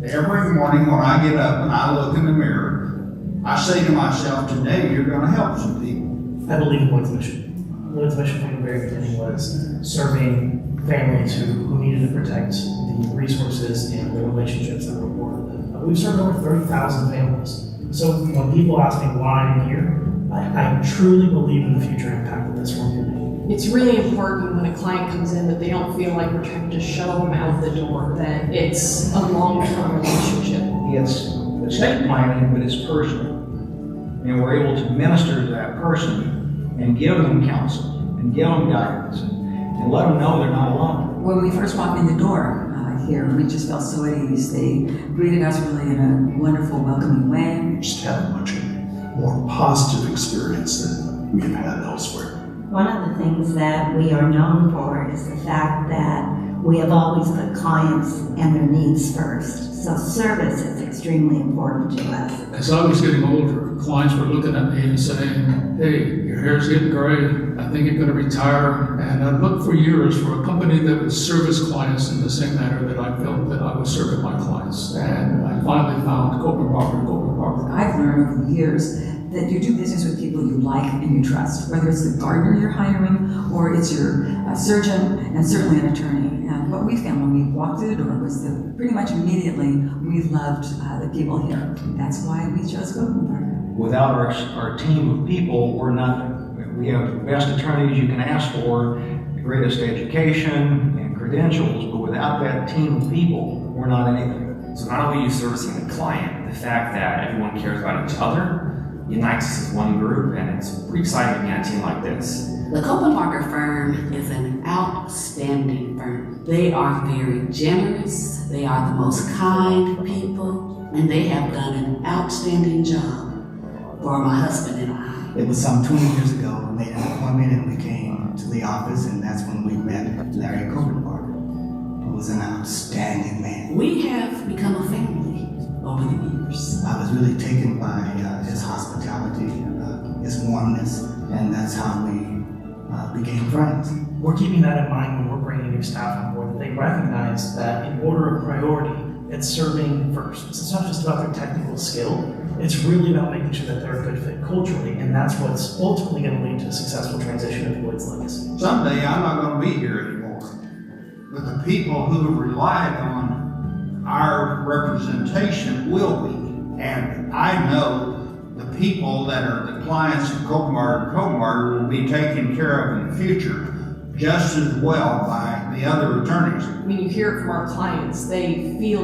Every morning when I get up and I look in the mirror, I say to myself, today you're going to help some people. I believe in Lloyd's mission. Lloyd's mission from the very beginning was serving families who needed to protect the resources and the relationships that were important to them. We've served over 30,000 families. So when people ask me why I'm here, I truly believe in the future impact that this will make. It's really important when a client comes in that they don't feel like we're trying to shove them out the door, that it's a long-term relationship. It's estate planning, but it's personal. And we're able to minister to that person and give them counsel and give them guidance and let them know they're not alone. When we first walked in the door here, we just felt so at ease. They greeted us really in a wonderful, welcoming way. Just had a much more positive experience than we have had elsewhere. One of the things that we are known for is the fact that we have always put clients and their needs first. So service is extremely important to us. As I was getting older, clients were looking at me and saying, hey, your hair's getting gray, I think you're going to retire. And I looked for years for a company that would service clients in the same manner that I felt that I was serving my clients. And I finally found Copeland Barber. I've learned over the years that you do business with people you like and you trust, whether it's the gardener you're hiring or it's your surgeon and certainly an attorney. And what we found when we walked through the door was that pretty much immediately we loved the people here. That's why we chose Copeland Barber. Without our team of people, we're nothing. We have the best attorneys you can ask for, the greatest education and credentials, but without that team of people, we're not anything. So not only are you servicing the client, the fact that everyone cares about each other unites us as one group, and it's pretty exciting to be on a team like this. The Copeland Barber firm is an outstanding firm. They are very generous, they are the most kind people, and they have done an outstanding job for my husband and I. It was some 20 years ago, we made an appointment and we came to the office, and that's when we met Larry Copeland Barber, who was an outstanding man. We have become a family over the years. I was really taken by his hospitality, his warmness, and that's how we became friends. We're keeping that in mind when we're bringing new staff on board, that they recognize that in order of priority, it's serving first. It's not just about their technical skill, it's really about making sure that they're a good fit culturally, and that's what's ultimately going to lead to a successful transition of Lloyd's legacy. Someday I'm not going to be here anymore, but the people who have relied on our representation will be. And I know the people that are the clients of Copeland Barber will be taken care of in the future just as well by the other attorneys. When you hear it from our clients, they feel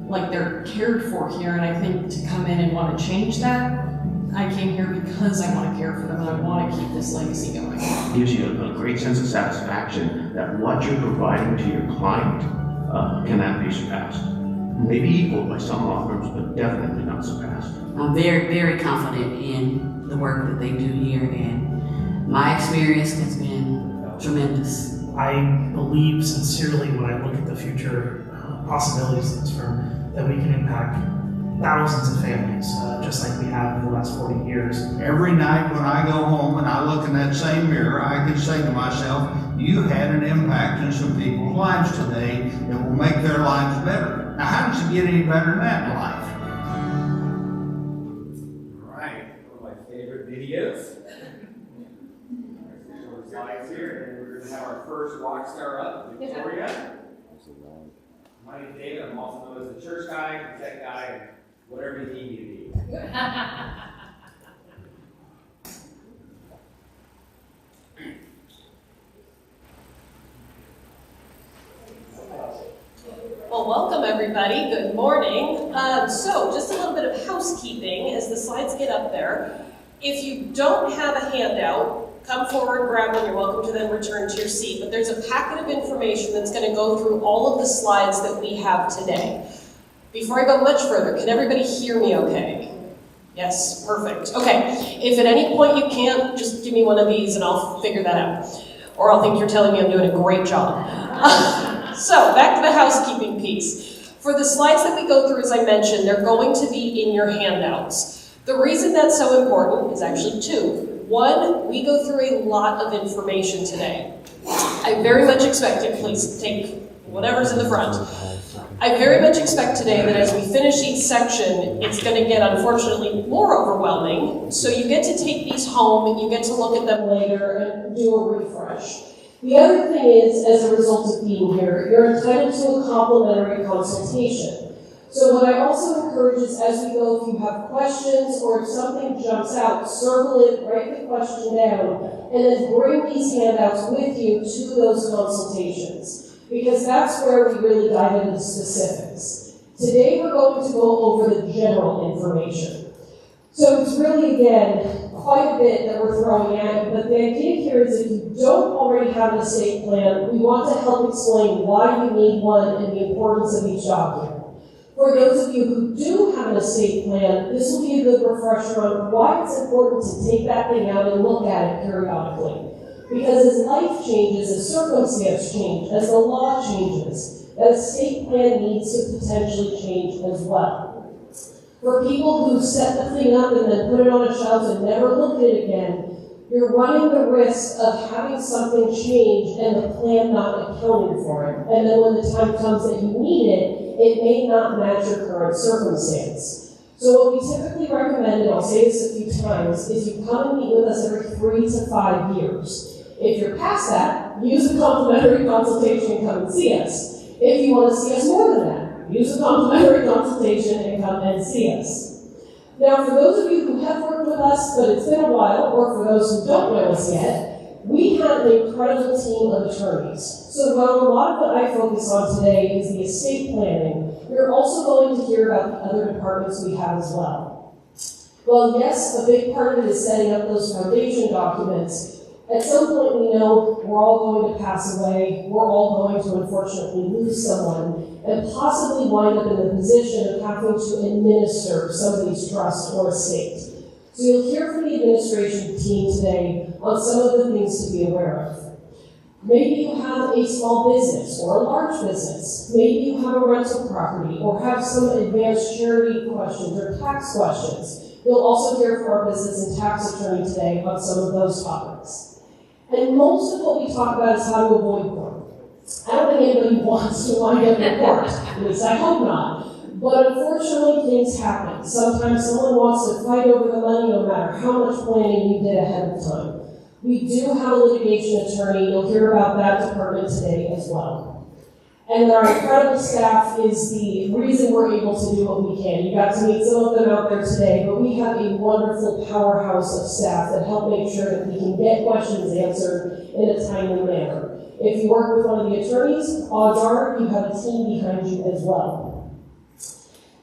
like they're cared for here, and I think to come in and want to change that, I came here because I want to care for them and I want to keep this legacy going. It gives you a great sense of satisfaction that what you're providing to your client cannot be surpassed. Maybe equaled by some law firms, but definitely not surpassed. I'm very, very confident in the work that they do here, and my experience has been tremendous. I believe sincerely when I look at the future possibilities of this firm that we can impact thousands of families, just like we have in the last 40 years. Every night when I go home and I look in that same mirror, I can say to myself, you had an impact in some people's lives today that will make their lives better. Now, how does it get any better than that in life? All right, one of my favorite videos. Short slides here, and we're going to have our first rock star up, Victoria. My name's David. I'm also known as the church guy, the tech guy, and whatever you need me to be. Well, welcome everybody. Good morning. So, just a little bit of housekeeping as the slides get up there. If you don't have a handout, come forward, grab one. You're welcome to then return to your seat. But there's a packet of information that's going to go through all of the slides that we have today. Before I go much further, can everybody hear me okay? Yes, perfect. Okay, if at any point you can't, just give me one of these and I'll figure that out. Or I'll think you're telling me I'm doing a great job. So, back to the housekeeping piece. For the slides that we go through, as I mentioned, they're going to be in your handouts. The reason that's so important is actually two. One, we go through a lot of information today. I very much expect you, please take whatever's in the front. I very much expect today that as we finish each section, it's going to get unfortunately more overwhelming. So you get to take these home and you get to look at them later and do a refresh. The other thing is, as a result of being here, you're entitled to a complimentary consultation. So what I also encourage is as we go, if you have questions or if something jumps out, circle it, write the question down, and then bring these handouts with you to those consultations. Because that's where we really dive into the specifics. Today we're going to go over the general information. So it's really, again, quite a bit that we're throwing at you, but the idea here is if you don't already have an estate plan, we want to help explain why you need one and the importance of each document. For those of you who do have an estate plan, this will be a good refresher on why it's important to take that thing out and look at it periodically. Because as life changes, as circumstances change, as the law changes, that estate plan needs to potentially change as well. For people who set the thing up and then put it on a shelf and never look at it again, you're running the risk of having something change and the plan not accounting for it. And then when the time comes that you need it, it may not match your current circumstance. So what we typically recommend, and I'll say this a few times, is you come and meet with us every 3 to 5 years. If you're past that, use a complimentary consultation and come and see us. If you want to see us more than that, use a complimentary consultation and come and see us. Now, for those of you who have worked with us, but it's been a while, or for those who don't know us yet, we have an incredible team of attorneys. So while a lot of what I focus on today is the estate planning, you're also going to hear about the other departments we have as well. Well, yes, a big part of it is setting up those foundation documents. At some point we know we're all going to pass away, we're all going to unfortunately lose someone, and possibly wind up in the position of having to administer somebody's trust or estate. So you'll hear from the administration team today on some of the things to be aware of. Maybe you have a small business or a large business. Maybe you have a rental property or have some advanced charity questions or tax questions. You'll also hear from our business and tax attorney today on some of those topics. And most of what we talk about is how to avoid court. I don't think anybody wants to wind up in court. At least I hope not. But unfortunately, things happen. Sometimes someone wants to fight over the money no matter how much planning you did ahead of time. We do have a litigation attorney. You'll hear about that department today as well. And our incredible staff is the reason we're able to do what we can. You got to meet some of them out there today, but we have a wonderful powerhouse of staff that help make sure that we can get questions answered in a timely manner. If you work with one of the attorneys, odds are you have a team behind you as well.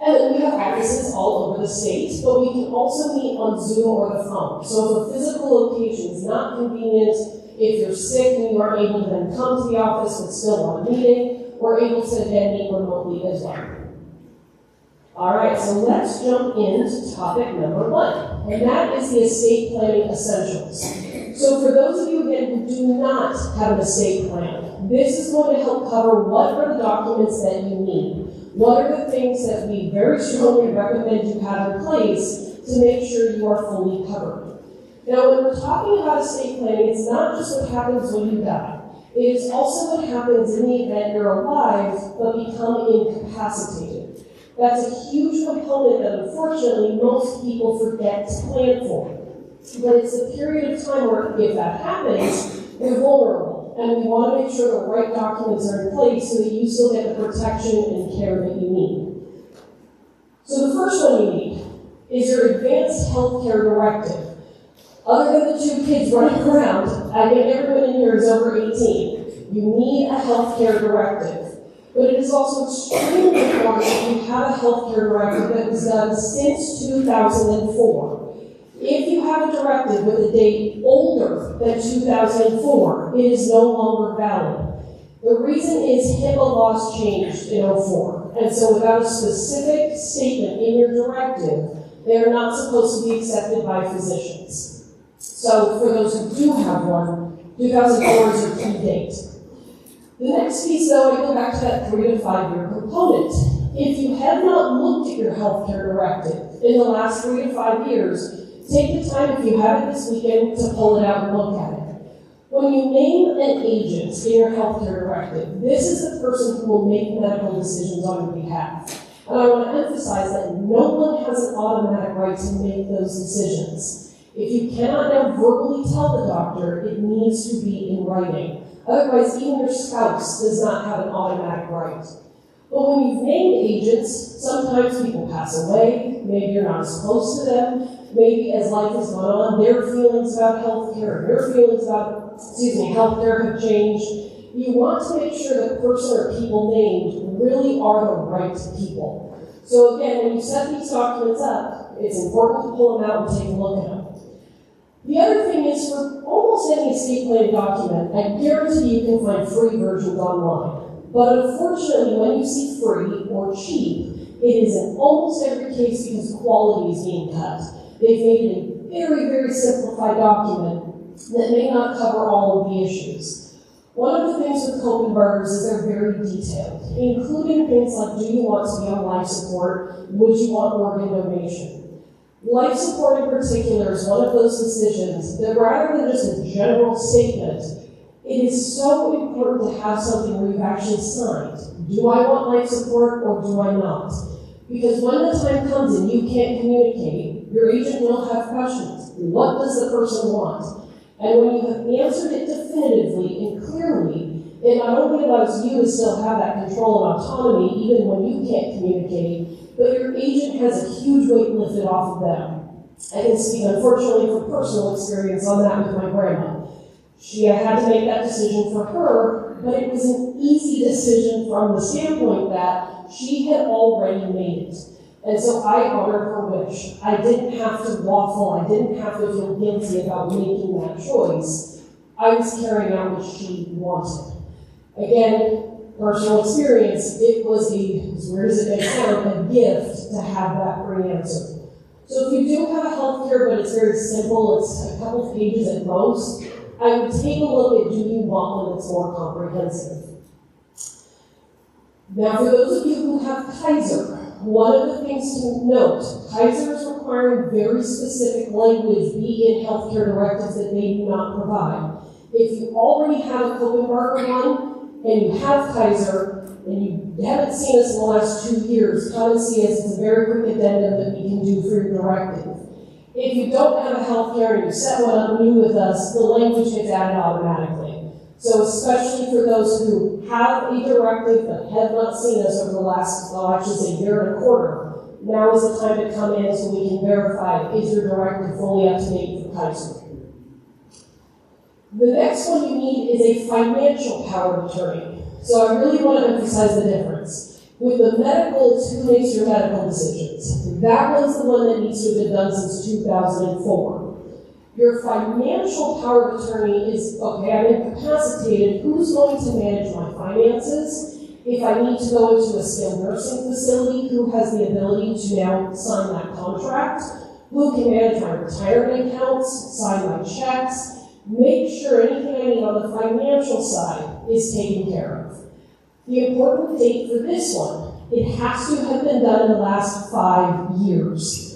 And then we have offices all over the state, but we can also meet on Zoom or the phone. So if a physical location is not convenient, if you're sick and you aren't able to then come to the office but still want a meeting, we're able to again meet remotely as well. All right, so let's jump into topic number 1, and that is the estate planning essentials. So for those of you again who do not have an estate plan, this is going to help cover what are the documents that you need. What are the things that we very strongly recommend you have in place to make sure you are fully covered. Now, when we're talking about estate planning, it's not just what happens when you die. It is also what happens in the event you're alive but become incapacitated. That's a huge component that unfortunately most people forget to plan for. But it's a period of time where if that happens, you're vulnerable. And we want to make sure the right documents are in place so that you still get the protection and care that you need. So the first one you need is your advanced healthcare directive. Other than the 2 kids running around, I think everyone in here is over 18. You need a healthcare directive. But it is also extremely important that you have a healthcare directive that was done since 2004. If you have a directive with a date older than 2004, it is no longer valid. The reason is HIPAA laws changed in 2004, and so without a specific statement in your directive, they are not supposed to be accepted by physicians. So for those who do have one, 2004 is your key date. The next piece, though, I go back to that 3 to 5 year component. If you have not looked at your healthcare directive in the last 3 to 5 years, take the time, if you have it this weekend, to pull it out and look at it. When you name an agent in your healthcare directive, this is the person who will make medical decisions on your behalf. And I want to emphasize that no one has an automatic right to make those decisions. If you cannot now verbally tell the doctor, it needs to be in writing. Otherwise, even your spouse does not have an automatic right. But when you've named agents, sometimes people pass away, maybe you're not as close to them, maybe as life has gone on, their feelings about healthcare and your feelings about, healthcare have changed. You want to make sure the person or people named really are the right people. So again, when you set these documents up, it's important to pull them out and take a look at them. The other thing is, for almost any estate planning document, I guarantee you can find free versions online. But unfortunately, when you see free or cheap, it is in almost every case because quality is being cut. They've made it a very, very simplified document that may not cover all of the issues. One of the things with Cope & Burgers is they're very detailed, including things like, do you want to be on life support? Would you want organ donation? Life support in particular is one of those decisions that rather than just a general statement, it is so important to have something where you've actually signed. Do I want life support or do I not? Because when the time comes and you can't communicate, your agent will have questions. What does the person want? And when you have answered it definitively and clearly, it not only allows you to still have that control and autonomy even when you can't communicate, but your agent has a huge weight lifted off of them. I can speak, unfortunately, from personal experience on that with my grandma. She had to make that decision for her, but it was an easy decision from the standpoint that she had already made it. And so I honored her wish. I didn't have to waffle. I didn't have to feel guilty about making that choice. I was carrying out what she wanted. Again, personal experience, it was as weird as it may sound, a gift to have that great answer. So if you do have a healthcare, but it's very simple, it's a couple of pages at most, I would take a look at, do you want one that's more comprehensive? Now, for those of you who have Kaiser, one of the things to note, Kaiser is requiring very specific language be in healthcare directives that they do not provide. If you already have a Cope & Barker one, and you have Kaiser, and you haven't seen us in the last 2 years, come and see us. It's a very quick addendum that we can do for your directive. If you don't have a healthcare and you set one up new with us, the language gets added automatically. So especially for those who have a directive but have not seen us over the last, year and a quarter, now is the time to come in so we can verify, is your directive fully up to date for Kaiser? The next one you need is a financial power of attorney. So I really want to emphasize the difference. With the medical, it's who makes your medical decisions. That one's the one that needs to have been done since 2004. Your financial power of attorney is, okay, I'm incapacitated, who's going to manage my finances? If I need to go into a skilled nursing facility, who has the ability to now sign that contract? Who can manage my retirement accounts, sign my checks? Make sure anything I need on the financial side is taken care of. The important date for this one, it has to have been done in the last 5 years.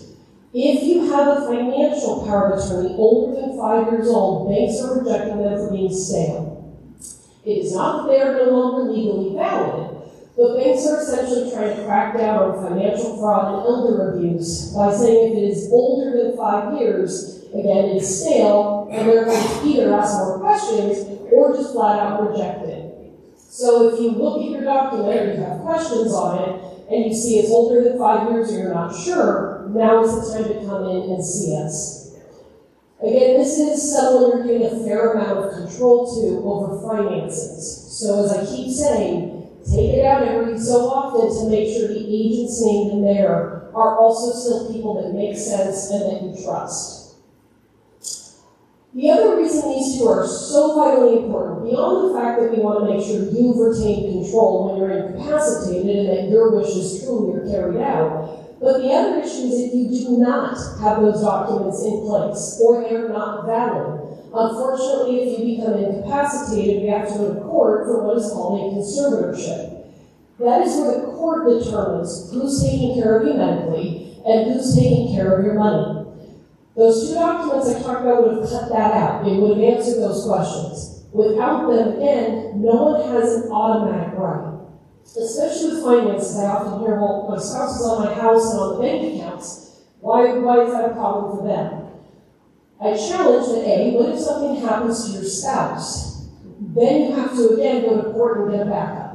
If you have a financial power of attorney older than 5 years old, banks are rejecting them for being stale. It is not that they are no longer legally valid, but banks are essentially trying to crack down on financial fraud and elder abuse by saying if it is older than 5 years, again, it is stale, and they're going to either ask more questions or just flat out reject it. So if you look at your document or you have questions on it, and you see it's older than 5 years or you're not sure, now is the time to come in and see us. Again, this is someone you're giving a fair amount of control to over finances. So as I keep saying, take it out every so often to make sure the agents named in there are also still people that make sense and that you trust. The other reason these two are so vitally important, beyond the fact that we want to make sure you've retained control when you're incapacitated and that your wishes truly are carried out, but the other issue is if you do not have those documents in place or they're not valid. Unfortunately, if you become incapacitated, we have to go to court for what is called a conservatorship. That is where the court determines who's taking care of you medically and who's taking care of your money. Those two documents I talked about would have cut that out. It would have answered those questions. Without them, again, no one has an automatic right. Especially with finances, I often hear, well, my spouse is on my house and on the bank accounts. Why is that a problem for them? I challenge that A, what if something happens to your spouse? Then you have to, again, go to court and get a backup.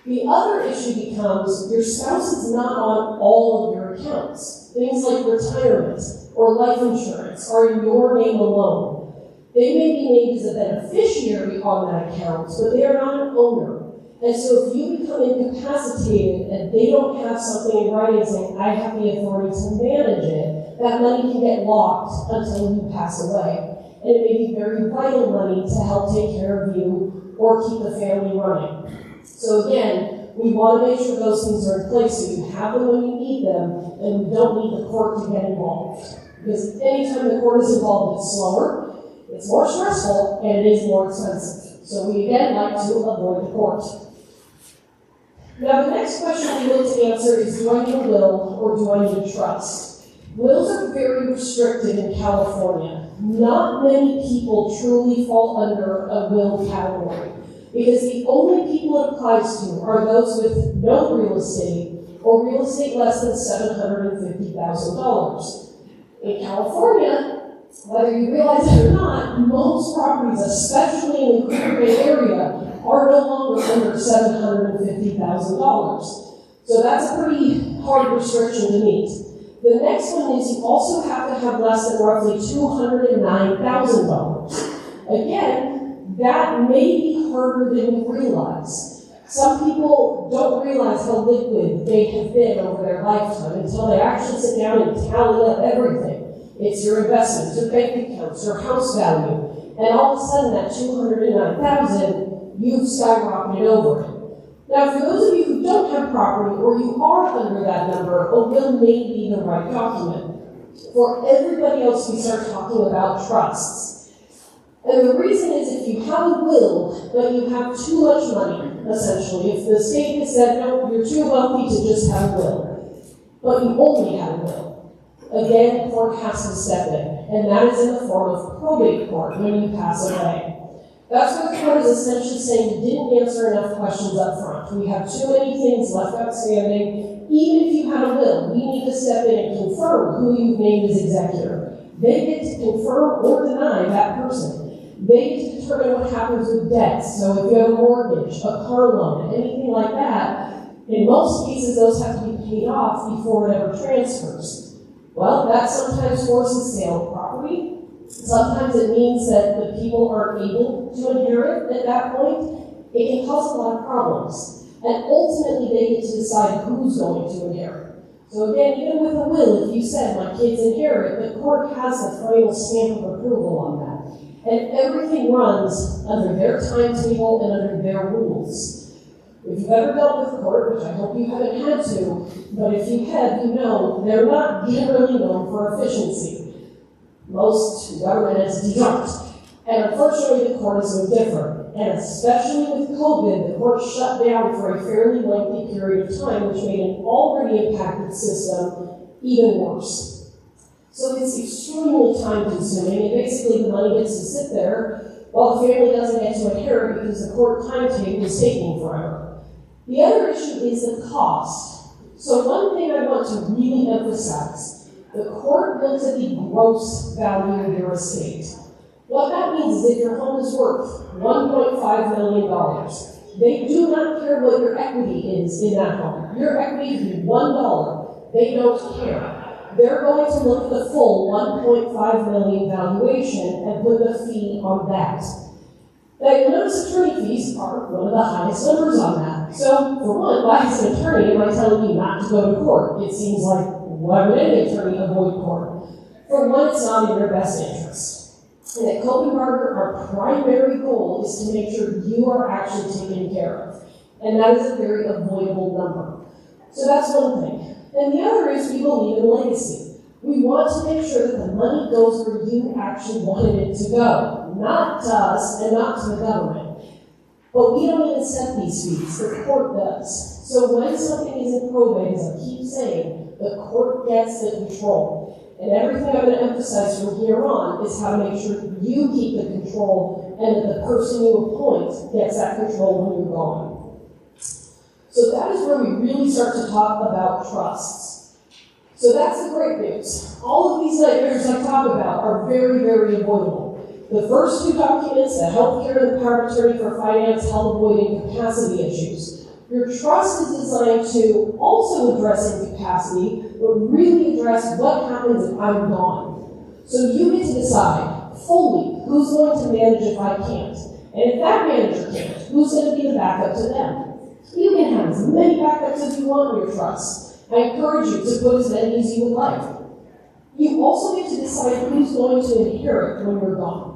The other issue becomes your spouse is not on all of your accounts. Things like retirement or life insurance are in your name alone. They may be named as a beneficiary on that account, but they are not an owner. And so if you become incapacitated and they don't have something in writing saying, I have the authority to manage it, that money can get locked until you pass away. And it may be very vital money to help take care of you or keep the family running. So again, we want to make sure those things are in place so you have them when you need them and you don't need the court to get involved. Because anytime the court is involved, it's slower, it's more stressful, and it is more expensive. So we again like to avoid the court. Now the next question we look to answer is, do I need a will or do I need a trust? Wills are very restricted in California. Not many people truly fall under a will category because the only people it applies to are those with no real estate or real estate less than $750,000. In California, whether you realize it or not, most properties, especially in the Greater Bay Area, are no longer under $750,000. So that's a pretty hard restriction to meet. The next one is you also have to have less than roughly $209,000. Again, that may be harder than you realize. Some people don't realize how liquid they have been over their lifetime until they actually sit down and tally up everything. It's your investments, your bank accounts, your house value, and all of a sudden that $209,000 you've skyrocketed over it. Now, for those of you who don't have property or you are under that number, a will may be the right document. For everybody else, we start talking about trusts. And the reason is if you have a will, but you have too much money, essentially, if the state has said, no, you're too wealthy to just have a will, but you only have a will, again, the court has to step in, and that is in the form of probate court when you pass away. That's what the court is essentially saying you didn't answer enough questions up front. We have too many things left outstanding. Even if you had a will, we need to step in and confirm who you've named as executor. They get to confirm or deny that person. They get to determine what happens with debts. So if you have a mortgage, a car loan, anything like that, in most cases those have to be paid off before it ever transfers. Well, that sometimes forces sale of property. Sometimes it means that the people aren't able to inherit at that point. It can cause a lot of problems. And ultimately, they get to decide who's going to inherit. So again, even with a will, if you said, my kids inherit, the court has the final stamp of approval on that. And everything runs under their timetable and under their rules. If you've ever dealt with court, which I hope you haven't had to, but if you have, you know they're not generally known for efficiency. Most government entities aren't. And unfortunately, the court is no different. And especially with COVID, the court shut down for a fairly lengthy period of time, which made an already impacted system even worse. So it's extremely time-consuming, and basically the money gets to sit there while the family doesn't get to inherit because the court timetable is taking forever. The other issue is the cost. So one thing I want to really emphasize, the court looks at the gross value of your estate. What that means is if your home is worth $1.5 million, they do not care what your equity is in that home. Your equity could be $1. They don't care. They're going to look at the full $1.5 million valuation and put the fee on that. Now, you'll notice attorney fees are one of the highest numbers on that. So, for one, why as an attorney am I telling you not to go to court? It seems like, why would any attorney avoid court? For one, it's not in your best interest. And at Copenhagen, our primary goal is to make sure you are actually taken care of. And that is a very avoidable number. So that's one thing. And the other is we believe in legacy. We want to make sure that the money goes where you actually wanted it to go, not to us and not to the government. But we don't even set these fees, the court does. So when something is in probate, as I keep saying, the court gets the control. And everything I'm going to emphasize from here on is how to make sure you keep the control and that the person you appoint gets that control when you're gone. So that is where we really start to talk about trusts. So that's the great news. All of these nightmares I talk about are very, very avoidable. The first two documents, the healthcare and the power of attorney for finance, help avoiding capacity issues. Your trust is designed to also address incapacity, but really address what happens if I'm gone. So you get to decide fully who's going to manage if I can't. And if that manager can't, who's going to be the backup to them? You can have as many backups as you want in your trust. I encourage you to put as many as you would like. You also get to decide who's going to inherit when you're gone.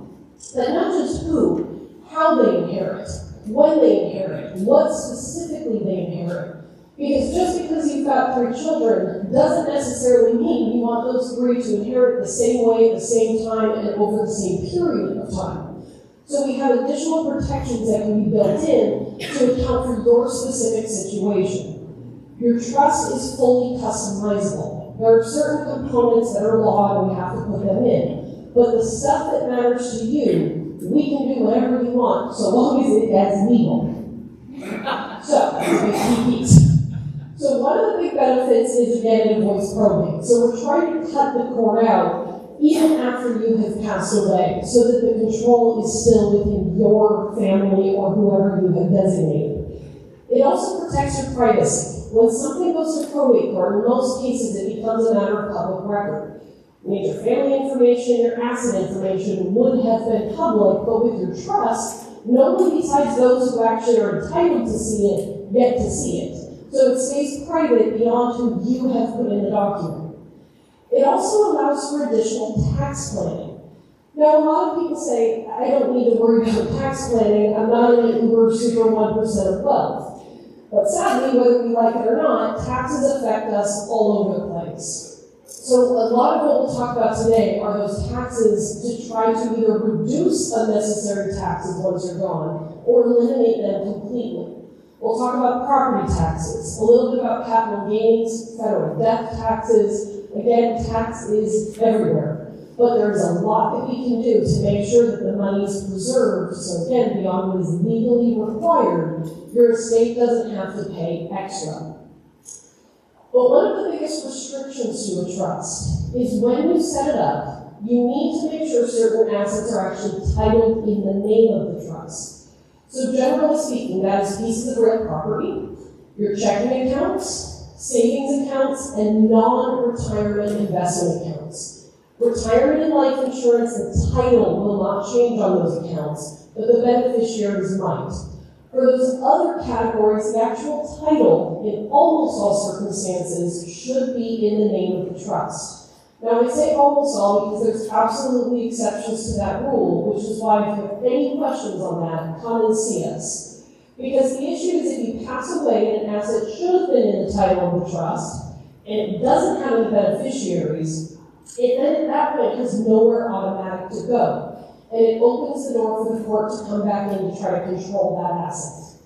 But not just who, how they inherit, when they inherit, what specifically they inherit. Because just because you've got 3 children doesn't necessarily mean you want those 3 to inherit the same way, at the same time, and over the same period of time. So we have additional protections that can be built in to account for your specific situation. Your trust is fully customizable. There are certain components that are law and we have to put them in. But the stuff that matters to you, we can do whatever you want, so long as it's legal. So, that's my key piece. So one of the big benefits is, again, it avoids probate. So we're trying to cut the cord out even after you have passed away, so that the control is still within your family or whoever you have designated. It also protects your privacy. When something goes to probate court, in most cases it becomes a matter of public record. Your family information, your asset information would have been public, but with your trust, no one besides those who actually are entitled to see it get to see it. So it stays private beyond who you have put in the document. It also allows for additional tax planning. Now, a lot of people say, I don't need to worry about tax planning, I'm not in the uber super 1% of wealth. But sadly, whether we like it or not, taxes affect us all over the place. So a lot of what we'll talk about today are those taxes to try to either reduce unnecessary taxes once you're gone, or eliminate them completely. We'll talk about property taxes, a little bit about capital gains, federal death taxes. Again, tax is everywhere. But there's a lot that we can do to make sure that the money is preserved. So again, beyond what is legally required, your estate doesn't have to pay extra. But one of the biggest restrictions to a trust is when you set it up, you need to make sure certain assets are actually titled in the name of the trust. So generally speaking, that is pieces of real property, your checking accounts, savings accounts, and non-retirement investment accounts. Retirement and life insurance, the title will not change on those accounts, but the beneficiaries might. For those other categories, the actual title, in almost all circumstances, should be in the name of the trust. Now, I say almost all because there's absolutely exceptions to that rule, which is why if you have any questions on that, come and see us. Because the issue is if you pass away and an asset should have been in the title of the trust, and it doesn't have any beneficiaries, it then at that point has nowhere automatic to go. And it opens the door for the court to come back in to try to control that asset.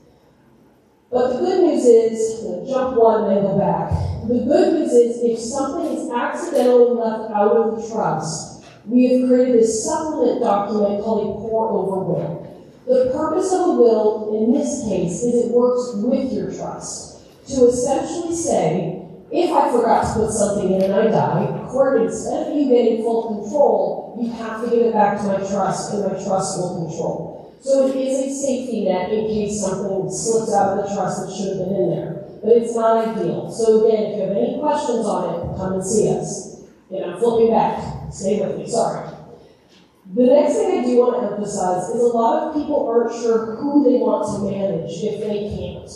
But the good news is, jump one and then go back. The good news is if something is accidentally left out of the trust, we have created a supplement document called a pour-over will. The purpose of a will, in this case, is it works with your trust to essentially say, if I forgot to put something in and I die, court, instead of you getting full control, you have to give it back to my trust, and my trust will control. So it is a safety net in case something slips out of the trust that should have been in there. But it's not ideal. So again, if you have any questions on it, come and see us. I'm flipping back. Stay with me, sorry. The next thing I do want to emphasize is a lot of people aren't sure who they want to manage if they can't.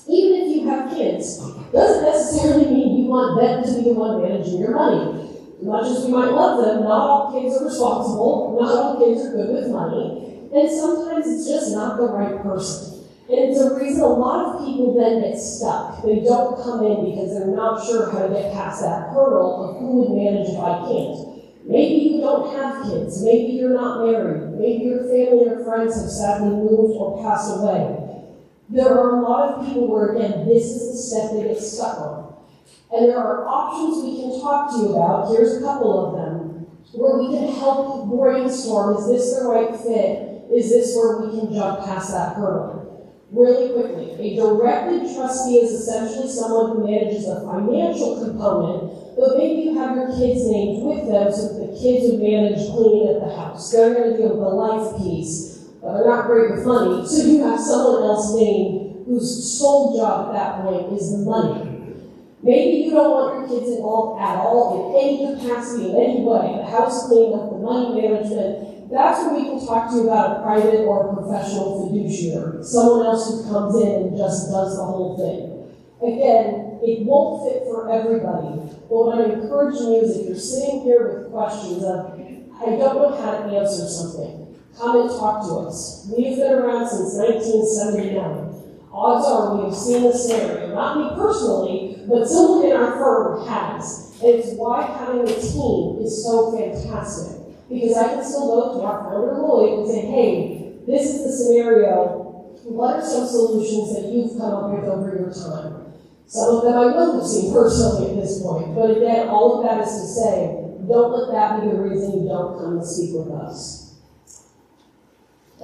Even if you have kids, doesn't necessarily mean you want them to be the one managing your money. Much as we might love them, not all kids are responsible, not all kids are good with money, and sometimes it's just not the right person. And it's a reason a lot of people then get stuck. They don't come in because they're not sure how to get past that hurdle of who would manage if I can't. Maybe you don't have kids, maybe you're not married, maybe your family or friends have sadly moved or passed away. There are a lot of people where, again, this is the step they get stuck on. And there are options we can talk to you about. Here's a couple of them, where we can help brainstorm, is this the right fit? Is this where we can jump past that hurdle? Really quickly, a directed trustee is essentially someone who manages the financial component, but maybe you have your kids' names with them so that the kids would manage cleaning at the house. They're going to deal with the life piece, but they're not great with money, so you have someone else named whose sole job at that point is the money. Maybe you don't want your kids involved at all in any capacity, in any way. The house cleanup, the money management, that's when we can talk to you about a private or a professional fiduciary, someone else who comes in and just does the whole thing. Again, it won't fit for everybody, but what I'm encouraging you is if you're sitting here with questions of, I don't know how to answer something, come and talk to us. We've been around since 1979. Odds are we have seen the scenario, not me personally, but someone in our firm has. And it's why having a team is so fantastic. Because I can still go to our founder Lloyd and say, hey, this is the scenario. What are some solutions that you've come up with over your time? Some of them I will have seen personally at this point. But again, all of that is to say, don't let that be the reason you don't come and speak with us.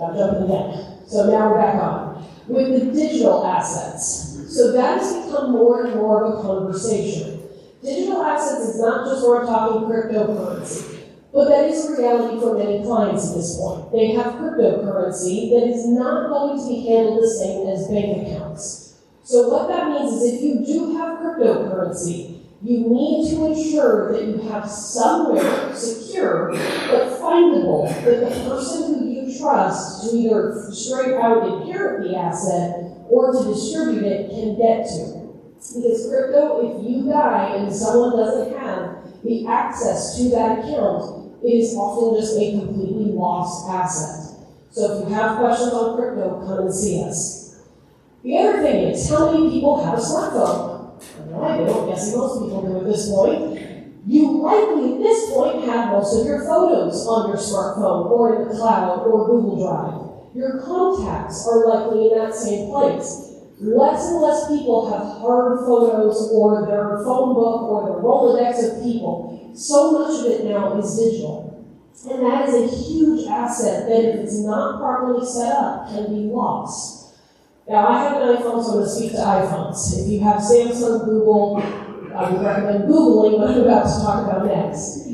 I'm jumping again. So now we're back on. With the digital assets. So that has become more and more of a conversation. Digital assets is not just where I'm talking cryptocurrency, but that is a reality for many clients at this point. They have cryptocurrency that is not going to be handled the same as bank accounts. So what that means is if you do have cryptocurrency, you need to ensure that you have somewhere secure but findable that the person who you trust to either straight out inherit the asset or to distribute it can get to. Because crypto, if you die and someone doesn't have the access to that account, it is often just a completely lost asset. So if you have questions on crypto, come and see us. The other thing is, how many people have a smartphone? I don't, guessing most people do at this point. You likely at this point have most of your photos on your smartphone or in the cloud or Google Drive. Your contacts are likely in that same place. Less and less people have hard photos or their phone book or their Rolodex of people. So much of it now is digital. And that is a huge asset that if it's not properly set up can be lost. Now, I have an iPhone, so I'm going to speak to iPhones. If you have Samsung, Google, I would recommend Googling what I'm about to talk about next.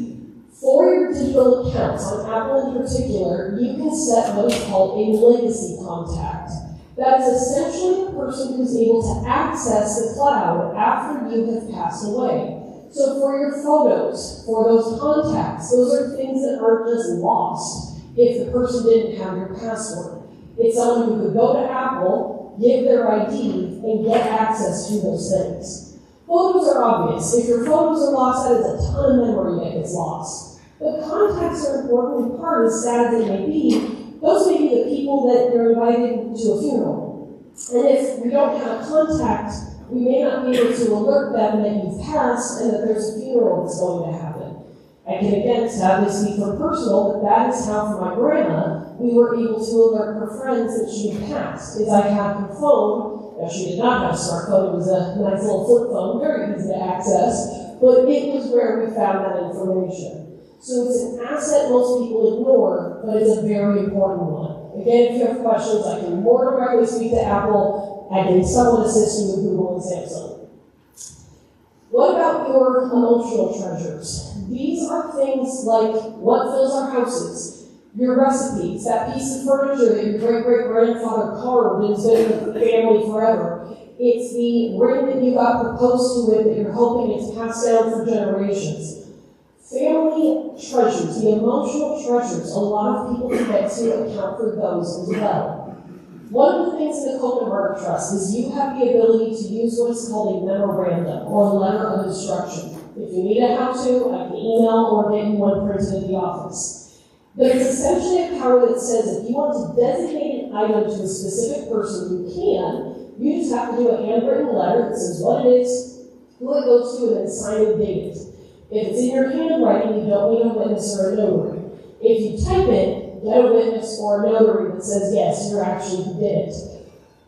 For your digital accounts, on Apple in particular, you can set what is called a legacy contact. That is essentially the person who's able to access the cloud after you have passed away. So for your photos, for those contacts, those are things that aren't just lost if the person didn't have your password. It's someone who could go to Apple, give their ID, and get access to those things. Photos are obvious. If your photos are lost, that is a ton of memory that gets lost. But contacts are important in part, as sad as it may be. Those may be the people that you're invited to a funeral. And if we don't have a contact, we may not be able to alert them that you've passed and that there's a funeral that's going to happen. I can again sadly speak from personal, but that is how for my grandma, we were able to alert her friends that she had passed. Is I have her phone. Now she did not have a smartphone, it was a nice little flip phone, very easy to access, but it was where we found that information. So it's an asset most people ignore, but it's a very important one. Again, if you have questions, I can more directly speak to Apple. I can somewhat assist you with Google and Samsung. What about your emotional treasures? These are things like what fills our houses, your recipes, that piece of furniture that your great-great-grandfather carved and has been with the family forever. It's the ring that you got proposed to with that you're hoping it's passed down for generations. Family treasures, the emotional treasures, a lot of people forget to account for those as well. One of the things in the Coleman Mark Trust is you have the ability to use what is called a memorandum or a letter of instruction. If you need a how-to, I can email or get you one printed at the office. But it's essentially a power that says if you want to designate an item to a specific person, you can. You just have to do a handwritten letter that says what it is, who it goes to, and then sign and date it. If it's in your handwriting, you don't need a witness or a notary. If you type it, get a witness or a notary that says, yes, you're actually who did it.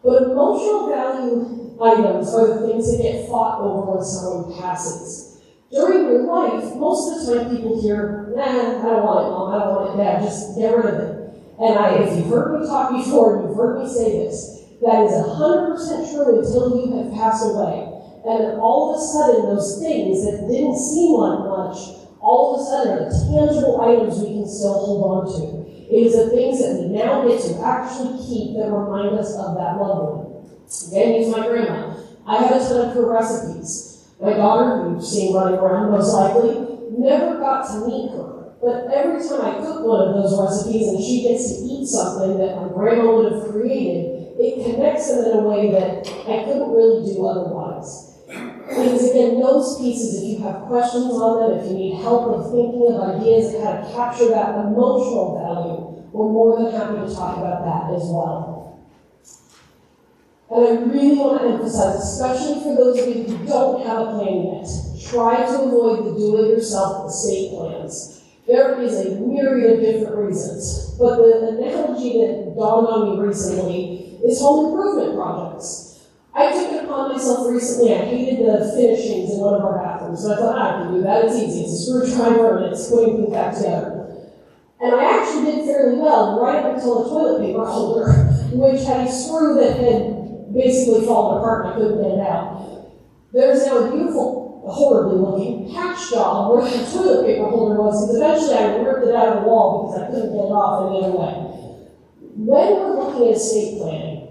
But emotional value items are the things that get fought over when someone passes. During your life, most of the time people hear, nah, I don't want it, Mom, I don't want it, Dad, just get rid of it. And if you've heard me talk before, and you've heard me say this, that is 100% true until you have passed away. And then all of a sudden, those things that didn't seem like much, all of a sudden are the tangible items we can still hold on to. It is the things that we now get to actually keep that remind us of that loved one. Again, use my grandma. I have a ton of her recipes. My daughter, who you've seen running around most likely, never got to meet her. But every time I cook one of those recipes and she gets to eat something that my grandma would have created, it connects them in a way that I couldn't really do otherwise. Because again, those pieces, if you have questions on them, if you need help with thinking of ideas and how to capture that emotional value, we're more than happy to talk about that as well. And I really want to emphasize, especially for those of you who don't have a plan yet, try to avoid the do-it-yourself estate plans. There is a myriad of different reasons, but the analogy that dawned on me recently is home improvement projects. I took it upon myself recently, I hated the finishings in one of our bathrooms, and I thought, I can do that, it's easy, it's a screwdriver and it's putting things back together. And I actually did fairly well right up until the toilet paper holder, which had a screw that had basically fallen apart and I couldn't get it out. There's now a beautiful, horribly looking patch job where the toilet paper holder was, because eventually I ripped it out of the wall because I couldn't get it off any other way. When we're looking at estate planning,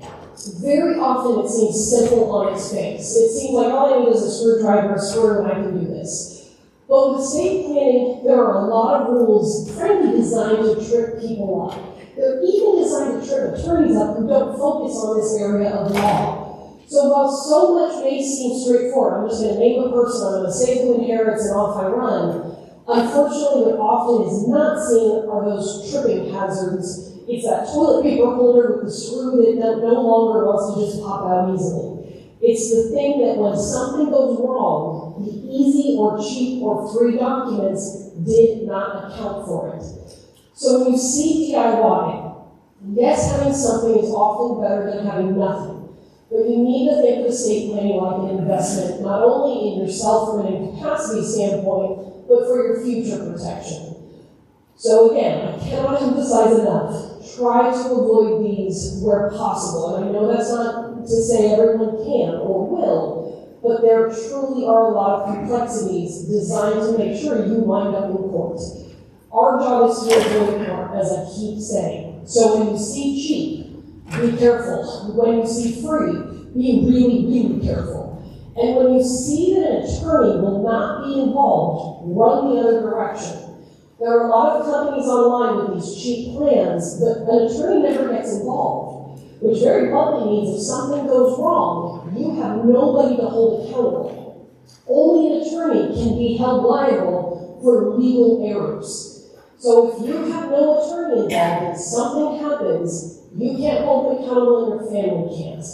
very often it seems simple on its face. It seems like all I need is a screwdriver, a screw, and I can do this. But with estate planning, there are a lot of rules, frankly, designed to trip people up. They're even designed to trip attorneys up who don't focus on this area of law. So while so much may seem straightforward, I'm just going to name a person, I'm going to say who inherits, and off I run, unfortunately what often is not seen are those tripping hazards. It's that toilet paper holder with the screw that no longer wants to just pop out easily. It's the thing that when something goes wrong, the easy or cheap or free documents did not account for it. So when you see DIY, yes, having something is often better than having nothing. But you need to think of estate planning like an investment, not only in yourself from an incapacity standpoint, but for your future protection. So again, I cannot emphasize enough, try to avoid these where possible. And I know that's not to say everyone can or will, but there truly are a lot of complexities designed to make sure you wind up in court. Our job is to avoid court, as I keep saying. So when you see cheap, be careful. When you see free, be really, really careful. And when you see that an attorney will not be involved, run the other direction. There are a lot of companies online with these cheap plans, but an attorney never gets involved, which very bluntly means if something goes wrong, you have nobody to hold accountable. Only an attorney can be held liable for legal errors. So if you have no attorney involved and something happens, you can't hold them accountable and your family can't.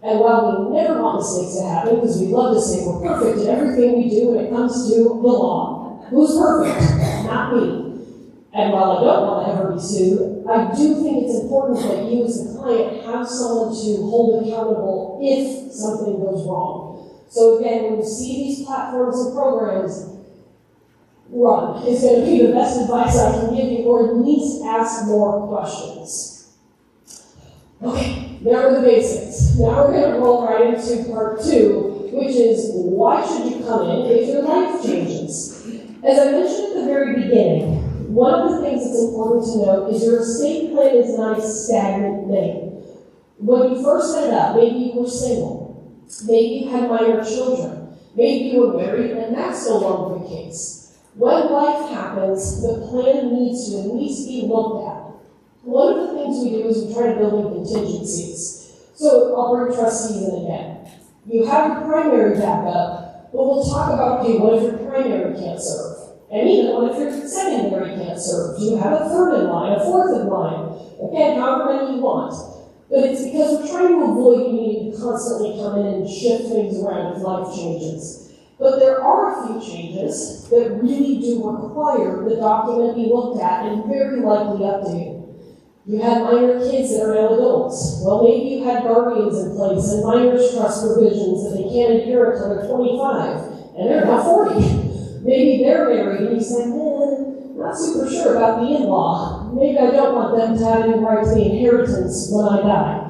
And while we never want mistakes to happen, because we love to say we're perfect in everything we do when it comes to the law, who's perfect? Not me. And while I don't want to ever be sued, I do think it's important that you as the client have someone to hold accountable if something goes wrong. So again, when you see these platforms and programs, run is going to be the best advice I can give you, or at least ask more questions. Okay, there are the basics. Now we're going to roll right into part 2, which is why should you come in if your life changes? As I mentioned at the very beginning, one of the things that's important to note is your estate plan is not a stagnant thing. When you first set it up, maybe you were single, maybe you had minor children, maybe you were married, and that's no longer the case. When life happens, the plan needs to at least be looked at. One of the things we do is we try to build in contingencies. So I'll bring trustees in again. You have your primary backup, but we'll talk about, okay, what if your primary can't serve? And even what if your secondary can't serve? Do you have a third in line, a fourth in line? Again, however many you want. But it's because we're trying to avoid you needing to constantly come in and shift things around as life changes. But there are a few changes that really do require the document be looked at and very likely updated. You had minor kids that are now adults. Well, maybe you had guardians in place and minors trust provisions that they can't inherit till they're 25, and they're now 40. Maybe they're married, and you say, not super sure about the in-law. Maybe I don't want them to have any right to the inheritance when I die.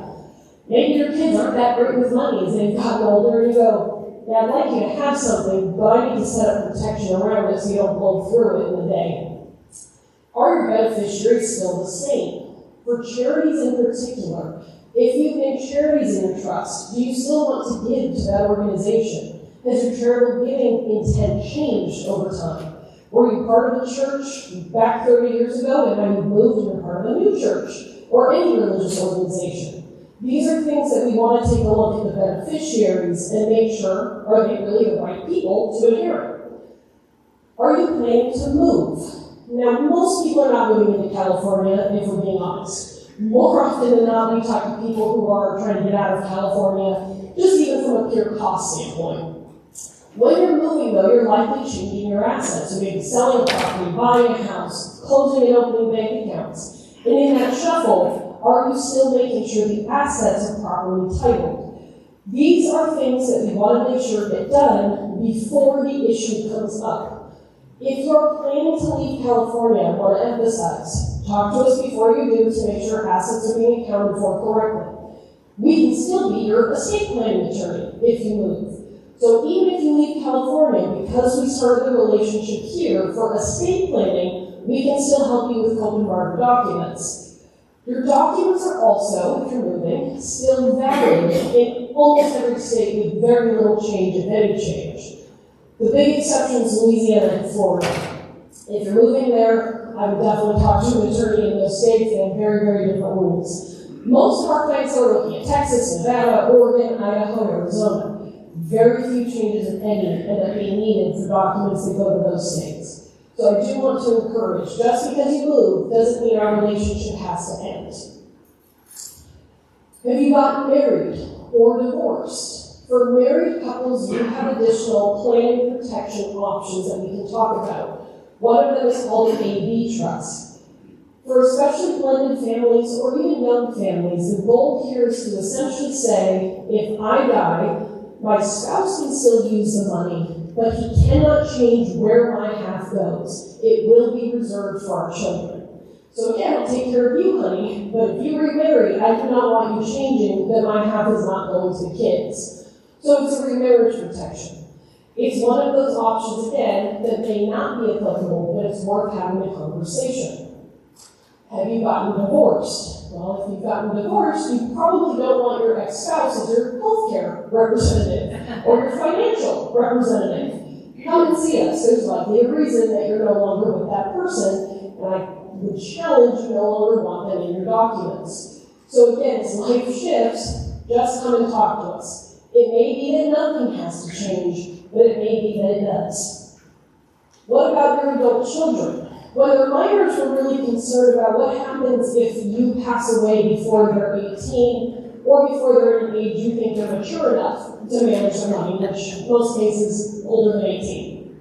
Maybe your kids aren't that great with money as they've gotten older, and you go, yeah, I'd like you to have something, but I need to set up protection around it so you don't blow through it in the day. Are your beneficiaries still the same? For charities in particular, if you make charities in your trust, do you still want to give to that organization? Has your charitable giving intent changed over time? Were you part of the church back 30 years ago and now you've moved and you're part of a new church or any religious organization? These are things that we want to take a look at the beneficiaries and make sure, are they really the right people to inherit? Are you planning to move? Now, most people are not moving into California, if we're being honest. More often than not, we talk to people who are trying to get out of California, just even from a pure cost standpoint. When you're moving, though, you're likely changing your assets. You may be selling a property, buying a house, closing and opening bank accounts. And in that shuffle, are you still making sure the assets are properly titled? These are things that we want to make sure get done before the issue comes up. If you're planning to leave California, I want to emphasize, talk to us before you do to make sure assets are being accounted for correctly. We can still be your estate planning attorney if you move. So even if you leave California, because we started the relationship here for estate planning, we can still help you with Copeland Barber documents. Your documents are also, if you're moving, still valid in almost every state with very little change, if any change. The big exceptions, Louisiana and Florida. If you're moving there, I would definitely talk to an attorney in those states. They have very, very different rules. Most of our clients are looking at Texas, Nevada, Oregon, Idaho, Arizona. Very few changes, if any, end up being needed for documents that go to those states. So I do want to encourage, just because you move doesn't mean our relationship has to end. Have you gotten married or divorced? For married couples, you have additional planning protection options that we can talk about. One of them is called an AB trust. For especially blended families or even young families, the goal here is to essentially say, if I die, my spouse can still use the money, but he cannot change where my half goes. It will be reserved for our children. So again, I'll take care of you, honey, but if you remarry, I do not want you changing that my half is not going to the kids. So it's a remarriage protection. It's one of those options, again, that may not be applicable, but it's worth having a conversation. Have you gotten divorced? Well, if you've gotten divorced, you probably don't want your ex-spouse as your healthcare representative or your financial representative. Come and see us. There's likely a reason that you're no longer with that person, and I would challenge you no longer want them in your documents. So again, as life shifts, just come and talk to us. It may be that nothing has to change, but it may be that it does. What about your adult children? Whether minors were really concerned about what happens if you pass away before they're 18 or before they're in an age you think they're mature enough to manage their money, which in most cases older than 18.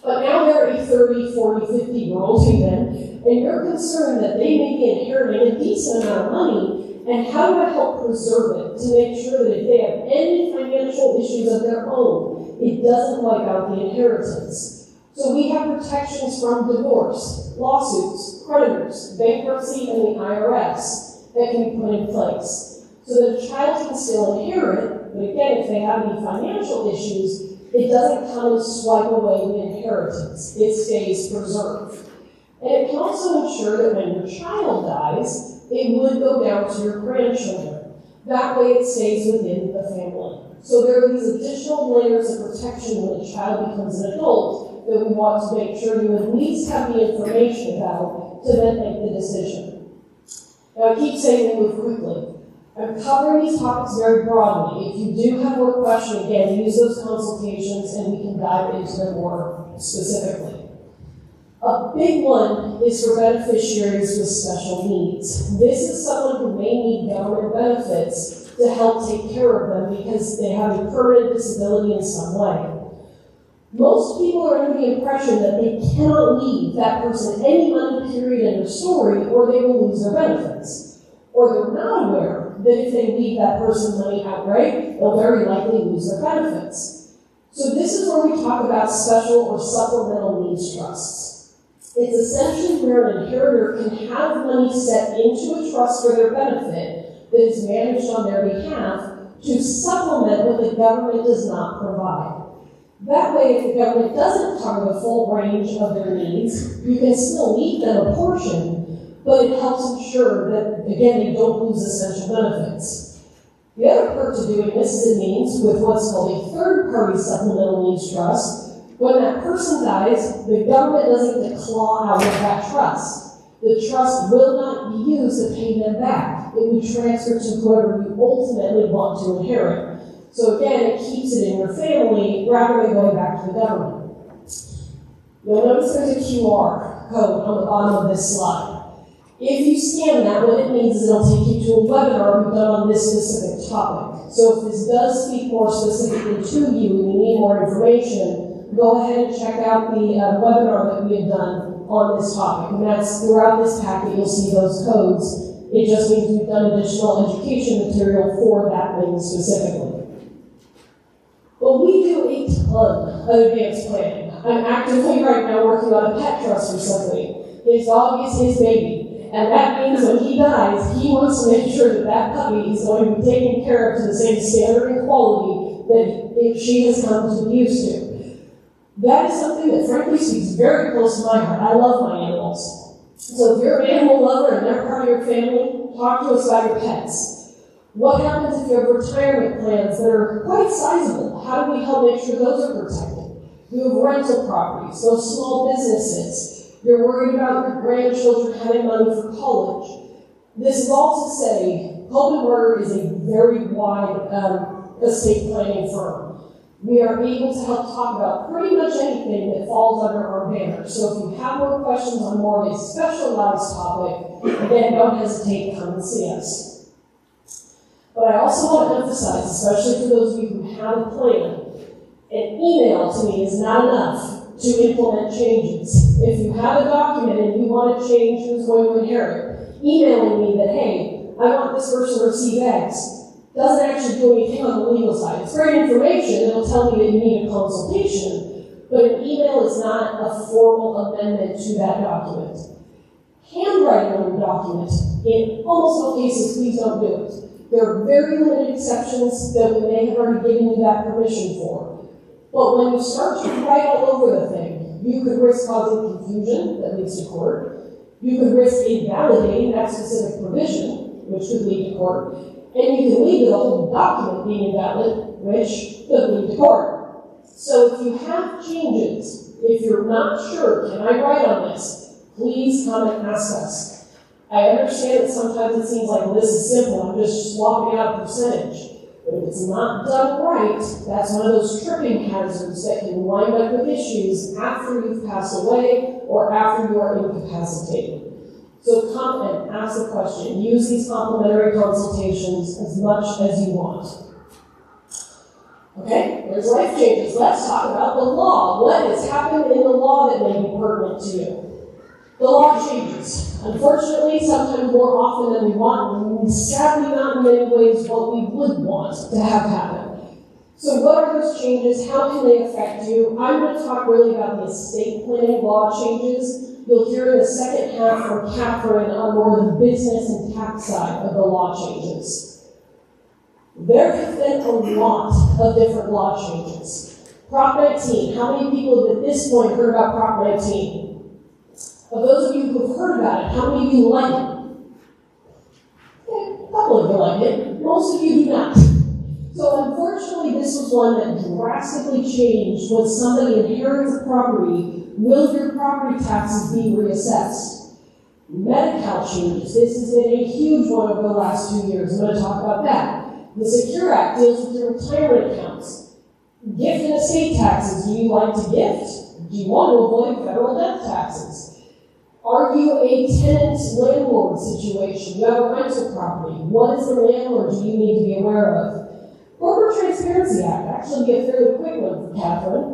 But now they're a 30, 40, 50-year-old even, and you're concerned that they may be inheriting a decent amount of money. And how do I help preserve it to make sure that if they have any financial issues of their own, it doesn't wipe out the inheritance? So we have protections from divorce, lawsuits, creditors, bankruptcy, and the IRS that can be put in place. So that a child can still inherit, but again, if they have any financial issues, it doesn't come and swipe away the inheritance. It stays preserved. And it can also ensure that when your child dies, it would go down to your grandchildren. That way it stays within the family. So there are these additional layers of protection when a child becomes an adult that we want to make sure you at least have the information about to then make the decision. Now I keep saying we move quickly. I'm covering these topics very broadly. If you do have more questions, again, use those consultations and we can dive into them more specifically. A big one is for beneficiaries with special needs. This is someone who may need government benefits to help take care of them because they have a permanent disability in some way. Most people are under the impression that they cannot leave that person any money, period, in their story, or they will lose their benefits. Or they're not aware that if they leave that person money outright, they'll very likely lose their benefits. So this is where we talk about special or supplemental needs trusts. It's essentially where an inheritor can have money set into a trust for their benefit that is managed on their behalf to supplement what the government does not provide. That way, if the government doesn't cover the full range of their needs, you can still leave them a portion, but it helps ensure that, again, they don't lose essential benefits. The other perk to doing this is it means, with what's called a third-party supplemental needs trust, when that person dies, the government doesn't get to claw out of that trust. The trust will not be used to pay them back. It will transfer to whoever you ultimately want to inherit. So again, it keeps it in your family rather than going back to the government. You'll notice there's a QR code on the bottom of this slide. If you scan that, what it means is it'll take you to a webinar we've done on this specific topic. So if this does speak more specifically to you and you need more information, go ahead and check out the webinar that we have done on this topic. And that's throughout this packet, you'll see those codes. It just means we've done additional education material for that thing specifically. Well, we do a ton of advanced planning. I'm actively right now working on a pet trust for somebody. His dog is his baby. And that means when he dies, he wants to make sure that that puppy is going to be taken care of to the same standard and quality that she has come to be used to. That is something that frankly speaks very close to my heart. I love my animals. So if you're an animal lover and they're part of your family, talk to us about your pets. What happens if you have retirement plans that are quite sizable? How do we help make sure those are protected? You have rental properties, those small businesses. You're worried about your grandchildren having money for college. This is all to say, Coleman Berger is a very wide estate planning firm. We are able to help talk about pretty much anything that falls under our banner. So if you have more questions on more of a specialized topic, again, don't hesitate to come and see us. But I also want to emphasize, especially for those of you who have a plan, an email to me is not enough to implement changes. If you have a document and you want to change who's going to inherit, emailing me that, hey, I want this person to receive X, doesn't actually do anything on the legal side. It's great information, it'll tell me that you need a consultation, but an email is not a formal amendment to that document. Handwriting on your document, in almost all cases, please don't do it. There are very limited exceptions that we may have already given you that permission for. But when you start to write all over the thing, you could risk causing confusion that leads to court. You could risk invalidating that specific provision, which could lead to court. And you can lead to the whole document being invalid, which could lead to court. So if you have changes, if you're not sure, can I write on this, please come and ask us. I understand that sometimes it seems like, well, this is simple, I'm just swapping out a percentage. But if it's not done right, that's one of those tripping hazards that can wind up with issues after you've passed away or after you are incapacitated. So come and ask the question. Use these complimentary consultations as much as you want. Okay, there's life changes. Let's talk about the law. What has happened in the law that may be pertinent to you? The law changes. Unfortunately, sometimes more often than we want, and sadly not in many ways what we would want to have happen. So what are those changes? How can they affect you? I'm going to talk really about the estate planning law changes. You'll hear in the second half from Catherine on more the business and tax side of the law changes. There have been a lot of different law changes. Prop 19. How many people have at this point heard about Prop 19? Of those of you who have heard about it, how many of you like it? Okay, a couple of you like it. Most of you do not. So unfortunately, this was one that drastically changed when somebody inherits a property. Will your property taxes be reassessed? Medi-Cal changes. This has been a huge one over the last 2 years. I'm going to talk about that. The Secure Act deals with your retirement accounts. Gift and estate taxes. Do you like to gift? Do you want to avoid federal death taxes? Are you a tenant-landlord situation? You have a rental property. What is the landlord do you need to be aware of? Corporate Transparency Act, actually be a fairly quick one for Catherine.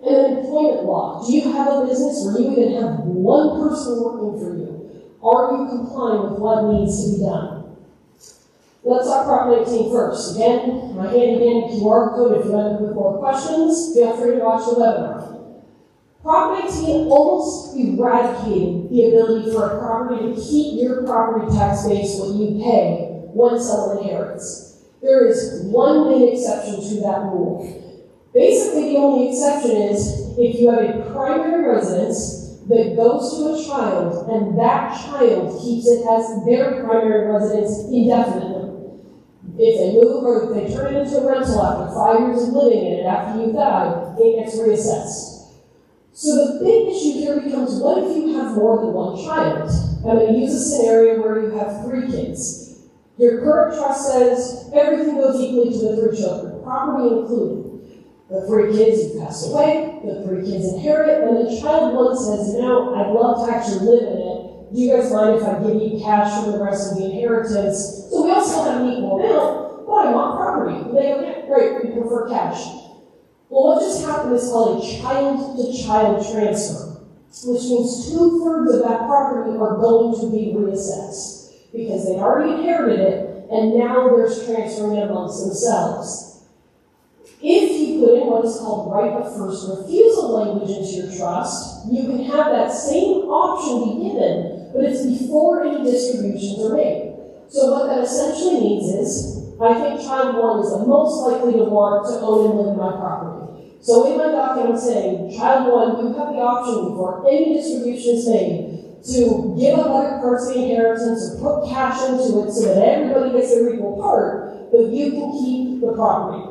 And then employment law. Do you have a business where you even have one person working for you? Are you complying with what needs to be done? Let's talk Prop 19 first. Again, my handy-dandy QR code. If you end up with more questions, feel free to watch the webinar. Prop 19 almost eradicated the ability for a property to keep your property tax base what you pay when someone inherits. There is one main exception to that rule. Basically, the only exception is if you have a primary residence that goes to a child and that child keeps it as their primary residence indefinitely. If they move or if they turn it into a rental after 5 years of living in it after you've died, it gets reassessed. So the big issue here becomes, what if you have more than one child? I'm going to use a scenario where you have 3 kids. Your current trust says everything goes equally to the 3 children, property included. The 3 kids you pass away, the 3 kids inherit, and the child 1 says, I'd love to actually live in it. Do you guys mind if I give you cash for the rest of the inheritance? So we all still have an equal amount, but I want property. And they go, yeah, great, we prefer cash. Well, what just happened is called a child-to-child transfer, which means 2/3 of that property are going to be reassessed because they already inherited it, and now they're transferring it amongst themselves. If you put in what is called right of first refusal language into your trust, you can have that same option be given, but it's before any distributions are made. So what that essentially means is, I think child 1 is the most likely to want to own and live in my property. So in my document I'm saying, child 1, you have the option before any distribution is made to give up other parts of the inheritance or put cash into it so that everybody gets their equal part, but you can keep the property.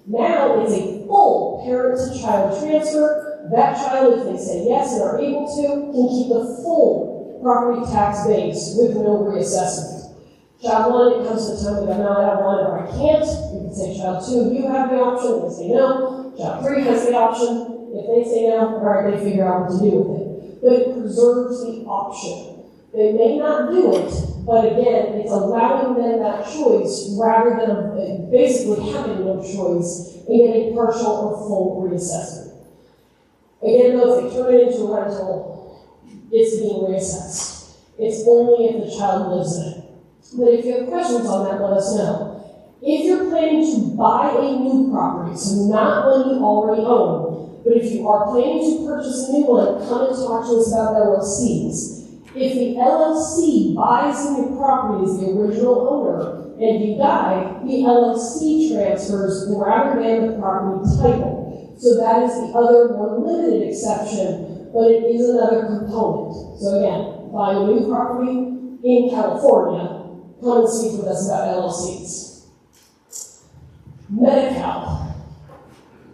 Now it's a full parent-to-child transfer. That child, if they say yes and are able to, can keep the full property tax base with no reassessment. Child 1, it comes to the time that I don't want it or I can't. You can say child 2, you have the option. They say no. Child 3 has the option. If they say no, all right, they figure out what to do with it. But it preserves the option. They may not do it, but again, it's allowing them that choice rather than basically having no choice and getting partial or full reassessment. Again, though, if they turn it into a rental, it's being reassessed. It's only if the child lives in it. But if you have questions on that, let us know. If you're planning to buy a new property, so not one you already own, but if you are planning to purchase a new one, come and talk to us about LLCs. If the LLC buys the new property as the original owner and you die, the LLC transfers rather than the property title. So that is the other more limited exception, but it is another component. So again, buying a new property in California, come and speak with us about LLCs. Medi-Cal.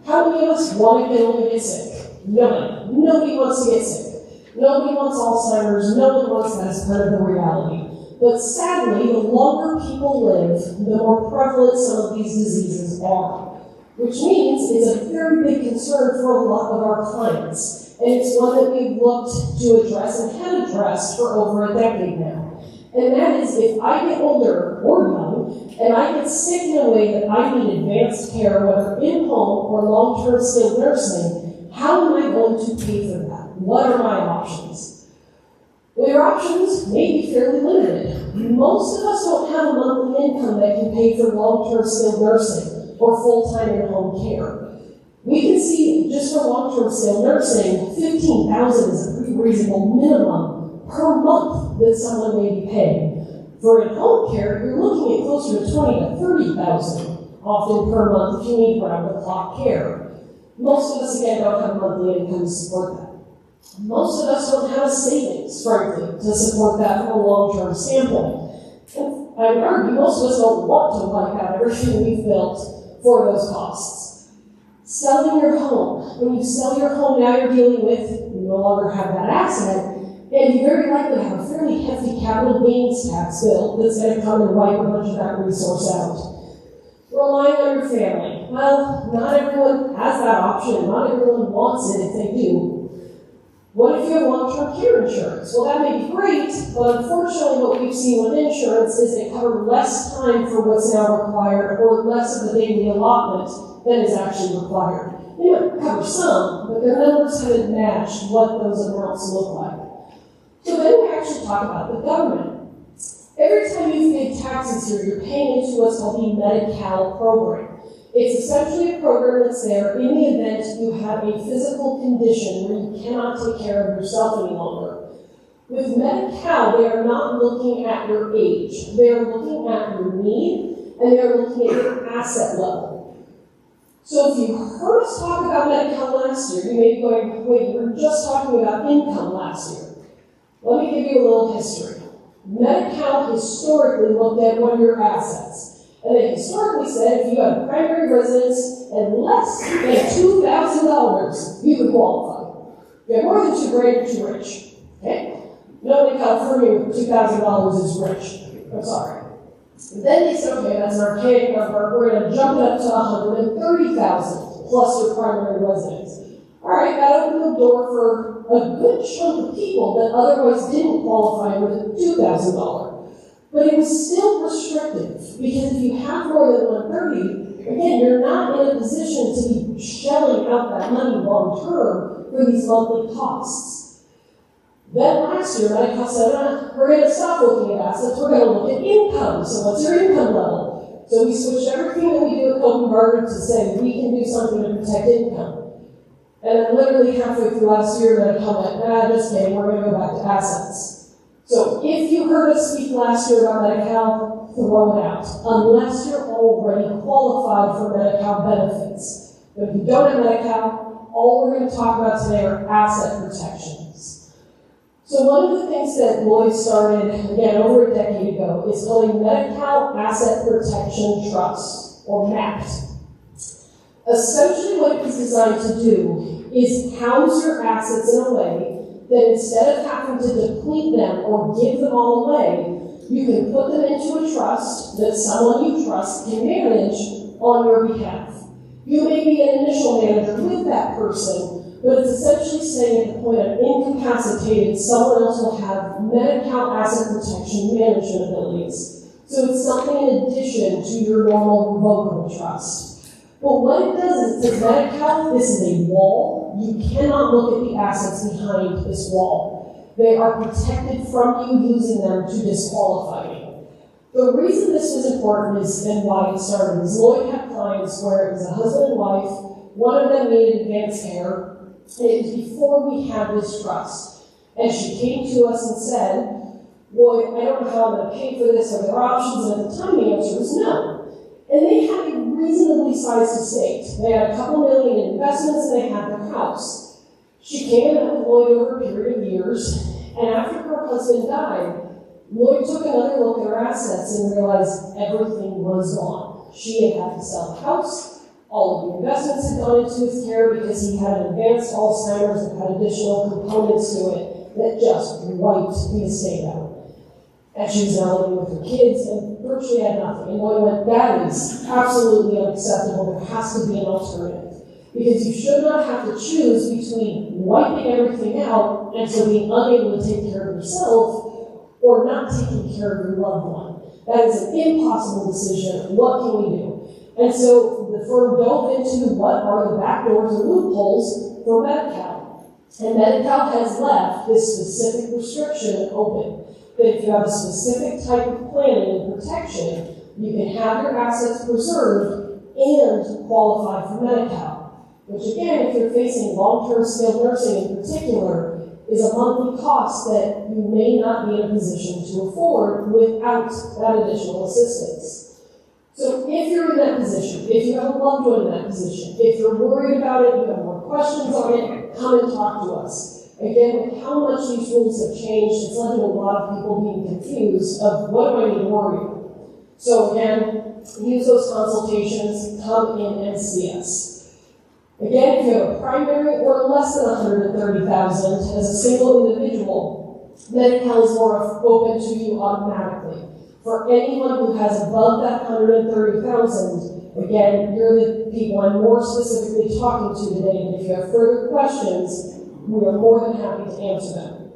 How many of us want to get sick? Nobody. Nobody wants to get sick. Nobody wants Alzheimer's. No one wants that as part of the reality. But sadly, the longer people live, the more prevalent some of these diseases are. Which means it's a very big concern for a lot of our clients. And it's one that we've looked to address and have addressed for over a decade now. And that is, if I get older or young, and I get sick in a way that I need advanced care, whether in-home or long-term skilled nursing, how am I going to pay for that? What are my options? Well, your options may be fairly limited. Most of us don't have a monthly income that can pay for long-term skilled nursing or full-time in-home care. We can see, just for long-term skilled nursing, $15,000 is a pretty reasonable minimum per month that someone may be paying. For in-home care, you're looking at closer to $20,000 to $30,000 often per month if you need round-the-clock care. Most of us, again, don't have a monthly income to support that. Most of us don't have a savings, frankly, to support that from a long-term standpoint. And I would argue most of us don't want to wipe out everything we've built for those costs. Selling your home. When you sell your home, now you're dealing with, you no longer have that asset, and you very likely have a fairly hefty capital gains tax bill that's going to come and wipe a bunch of that resource out. Relying on your family. Well, not everyone has that option. Not everyone wants it if they do. What if you have long-term care insurance? Well, that may be great, but unfortunately what we've seen with insurance is they cover less time for what's now required or less of the daily allotment than is actually required. You might cover some, but their numbers haven't matched what those amounts look like. So then we actually talk about the government. Every time you pay taxes here, you're paying into what's called the Medi-Cal program. It's essentially a program that's there in the event you have a physical condition where you cannot take care of yourself any longer. With Medi-Cal, they are not looking at your age. They are looking at your need, and they are looking at your asset level. So if you heard us talk about Medi-Cal last year, you may be going, wait, you were just talking about income last year. Let me give you a little history. Medi-Cal historically looked at what are your assets. And they historically said if you had a primary residence and less than $2,000, you could qualify. If you have more than $2,000, you're too rich. Okay? Nobody in California with $2,000 is rich. I'm sorry. But then they said, okay, that's an archaic number. We're going to jump it up to $130,000 plus your primary residence. All right, that opened the door for a good chunk of people that otherwise didn't qualify with a $2,000. But it was still restrictive, because if you have more than 130, again, you're not in a position to be shelling out that money long term for these monthly costs. Then last year, Medi-Cal said, we're going to stop looking at assets, we're going to look at income. So what's your income level? So we switched everything that we do at Copen Garden to say we can do something to protect income. And then literally halfway through last year, Medi-Cal went, just kidding, we're going to go back to assets. So if you heard us speak last year about Medi-Cal, throw it out, unless you're already qualified for Medi-Cal benefits. But if you don't have Medi-Cal, all we're going to talk about today are asset protections. So one of the things that Lloyd started, again, over a decade ago, is called a Medi-Cal Asset Protection Trust, or MAPT. Essentially what it was designed to do is house your assets in a way that instead of having to deplete them or give them all away, you can put them into a trust that someone you trust can manage on your behalf. You may be an initial manager with that person, but it's essentially saying at the point of incapacitated, someone else will have Medi-Cal asset protection management abilities. So it's something in addition to your normal revocable trust. But what it does is it says, Medi-Cal, this is a wall. You cannot look at the assets behind this wall. They are protected from you using them to disqualify you. The reason this was important is, and why it started, is Lloyd had clients where it was a husband and wife, one of them needed advanced care, and it was before we had this trust. And she came to us and said, Lloyd, I don't know how I'm going to pay for this, are there options? And at the time the answer was no. And they had a reasonably sized estate. They had a couple million in investments and they had their house. She came and met with Lloyd over a period of years, and after her husband died, Lloyd took another look at her assets and realized everything was gone. She had had to sell the house, all of the investments had gone into his care because he had an advanced Alzheimer's that had additional components to it that just wiped the estate out. And she was now living with her kids and virtually had nothing. And Lloyd went, that is absolutely unacceptable. There has to be an alternative. Because you should not have to choose between wiping everything out and so being unable to take care of yourself or not taking care of your loved one. That is an impossible decision. What can we do? And so the firm dove into what are the back doors and loopholes for Medi-Cal. And Medi-Cal has left this specific restriction open. That if you have a specific type of planning and protection, you can have your assets preserved and qualify for Medi-Cal. Which again, if you're facing long-term skilled nursing in particular, is a monthly cost that you may not be in a position to afford without that additional assistance. So if you're in that position, if you have a loved one in that position, if you're worried about it, you have more questions on it, come and talk to us. Again, with how much these rules have changed, it's led to a lot of people being confused of what do I need to worry about. So again, use those consultations, come in and see us. Again, if you have a primary or less than $130,000 as a single individual, Medi-Cal is more open to you automatically. For anyone who has above that $130,000, again, you're the people I'm more specifically talking to today, and if you have further questions, we are more than happy to answer them.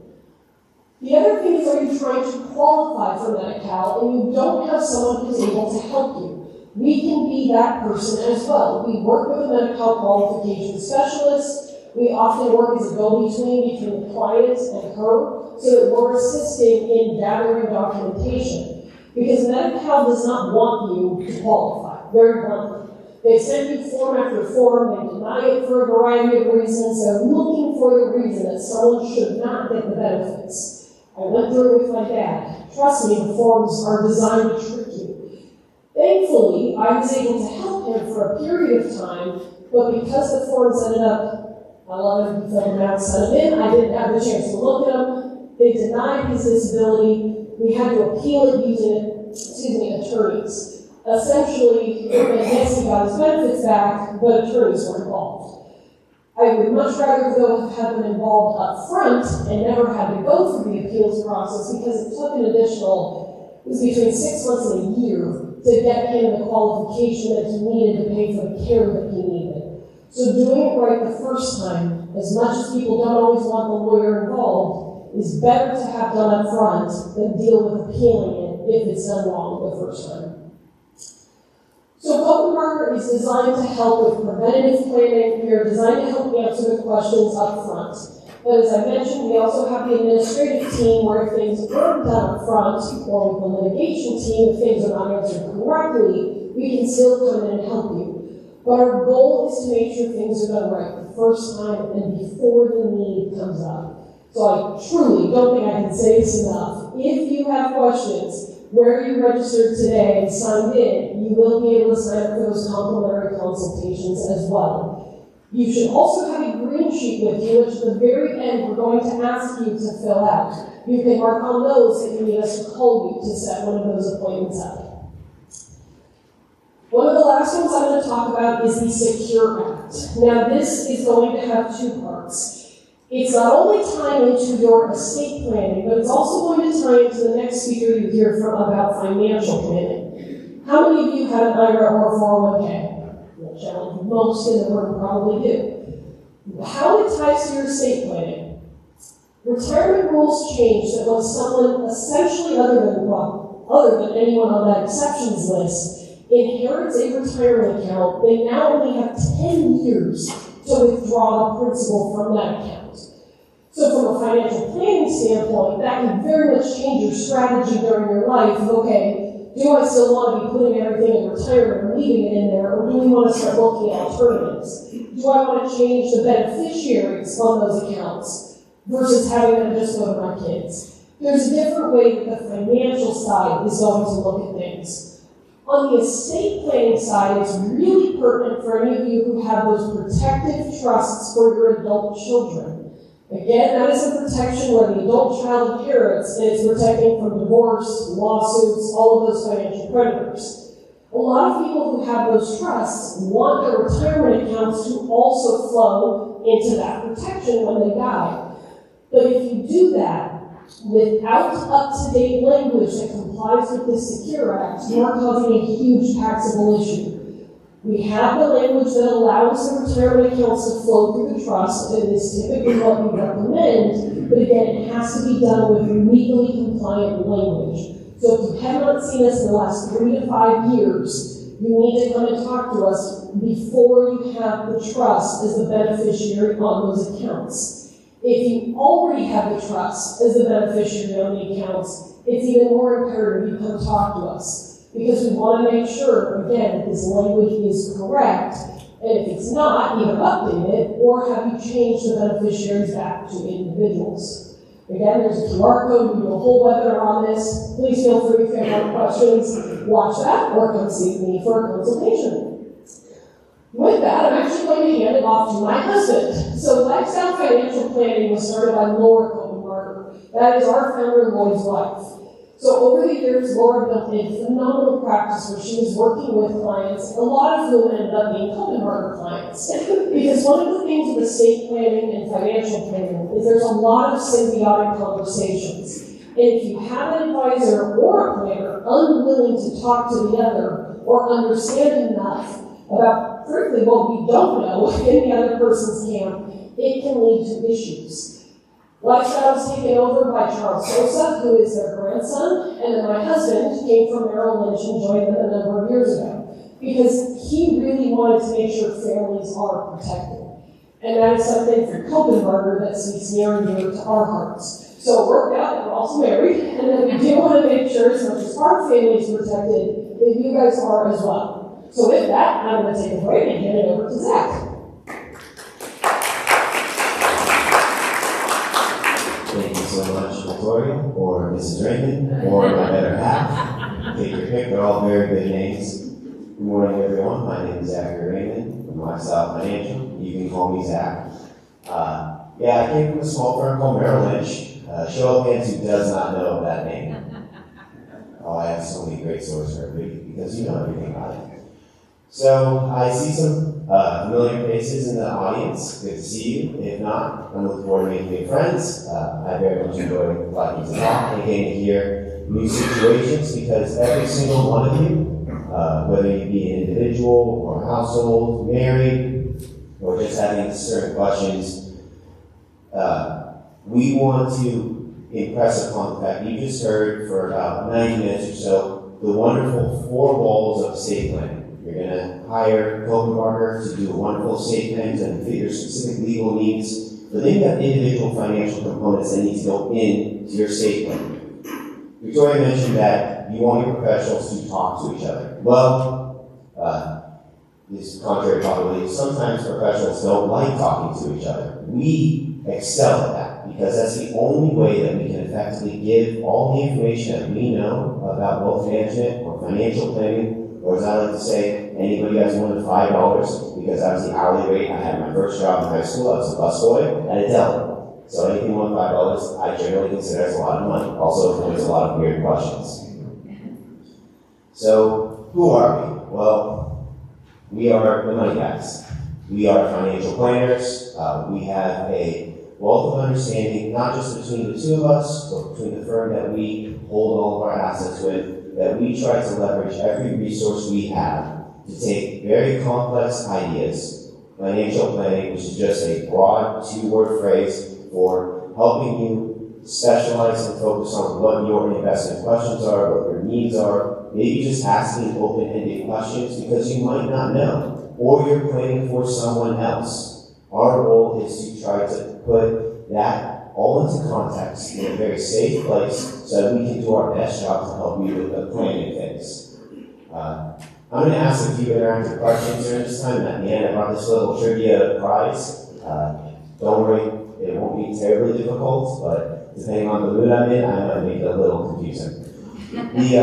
The other thing is, are you trying to qualify for Medi-Cal and you don't have someone who's able to help you? we can be that person as well. We work with a medical qualification specialist. We often work as a go-between between the client and her, so that we're assisting in gathering documentation. Because Medi-Cal does not want you to qualify, very bluntly. They send you form after form, they deny it for a variety of reasons. They're looking for the reason that someone should not get the benefits. I went through it with my dad. Trust me, the forms are designed to trick you. Thankfully, I was able to help him for a period of time, but because the forms ended up, a lot of you filled them out, sent them in, I didn't have the chance to look at them. They denied his disability. We had to appeal it using, attorneys. Essentially, yes, he got his benefits back, but attorneys were involved. I would much rather have been involved up front and never had to go through the appeals process, because it took an additional, it was between 6 months and a year to get him the qualification that he needed to pay for the care that he needed. So doing it right the first time, as much as people don't always want the lawyer involved, is better to have done up front than deal with appealing it if it's done wrong the first time. So Copenhagen is designed to help with preventative planning. We are designed to help answer the questions up front. But as I mentioned, we also have the administrative team where if things aren't done up front, or with the litigation team, if things are not answered correctly, we can still come in and help you. But our goal is to make sure things are done right the first time and before the need comes up. So I truly don't think I can say this enough. If you have questions, where you registered today and signed in, you will be able to sign up for those complimentary consultations as well. You should also have a green sheet with you, which at the very end we're going to ask you to fill out. You can mark on those that you need us to call you to set one of those appointments up. One of the last ones I'm going to talk about is the Secure Act. Now this is going to have two parts. It's not only tying into your estate planning, but it's also going to tie into the next speaker you hear from about financial planning. How many of you have an IRA or a 401k? Most in the room probably do. How it ties to your estate planning. Retirement rules change that when someone essentially other than anyone on that exceptions list inherits a retirement account, they now only have 10 years to withdraw the principal from that account. So from a financial planning standpoint, that can very much change your strategy during your life. Okay, do I still want to be putting everything in retirement and leaving it in there, or do we want to start looking at alternatives? Do I want to change the beneficiaries on those accounts versus having them just go to my kids? There's a different way that the financial side is going to look at things. On the estate planning side, it's really pertinent for any of you who have those protective trusts for your adult children. Again, that is a protection where the adult child inherits, and it's protecting from divorce, lawsuits, all of those financial predators. A lot of people who have those trusts want their retirement accounts to also flow into that protection when they die. But if you do that without up-to-date language that complies with the Secure Act, you are causing a huge taxable issue. We have the language that allows the retirement accounts to flow through the trust, and is typically what we recommend, but again, it has to be done with legally compliant language. So if you have not seen us in the last 3 to 5 years, you need to come and talk to us before you have the trust as the beneficiary on those accounts. If you already have the trust as the beneficiary on the accounts, it's even more imperative you come talk to us. Because we want to make sure, again, that this language is correct, and if it's not, either update it, or have you change the beneficiaries back to individuals. Again, there's a QR code, we do a whole webinar on this. Please feel free if you have more questions, watch that, or come see me for a consultation. With that, I'm actually going to hand it off to my husband. So Lifestyle Financial Planning was started by Laura Copenhagen. That is our founder, Lloyd's wife. So over the years, Laura built a phenomenal practice where she was working with clients, a lot of whom ended up being Copenhagen clients. Because one of the things with estate planning and financial planning is there's a lot of symbiotic conversations. And if you have an advisor or a planner unwilling to talk to the other or understand enough about, frankly, what we don't know in the other person's camp, it can lead to issues. Lifestyle was taken over by Charles Sosa, who is their grandson, and then my husband came from Merrill Lynch and joined them a number of years ago. because he really wanted to make sure families are protected. And that is something for Kopenberger that speaks near and dear to our hearts. So it worked out that we're also married, and that we do want to make sure as much as our family is protected, that you guys are as well. So with that, I'm going to take a break and hand it over to Zach. Thank you so much, Victoria, or Mrs. Raymond, or my better half. Take your pick, they're all very good names. Good morning, everyone. My name is Zachary Raymond from Lifestyle Financial. You can call me Zach. I came from a small firm called Merrill Lynch. Show of hands who does not know that name. Oh, I have so many great stories for everybody because you know everything about it. So I see some familiar faces in the audience. Good to see you. If not, I'm looking forward to making new friends. I very much enjoy liking to talk and getting to hear new situations because every single one of you, whether you be an individual or a household, married, or just having certain questions, we want to impress upon the fact you just heard for about 90 minutes or so the wonderful 4 walls of estate planning. You're going to hire Kopenberger to do wonderful estate plans and fit your specific legal needs, but then you have individual financial components that need to go into your estate plan. Victoria mentioned that you want your professionals to talk to each other. Well, this is contrary to popular belief. Sometimes professionals don't like talking to each other. We excel at that because that's the only way that we can effectively give all the information that we know about wealth management or financial planning, or as I like to say, anybody has more than $5, because that was the hourly rate. I had my first job in high school. I was a busboy at a deli. So anything more than $5, I generally consider as a lot of money. Also, there's a lot of weird questions. So, who are we? Well, we are the money guys. We are financial planners. We have a wealth of understanding, not just between the two of us, but between the firm that we hold all of our assets with, that we try to leverage every resource we have to take very complex ideas, financial planning, which is just a broad 2-word phrase for helping you specialize and focus on what your investment questions are, what your needs are, maybe just asking open-ended questions because you might not know, or you're planning for someone else. Our goal is to try to put that all into context in a very safe place so that we can do our best job to help you with the planning phase. I'm going to ask a few interactive questions during this time, and at the end I brought this little trivia prize. Don't worry, it won't be terribly difficult, but depending on the mood I'm in, I might make it a little confusing. The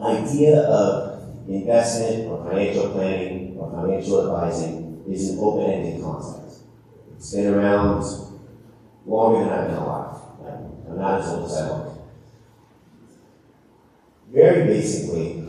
idea of investment or financial planning or financial advising is an open-ended concept. It's been around longer than I've been alive. I'm not as old as I look. Very basically,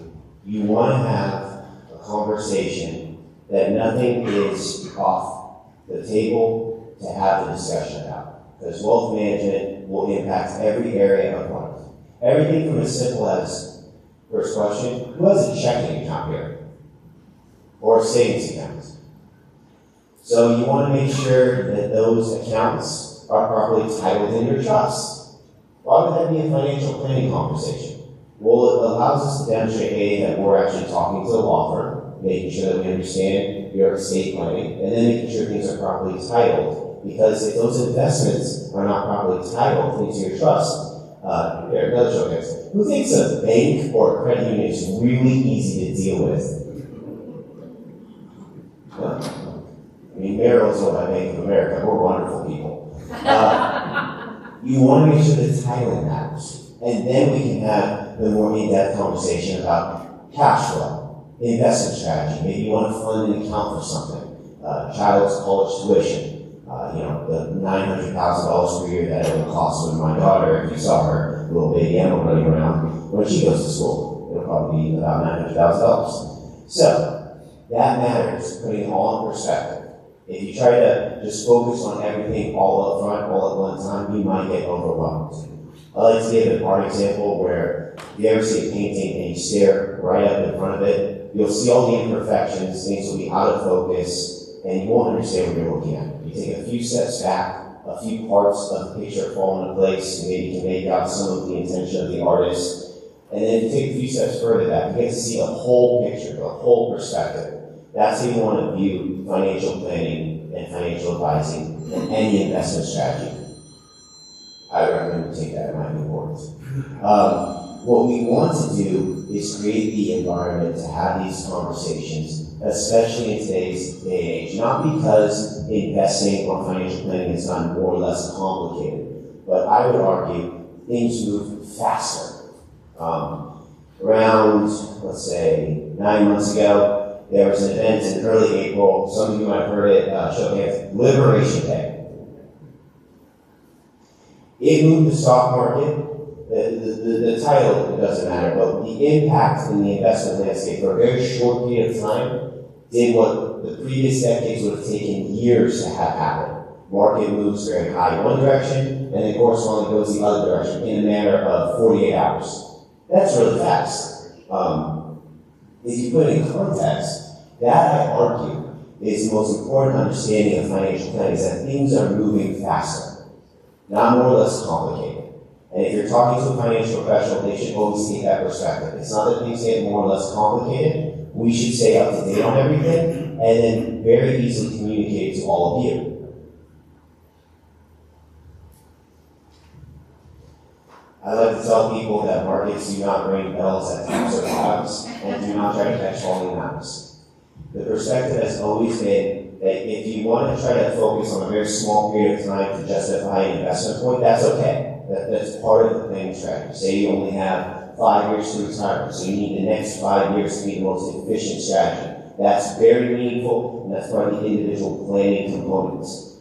you want to have a conversation that nothing is off the table to have a discussion about. Because wealth management will impact every area of life. Everything from as simple as, first question, who has a checking account here? Or a savings account? So you want to make sure that those accounts are properly titled in your trust. Why would that be a financial planning conversation? Well, it allows us to demonstrate, that we're actually talking to the law firm, making sure that we understand your estate planning, and then making sure things are properly titled. Because if those investments are not properly titled into your trust, another show guys. Who thinks a bank or a credit union is really easy to deal with? I mean, Merrill's owned by Bank of America. We're wonderful people. You want to make sure the titling matters. And then we can have the more in-depth conversation about cash flow, investment strategy. Maybe you want to fund an account for something. Child's college tuition. The $900,000 per year that it will cost when my daughter, if you saw her little baby animal running around, when she goes to school, it'll probably be about $900,000. So, that matters, putting it all in perspective. If you try to just focus on everything all up front, all at one time, you might get overwhelmed. I like to give an art example where if you ever see a painting and you stare right up in front of it, you'll see all the imperfections, things will be out of focus, and you won't understand what you're looking at. You take a few steps back, a few parts of the picture fall into place, and maybe you can make out some of the intention of the artist, And then if you take a few steps further back, you get to see the whole picture, the whole perspective. That's how you want to view financial planning and financial advising and any investment strategy. I recommend you take that, it might be important. What we want to do is create the environment to have these conversations, especially in today's day and age. Not because investing or financial planning has gotten more or less complicated, but I would argue things move faster. Around, let's say, 9 months ago, there was an event in early April. Some of you might have heard it, show of hands, Liberation Day. It moved the stock market. The title, it doesn't matter, but the impact in the investment landscape for a very short period of time did what the previous decades would have taken years to have happen. Market moves very high in one direction, and then correspondingly goes the other direction in a matter of 48 hours. That's really fast. If you put it in context, that I argue is the most important understanding of financial planning, is that things are moving faster, not more or less complicated. And if you're talking to a financial professional, they should always take that perspective. It's not that things get more or less complicated. We should stay up to date on everything, and then very easily communicate to all of you. I like to tell people that markets do not ring bells at times or clouds, and do not try to catch falling knives. The perspective has always been that if you want to try to focus on a very small period of time to justify an investment point, that's okay. That's part of the planning strategy. Say you only have 5 years to retire, so you need the next 5 years to be the most efficient strategy. That's very meaningful, and that's part of the individual planning components.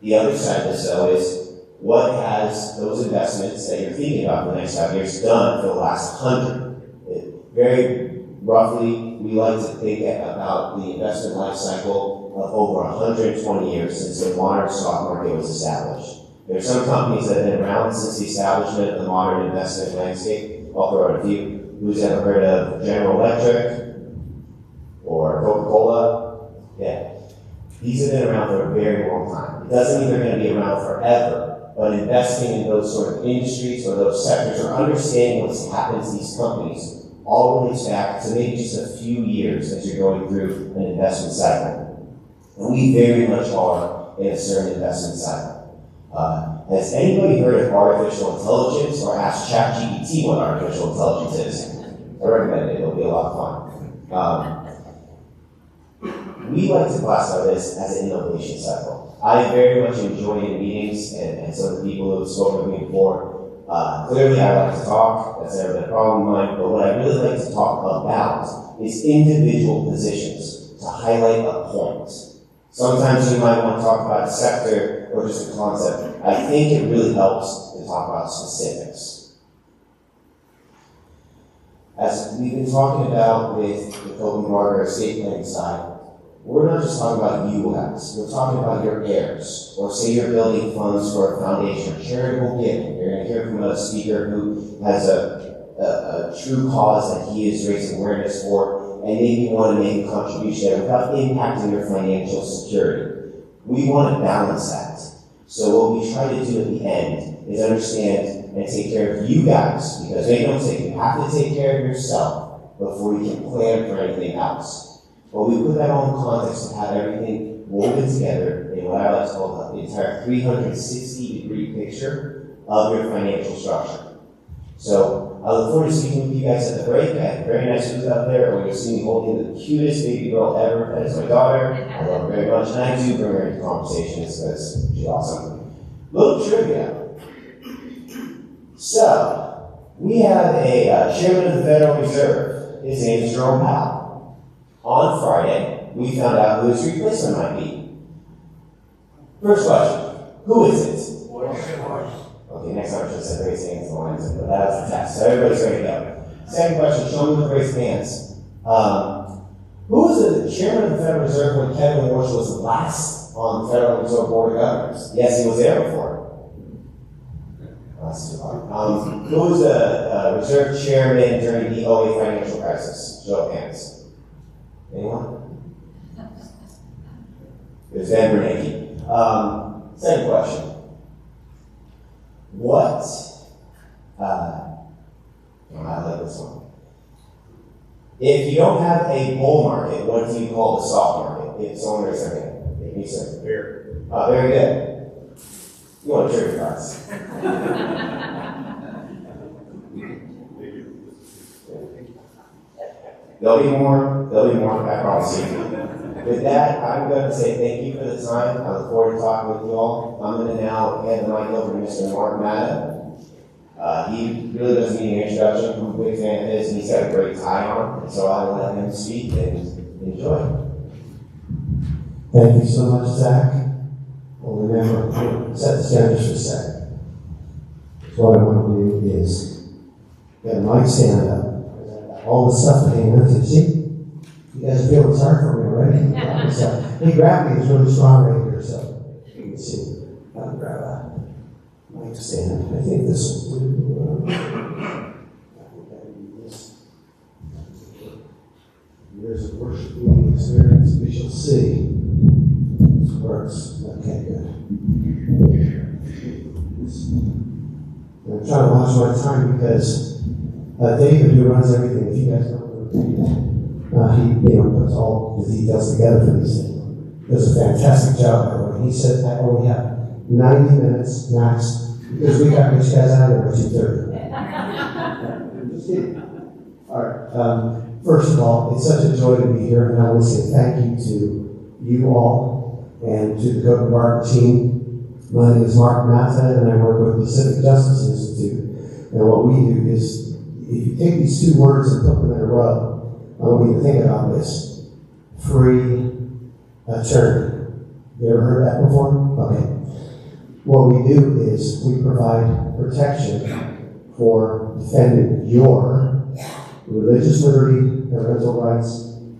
The other side of this, though, is what has those investments that you're thinking about for the next 5 years done for the last 100? Very roughly, we like to think about the investment life cycle of over 120 years since the modern stock market was established. There are some companies that have been around since the establishment of the modern investment landscape. I'll throw out a few. Who's ever heard of General Electric or Coca-Cola? Yeah. These have been around for a very long time. It doesn't mean they're going to be around forever, but investing in those sort of industries or those sectors or understanding what's happened to these companies all relates back to maybe just a few years as you're going through an investment cycle. And we very much are in a certain investment cycle. Has anybody heard of artificial intelligence or asked ChatGPT what artificial intelligence is? I recommend it, it'll be a lot of fun. We like to classify this as an innovation cycle. I very much enjoy in meetings, and so the people who have spoken with me before, clearly I like to talk, that's never been a problem of mine, but what I really like to talk about is individual positions to highlight a point. Sometimes you might want to talk about a sector or just a concept. I think it really helps to talk about specifics. As we've been talking about with the Copeland Barger estate planning side, we're not just talking about you guys. We're talking about your heirs. Or say you're building funds for a foundation or charitable giving. You're going to hear from a speaker who has a true cause that he is raising awareness for, and maybe you want to make a contribution there without impacting your financial security. We want to balance that. So what we try to do at the end is understand and take care of you guys, because make no mistake, you have to take care of yourself before you can plan for anything else. But we put that all in context to have everything woven together in what I like to call the entire 360-degree picture of your financial structure. So I look forward to speaking with you guys at the break. I have a very nice booth out there. We're going to see me holding the cutest baby girl ever. That is my daughter. I love her very much, and I do bring her into conversations because she's awesome. Little trivia. So, we have a chairman of the Federal Reserve. His name is Jerome Powell. On Friday, we found out who his replacement might be. First question, who is it? Okay, next time I should have said raise hands and lines, but that was the test, so everybody's ready to go. Second question, show me with raised hands. Who was the chairman of the Federal Reserve when Kevin Warsh was last on the Federal Reserve Board of Governors? Yes, he was there before. That's too hard. Who was the Reserve Chairman during the 08 financial crisis? Show of hands. Anyone? It was Ben Bernanke. Second question. What I like this one. If you don't have a bull market, what do you call the soft market? If someone raised their hand, if you say beer. Very good. You want to trigger cards. There'll be more, I promise you. With that, I'm going to say thank you for the time. I look forward to talking with you all. I'm going to now hand the mic over to Mr. Mark Matta. He really doesn't need an introduction. I'm a big fan of his, and he's got a great tie on, and so I will let him speak and enjoy. Thank you so much, Zach. Well, remember, set the standard just for a second. So what I want to do is get a mic stand up. All the stuff that came into, see? You guys are feeling sorry for me already? So, he grabbed me, it's really strong right here, so you can see. I'll grab a mic stand. I think this will do. Years of worship leading experience, we shall see. This works. Okay, good. I'm trying to watch my time because David, who runs everything, if you guys don't know, he puts all the details together for these things. Does a fantastic job, by the way. He said I only have 90 minutes max because we got rich guys out of there by 2:30. Just kidding. All right. First of all, it's such a joy to be here, and I want to say thank you to you all and to the Copeland Barker team. My name is Mark Matta, and I work with the Pacific Justice Institute. And what we do is, if you take these two words and put them in a row, I want you to think about this. Free attorney. You ever heard that before? Okay. What we do is we provide protection for defending your religious liberty, parental rights,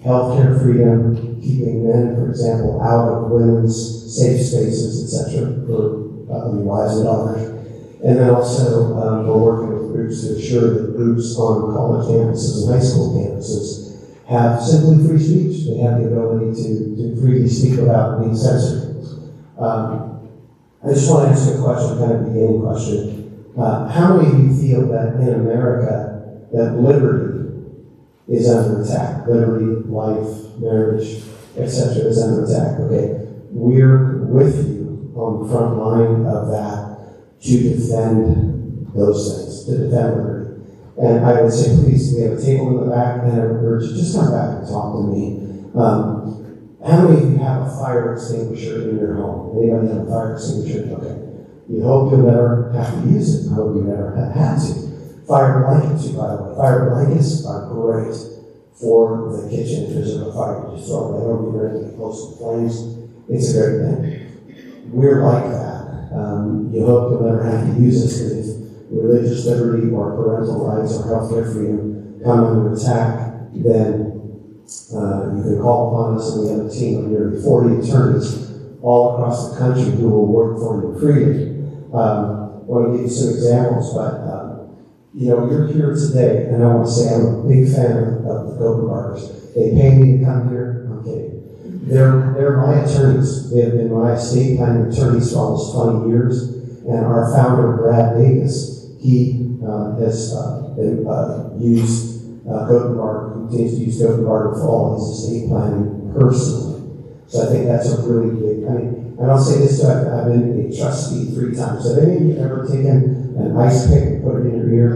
healthcare freedom, keeping men, for example, out of women's safe spaces, etc., for your wives and daughters. And then also, we're working with groups to ensure that groups on college campuses and high school campuses have simply free speech. They have the ability to freely speak without being censored. I just want to ask you a question, kind of a beginning question. How many of you feel that in America that liberty is under attack? Liberty, life, marriage, etc. is under attack. Okay, we're with you on the front line of that to defend those things, to defend liberty. And I would say, please, we have a table in the back, and I would urge you, just come back and talk to me. How many of you have a fire extinguisher in your home? Anybody have a fire extinguisher? Okay. You hope you'll never have to use it. I hope you never have had to. Fire blankets, by the way. Fire blankets are great for the kitchen. If there's a fire, you just throw it right over here and get close to the flames. It's a great thing. We're like that. You hope you'll never have to use this, because if religious liberty or parental rights or healthcare freedom come under attack, then you can call upon us, and we have a team of nearly 40 attorneys all across the country who will work for you freely. I want to give you some examples, but you're here today, and I want to say I'm a big fan of the Copeland Barkers. They pay me to come here. I'm kidding. They're my attorneys. They have been my estate planning attorneys for almost 20 years. And our founder, Brad Davis, he has used Copeland Barker, continues to use Copeland Barker for all his estate planning personally. So I think that's a really big, and I'll say this too, I've been a trustee 3 times. Have any of you ever taken an ice pick and put it in your ear?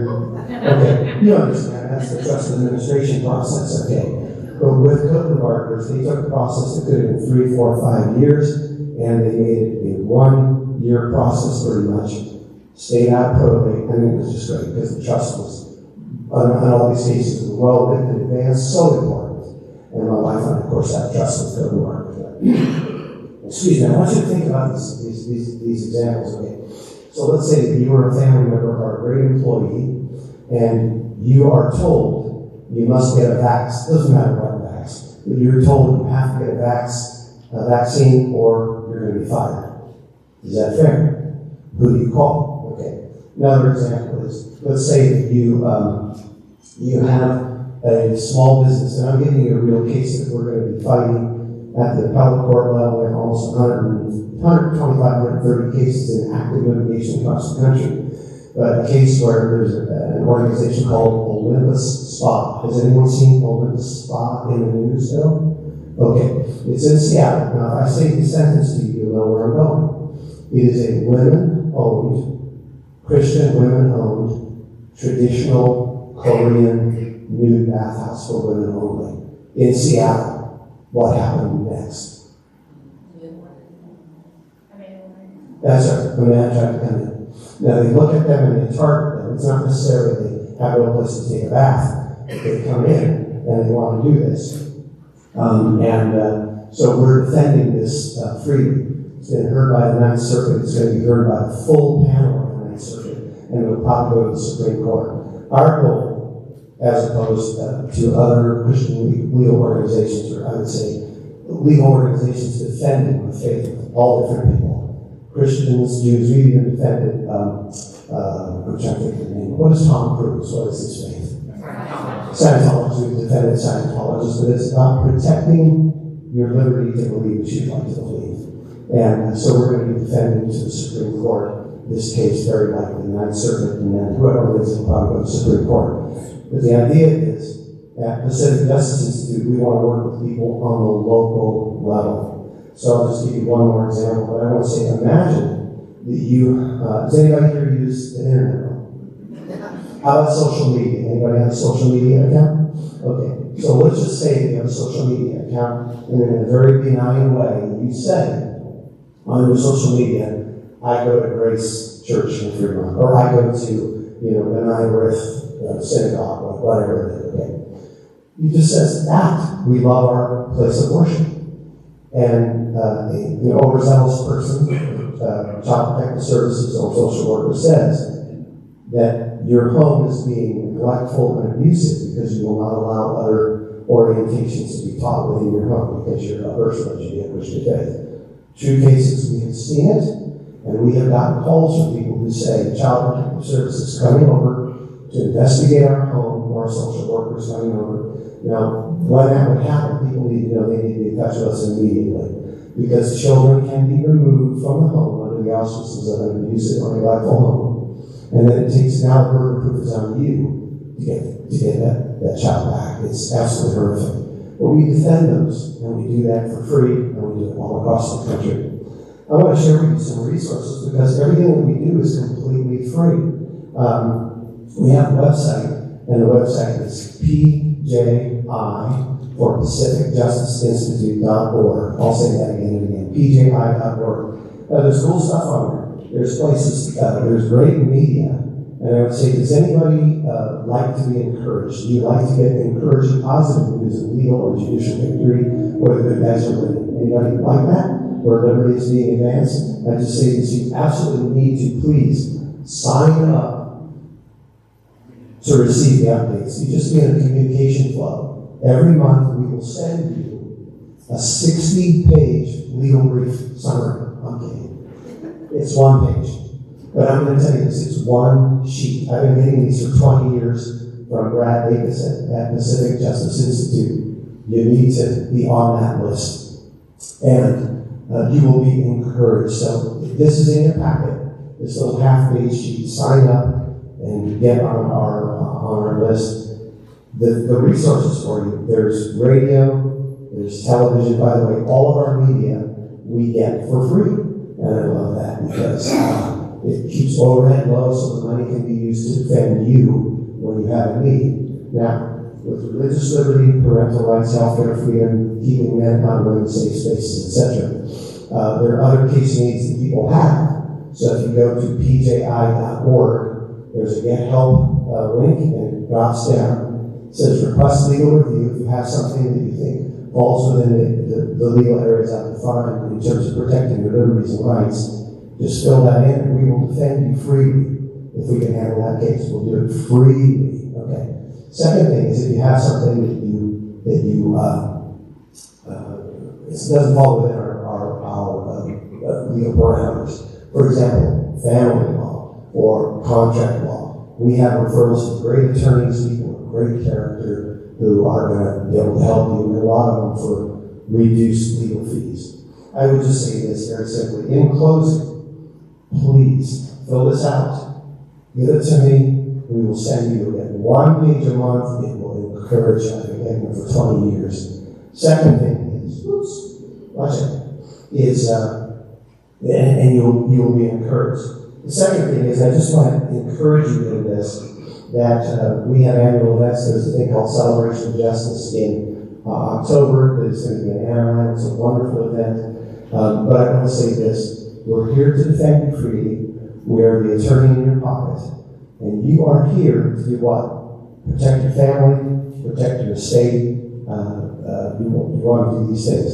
Okay, you understand, that's the trust administration process, okay. But with Copeland Barkers, they took a process that could have been 3, 4, 5 years, and they made it a 1-year process pretty much. Stayed out probate, and it was just great because the trust was, on all these cases, was well written in advance, so important. And my wife and I, of course, have trust with Copeland Barkers. Excuse me, I want you to think about these examples, okay? So let's say that you are a family member or a great employee, and you are told you must get a vaccine. Doesn't matter what vaccine. But you're told you have to get a vaccine or you're going to be fired. Is that fair? Who do you call? Okay. Another example is, let's say that you have a small business, and I'm giving you a real case that we're going to be fighting at the appellate court level. We have almost 125, 130 cases in active litigation across the country. but a case where there's an organization called Olympus Spa. Has anyone seen Olympus Spa in the news though? Okay, it's in Seattle. Now, if I say this sentence to you, you'll know where I'm going. It is a women-owned, Christian women-owned, traditional Korean nude bathhouse for women only in Seattle. What happened next? That's right, a man tried to come in. Now they look at them and they target them. It's not necessarily they have no place to take a bath. They come in and they want to do this. So we're defending this freely. It's been heard by the Ninth Circuit. It's going to be heard by the full panel of the Ninth Circuit, and it will probably go to the Supreme Court. Our goal, as opposed to other Christian legal organizations, or I would say legal organizations defending the faith of all different people, Christians, Jews, we even defended, I'm trying to think of the name. What is Tom Cruise? What is his faith? Scientologists, we've defended Scientologists, but it's about protecting your liberty to believe what you'd like to believe. And so we're going to be defending to the Supreme Court this case, very likely the Ninth Circuit, and then whoever wins will probably go to the Supreme Court. But the idea is, at Pacific Justice Institute, we want to work with people on the local level. So I'll just give you one more example, but I want to say, imagine that you, does anybody here use the internet? How about social media? Anybody have a social media account? Okay, so let's just say you have a social media account, and in a very benign way, you say on your social media, I go to Grace Church in Fremont, or I go to, Benai Synagogue, or whatever it is. Okay, you just says that we love our place of worship, and an overzealous person, Child Protective Services or social worker says that your home is being neglectful and abusive because you will not allow other orientations to be taught within your home because you're a person that you get Christian faith. True cases, we have seen it, and we have gotten calls from people who say Child Protective Services coming over to investigate our home, or social workers coming over. Now, when that would happen, people need to know they need to be in touch with us immediately, because children can be removed from the home under the auspices of an abusive or neglectful home. And then it takes, now the burden of proof is on you to get that child back. It's absolutely horrific. But we defend those, and we do that for free, and we do it all across the country. I want to share with you some resources, because everything that we do is completely free. We have a website, and the website is PJI for PacificJusticeInstitute.org. I'll say that again and again, PJI.org. There's cool stuff on there. There's places, there's great media, and I would say, does anybody like to be encouraged? Do you like to get encouraging positive news of legal or judicial victory, or the good guys are winning? Anybody like that? Where liberty is being advanced? I just say this, you absolutely need to please sign up to receive the updates. You just be in a communication flow. Every month we will send you a 60-page legal brief summary. Okay. It's one page. But I'm going to tell you this, it's one sheet. I've been getting these for 20 years from Brad Davis at Pacific Justice Institute. You need to be on that list. And you will be encouraged. So if this is in your packet, this little half-page sheet, sign up and get on our list. The resources for you, there's radio, there's television. By the way, all of our media we get for free. And I love that because it keeps overhead low so the money can be used to defend you when you have a need. Now, with religious liberty, parental rights, healthcare freedom, keeping men out of women's safe spaces, etc., there are other case needs that people have. So if you go to pji.org, there's a Get Help link, and it drops down. It says Request Legal Review. If you have something that you think falls within the legal areas I've defined in terms of protecting your liberties and rights, just fill that in, and we will defend you freely. If we can handle that case, we'll do it freely. Okay. Second thing is, if you have something that you it doesn't fall within our legal parameters. For example, family law or contract law. We have referrals to great attorneys, people of great character, who are going to be able to help you, and a lot of them for reduced legal fees. I would just say this very simply. In closing, please fill this out. Give it to me. We will send you at 1 page a month. It will encourage you. I've been getting it for 20 years. Second thing is, watch it, is, and you'll be encouraged. The second thing is, I just want to encourage you in this, that we have annual events. There's a thing called Celebration of Justice in October. It's going to be in Anaheim. It's a wonderful event. But I want to say this. We're here to defend you freely. We are the attorney in your pocket. And you are here to do what? Protect your family, protect your estate. You want to do these things.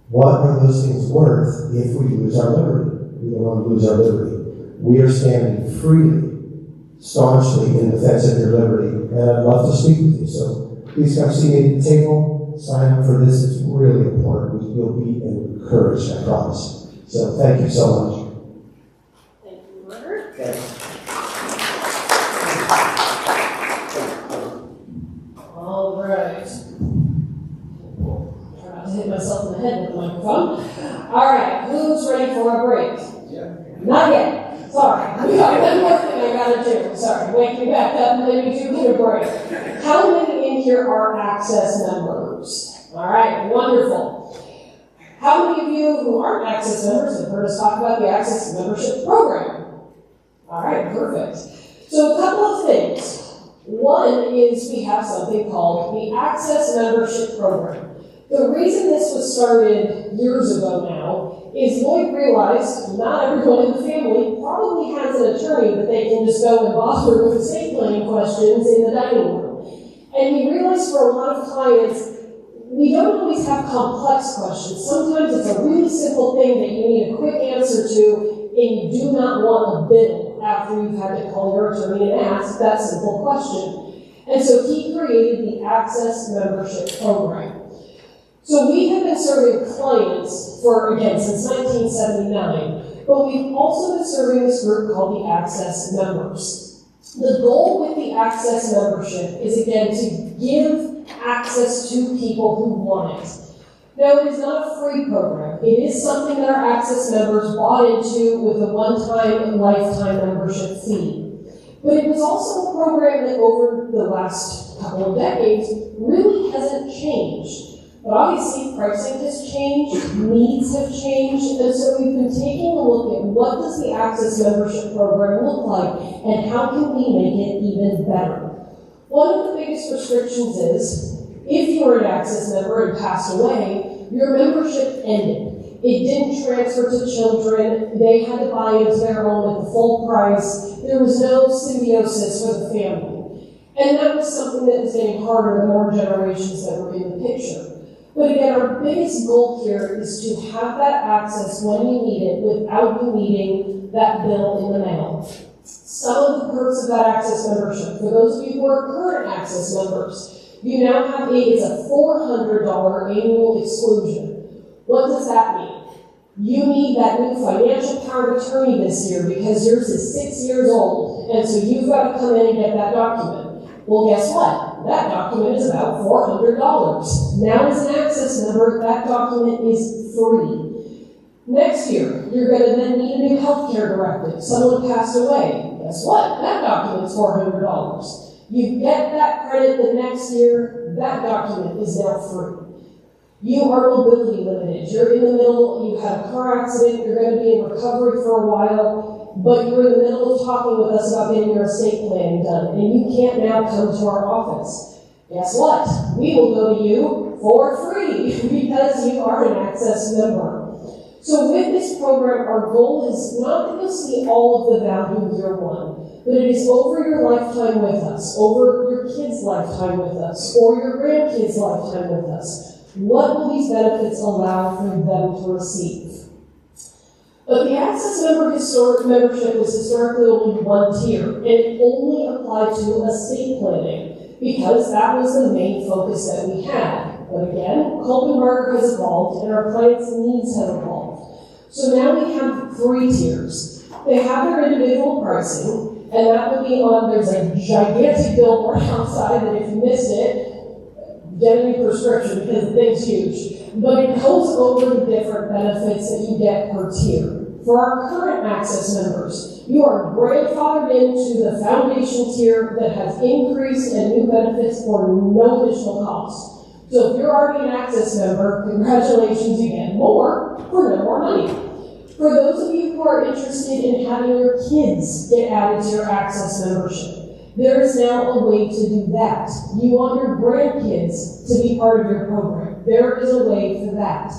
What are those things worth if we lose our liberty? We don't want to lose our liberty. We are standing freely, staunchly in defense of your liberty, and I'd love to speak with you. So please come see me at the table. Sign up for this. It's really important. You'll be encouraged, I promise. So thank you so much. Thank you, Robert. Okay. All right. Try not to hit myself in the head with the microphone. All right, who's ready for a break? Yeah. Not yet. Sorry. We got one more thing I gotta do. Sorry. Wake me back up and then we do get a break. How many in here are Access members? All right, wonderful. How many of you who aren't Access members have heard us talk about the Access membership program? All right, perfect. So a couple of things. One is we have something called the Access Membership Program. The reason this was started years ago now is Lloyd realized not everyone in the family probably has an attorney that they can just go and bother with estate planning questions in the dining room. And he realized for a lot of clients, we don't always have complex questions. Sometimes it's a really simple thing that you need a quick answer to, and you do not want a bill after you've had to call your attorney and ask that simple question. And so he created the Access Membership Program. So we have been serving clients for, again, since 1979, but we've also been serving this group called the Access Members. The goal with the Access Membership is, again, to give access to people who want it. Now, it is not a free program. It is something that our Access members bought into with a one-time, lifetime membership fee. But it was also a program that over the last couple of decades really hasn't changed. But obviously, pricing has changed, needs have changed, and so we've been taking a look at what does the Access membership program look like, and how can we make it even better. One of the biggest restrictions is, if you were an Access member and passed away, your membership ended. It didn't transfer to children, they had to buy into their own at the full price, there was no symbiosis for the family. And that was something that was getting harder the more generations that were in the picture. But again, our biggest goal here is to have that access when you need it without you needing that bill in the mail. Some of the perks of that Access membership, for those of you who are current Access members, you now have it's a $400 annual exclusion. What does that mean? You need that new financial power of attorney this year because yours is 6 years old, and so you've got to come in and get that document. Well, guess what? That document is about $400. Now, as an Access member, that document is free. Next year, you're going to then need a new healthcare directive. Someone passed away. Guess what? That document's $400. You get that credit the next year, that document is now free. You are mobility limited. You're in the middle, you had a car accident, you're going to be in recovery for a while, but you're in the middle of talking with us about getting your estate planning done, and you can't now come to our office. Guess what? We will go to you for free because you are an Access member. So with this program, our goal is not that you'll see all of the value year one, but it is over your lifetime with us, over your kids' lifetime with us, or your grandkids' lifetime with us. What will these benefits allow for them to receive? But the Access membership was historically only one tier, and it only applied to estate planning, because that was the main focus that we had. But again, Colton Barker has evolved, and our clients' needs have evolved. So now we have 3 tiers. They have their individual pricing, and that would be on, there's a gigantic billboard outside that if you missed it, get a new prescription because the thing's huge. But it goes over the different benefits that you get per tier. For our current access members, you are grandfathered into the foundation tier that has increased and new benefits for no additional cost. So if you're already an access member, congratulations, you get more for no more money. For those of you who are interested in having your kids get added to your access membership, there is now a way to do that. You want your grandkids to be part of your program. There is a way for that.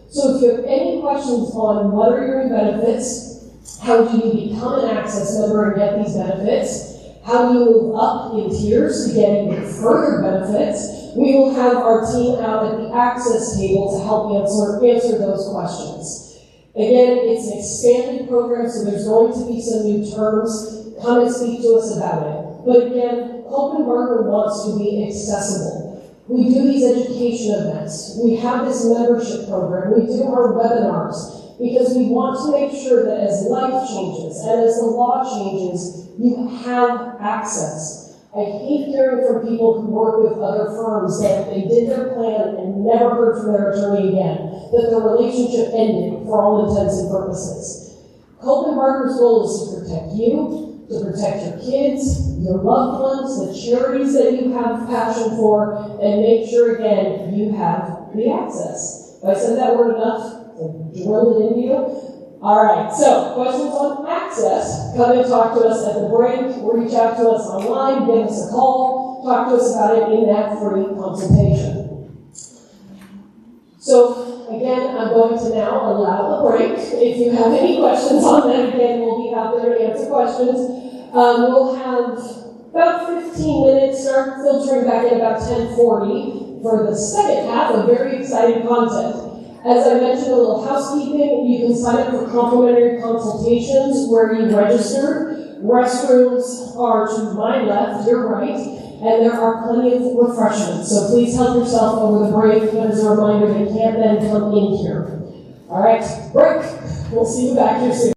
So if you have any questions on what are your new benefits, how do you become an access member and get these benefits, how do you move up in tiers to get even further benefits, we will have our team out at the access table to help answer those questions. Again, it's an expanded program, so there's going to be some new terms. Come and speak to us about it. But again, Hope and Barker wants to be accessible. We do these education events. We have this membership program. We do our webinars because we want to make sure that as life changes and as the law changes, you have access. I hate hearing from people who work with other firms that they did their plan and never heard from their attorney again, that the relationship ended for all intents and purposes. Copeland Barker's goal is to protect you, to protect your kids, your loved ones, the charities that you have passion for, and make sure, again, you have the access. Have I said that word enough? I drilled it into you? All right, so questions on access, come and talk to us at the break, reach out to us online, give us a call, talk to us about it in that free consultation. So, again, I'm going to now allow a break. If you have any questions on that, again, we'll be out there to answer questions. We'll have about 15 minutes, start filtering back in about 10:40 for the second half of very exciting content. As I mentioned, a little housekeeping, you can sign up for complimentary consultations where you register. Restrooms are to my left, your right, and there are plenty of refreshments. So please help yourself over the break, but as a reminder, they can't then come in here. All right, break. We'll see you back here soon.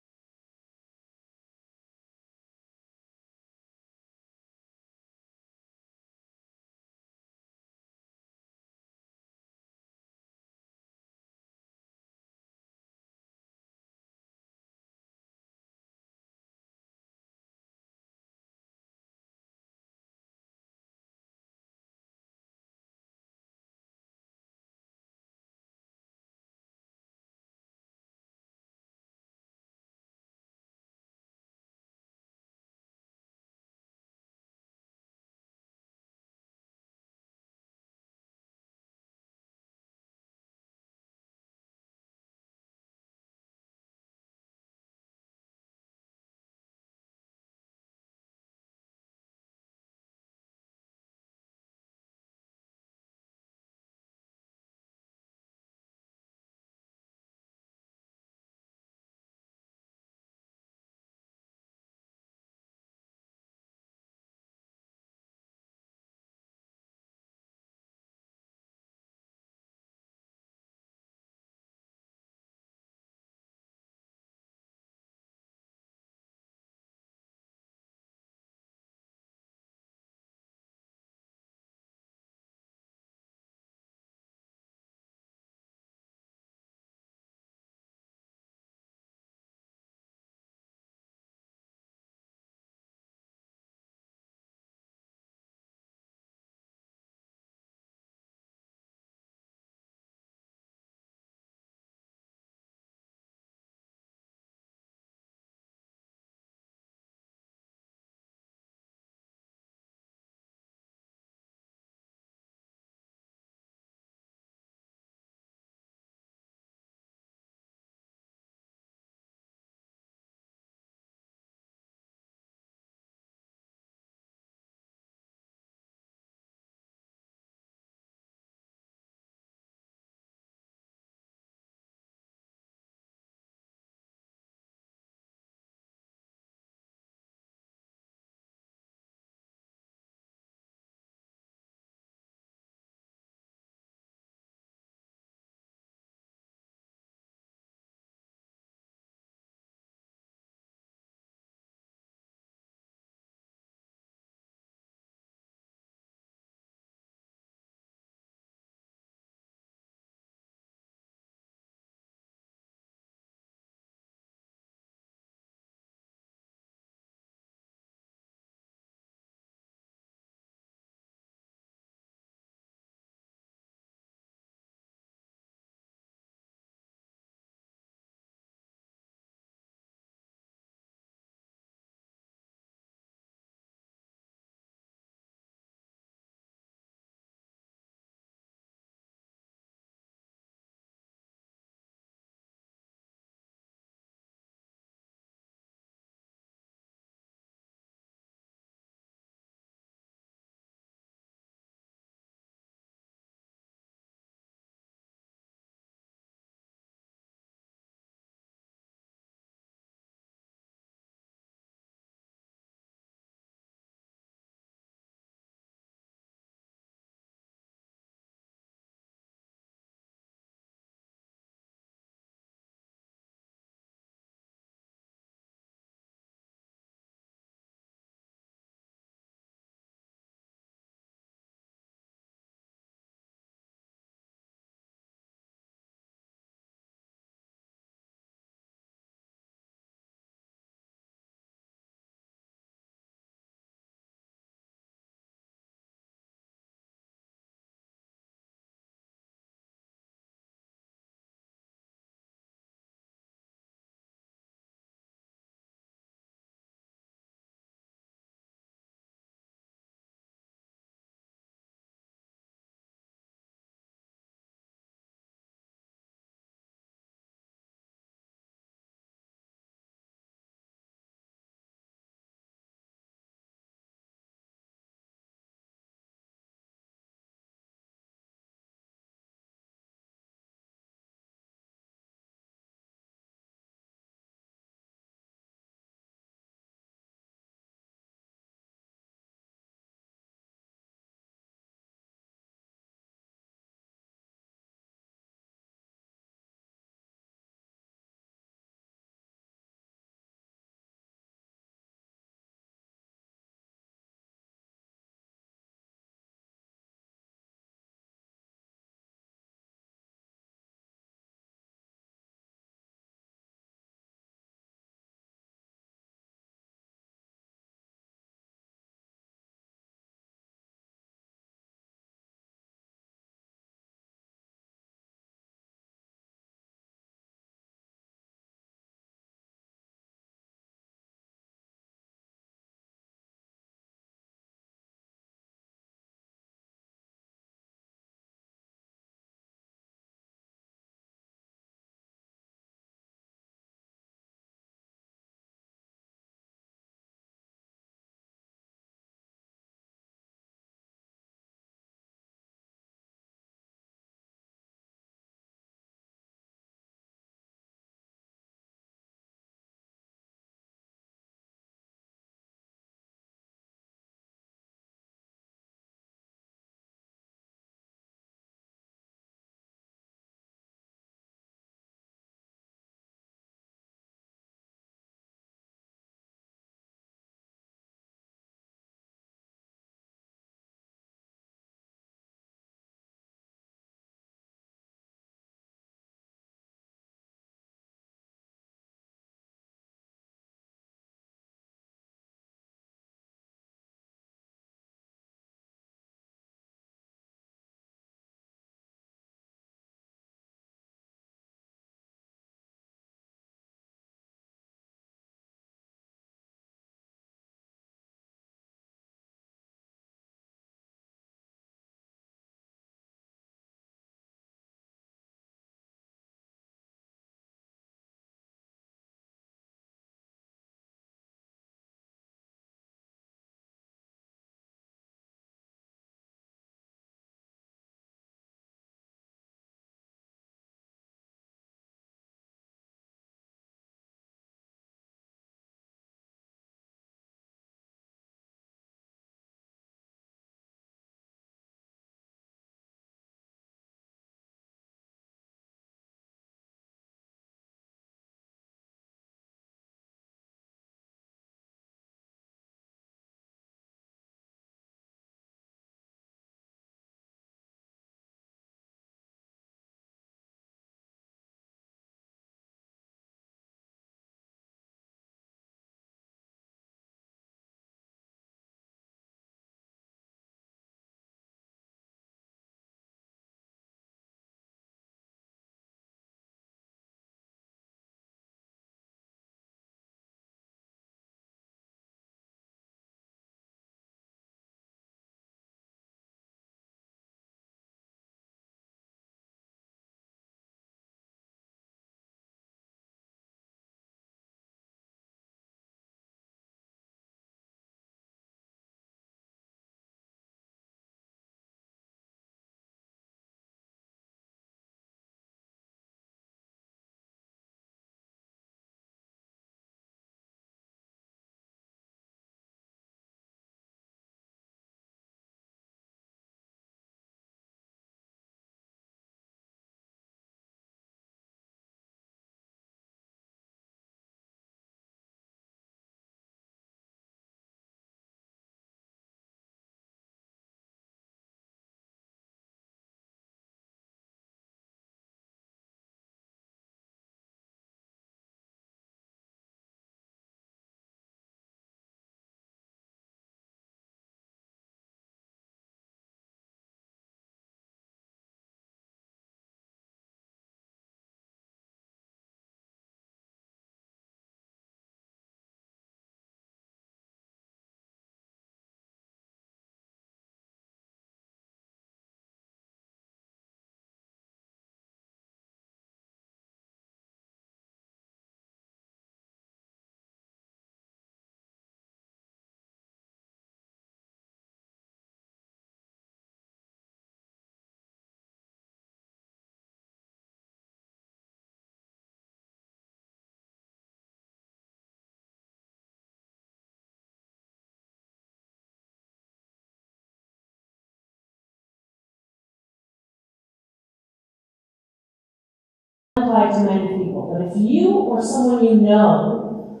apply to many people, but if you or someone you know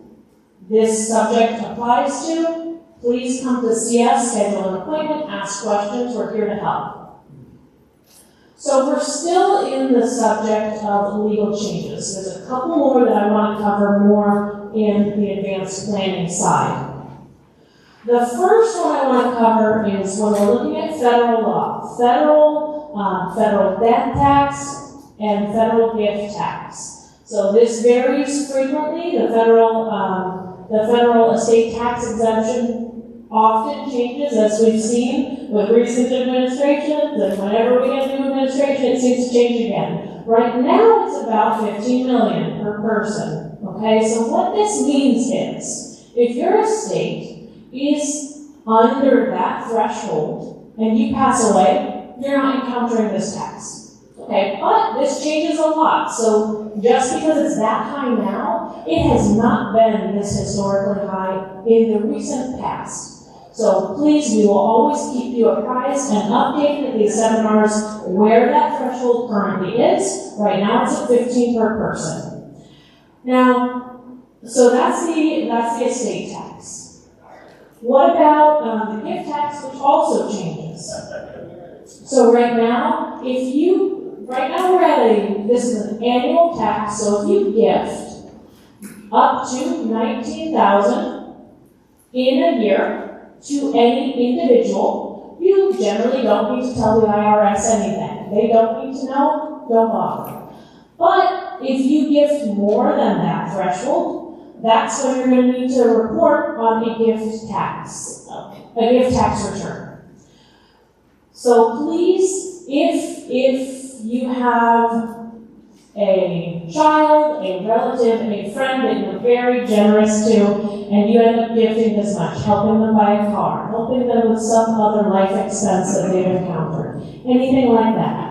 this subject applies to, please come to see us, schedule an appointment, ask questions, we're here to help. So we're still in the subject of legal changes. There's a couple more that I want to cover more in the advanced planning side. The first one I want to cover is when we're looking at federal law, federal death tax and federal gift tax. So this varies frequently. The federal estate tax exemption often changes, as we've seen with recent administrations, and whenever we get a new administration, it seems to change again. Right now, it's about $15 million per person. Okay, so what this means is, if your estate is under that threshold and you pass away, you're not encountering this tax. Okay, but this changes a lot. So just because it's that high now, it has not been this historically high in the recent past. So please, we will always keep you apprised and updated at these seminars where that threshold currently is. Right now it's at 15 per person. Now, so that's the estate tax. What about the gift tax, which also changes? So right now, we're at this is an annual tax, so if you gift up to $19,000 in a year to any individual, you generally don't need to tell the IRS anything. They don't need to know, don't bother. But if you gift more than that threshold, that's when you're going to need to report on a gift tax return. So please, if you have a child, a relative, a friend that you're very generous to, and you end up gifting this much, helping them buy a car, helping them with some other life expense that they've encountered, anything like that,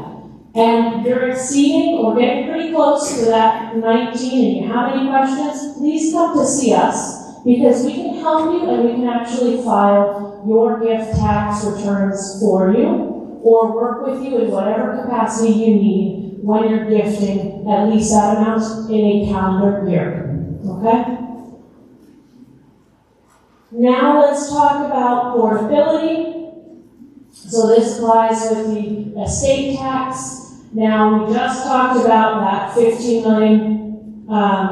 and you're exceeding or getting pretty close to that 19 and you have any questions, please come to see us, because we can help you and we can actually file your gift tax returns for you, or work with you in whatever capacity you need when you're gifting at least that amount in a calendar year. Okay? Now let's talk about portability. So this applies with the estate tax. Now we just talked about that $15 million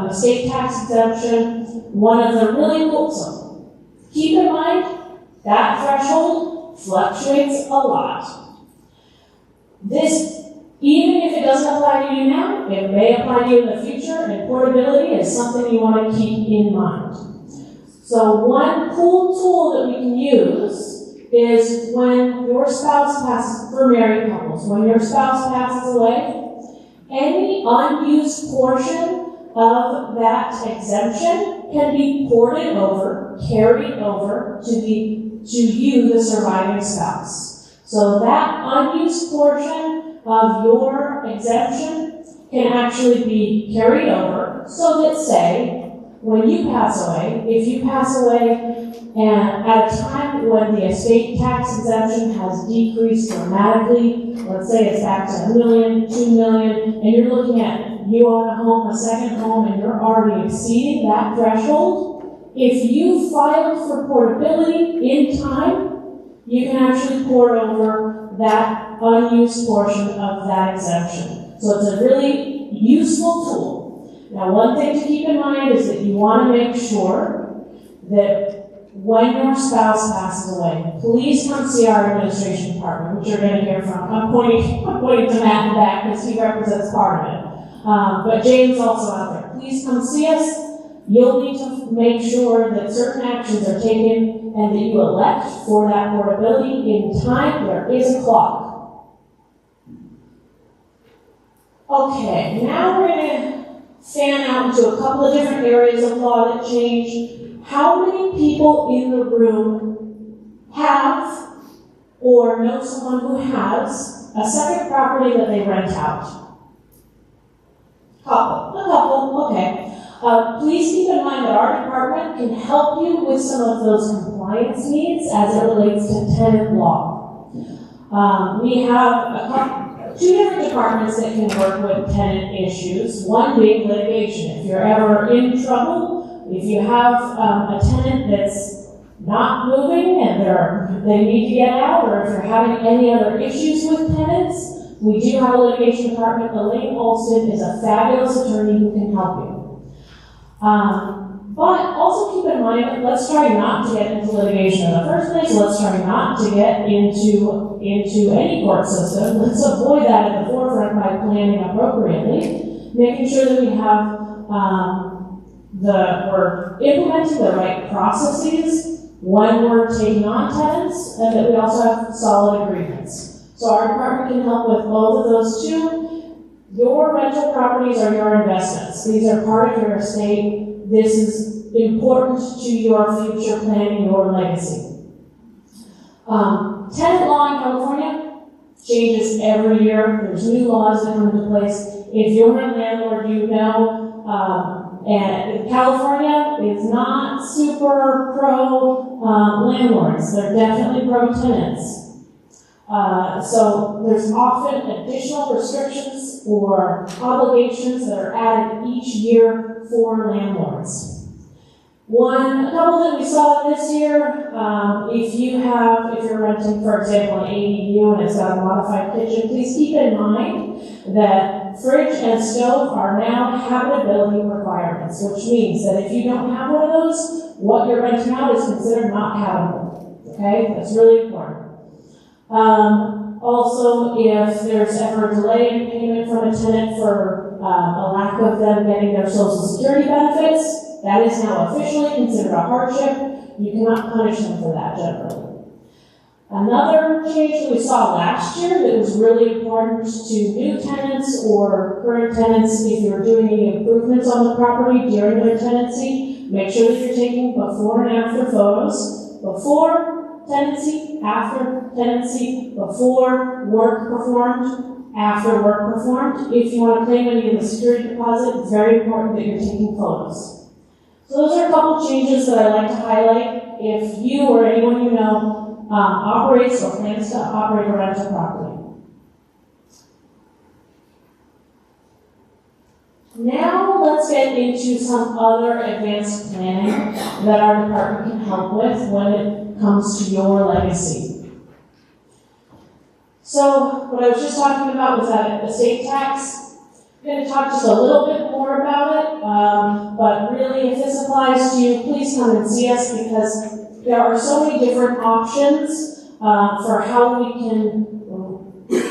estate tax exemption. One of the really cool, so keep in mind that threshold fluctuates a lot. This, even if it doesn't apply to you now, it may apply to you in the future, and portability is something you want to keep in mind. So one cool tool that we can use is when your spouse passes, for married couples, when your spouse passes away, any unused portion of that exemption can be ported over, carried over to you, the surviving spouse. So that unused portion of your exemption can actually be carried over, so that, say, when you pass away, if you pass away and at a time when the estate tax exemption has decreased dramatically, let's say it's back to $1 million, $2 million, and you're looking at you own a home, a second home, and you're already exceeding that threshold, if you filed for portability in time, you can actually port over that unused portion of that exemption. So it's a really useful tool. Now, one thing to keep in mind is that you want to make sure that when your spouse passes away, please come see our administration department, which you're going to hear from. I'm pointing to Matt in the back because he represents part of it. But James also out there. Please come see us. You'll need to make sure that certain actions are taken and that you elect for that portability in time. There is a clock. Okay, now we're going to fan out into a couple of different areas of law that change. How many people in the room have or know someone who has a second property that they rent out? A couple, okay. Please keep in mind that our department can help you with some of those compliance needs as it relates to tenant law. We have a two different departments that can work with tenant issues. One being litigation. If you're ever in trouble, if you have a tenant that's not moving and they need to get out, or if you're having any other issues with tenants, we do have a litigation department. Elaine Olson is a fabulous attorney who can help you. But also keep in mind, let's try not to get into litigation in the first place. Let's try not to get into any court system. Let's avoid that at the forefront by planning appropriately, making sure that we have we're implementing the right processes when we're taking on tenants, and that we also have solid agreements. So our department can help with both of those too. Your rental properties are your investments. These are part of your estate. This is important to your future planning, your legacy. Tenant law in California changes every year. There's new laws that come into place. If you're a landlord, you know, and California is not super pro landlords. They're definitely pro tenants. So there's often additional restrictions or obligations that are added each year for landlords. A couple that we saw this year, if you're renting, for example, an ADU and it's got a modified kitchen, please keep in mind that fridge and stove are now habitability requirements, which means that if you don't have one of those, what you're renting out is considered not habitable. Okay, that's really important. Also, if there's ever a delay in payment from a tenant for a lack of them getting their Social Security benefits, that is now officially considered a hardship. You cannot punish them for that generally. Another change that we saw last year that was really important to new tenants or current tenants, if you're doing any improvements on the property during their tenancy, make sure that you're taking before and after photos. Before tenancy, after tenancy, before work performed, after work performed. If you want to claim any of the security deposit, it's very important that you're taking photos. So those are a couple changes that I like to highlight if you or anyone you know operates or plans to operate a rental property. Now let's get into some other advanced planning that our department can help with when it comes to your legacy. So what I was just talking about was that estate tax. I'm going to talk just a little bit more about it, but really if this applies to you, please come and see us because there are so many different options for how we can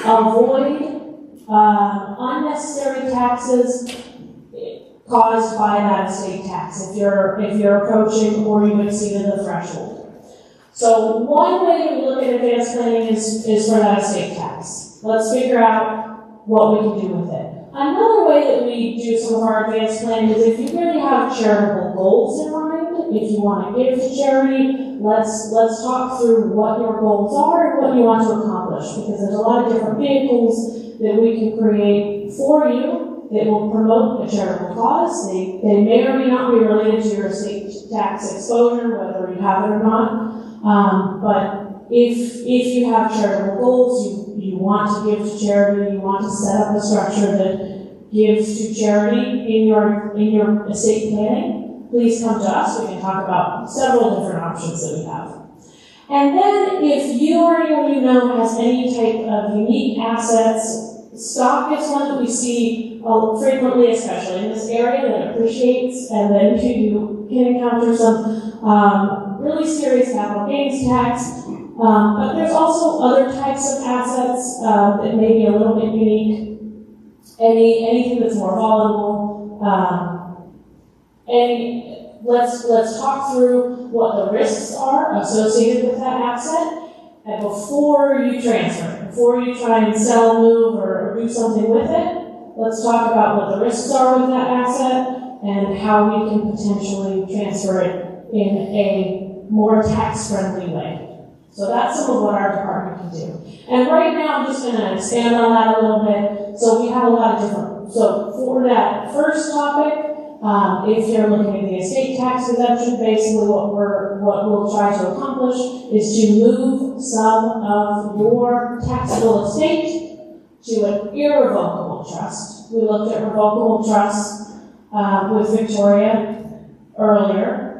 avoid unnecessary taxes caused by that estate tax if you're approaching or you've exceeded the threshold. So one way that we look at advanced planning is for that estate tax. Let's figure out what we can do with it. Another way that we do some of our advanced planning is if you really have charitable goals in mind, if you want to give to charity, let's talk through what your goals are and what you want to accomplish, because there's a lot of different vehicles that we can create for you that will promote a charitable cause. They may or may not be related to your estate tax exposure, whether you have it or not. But if you have charitable goals, you want to give to charity, you want to set up a structure that gives to charity in your estate planning, please come to us. We can talk about several different options that we have. And then if you or anyone you know has any type of unique assets, stock is one that we see frequently, especially in this area, that appreciates, and then you can encounter some really serious capital gains tax. But there's also other types of assets that may be a little bit unique. Anything that's more volatile. Let's talk through what the risks are associated with that asset. And before you transfer, before you try and sell, move, or do something with it, let's talk about what the risks are with that asset and how we can potentially transfer it in a more tax-friendly way. So that's some of what our department can do. And right now, I'm just going to expand on that a little bit. So we have a lot of different, so for that first topic, if you're looking at the estate tax exemption, basically what we'll try to accomplish is to move some of your taxable estate to an irrevocable trust. We looked at revocable trusts with Victoria earlier,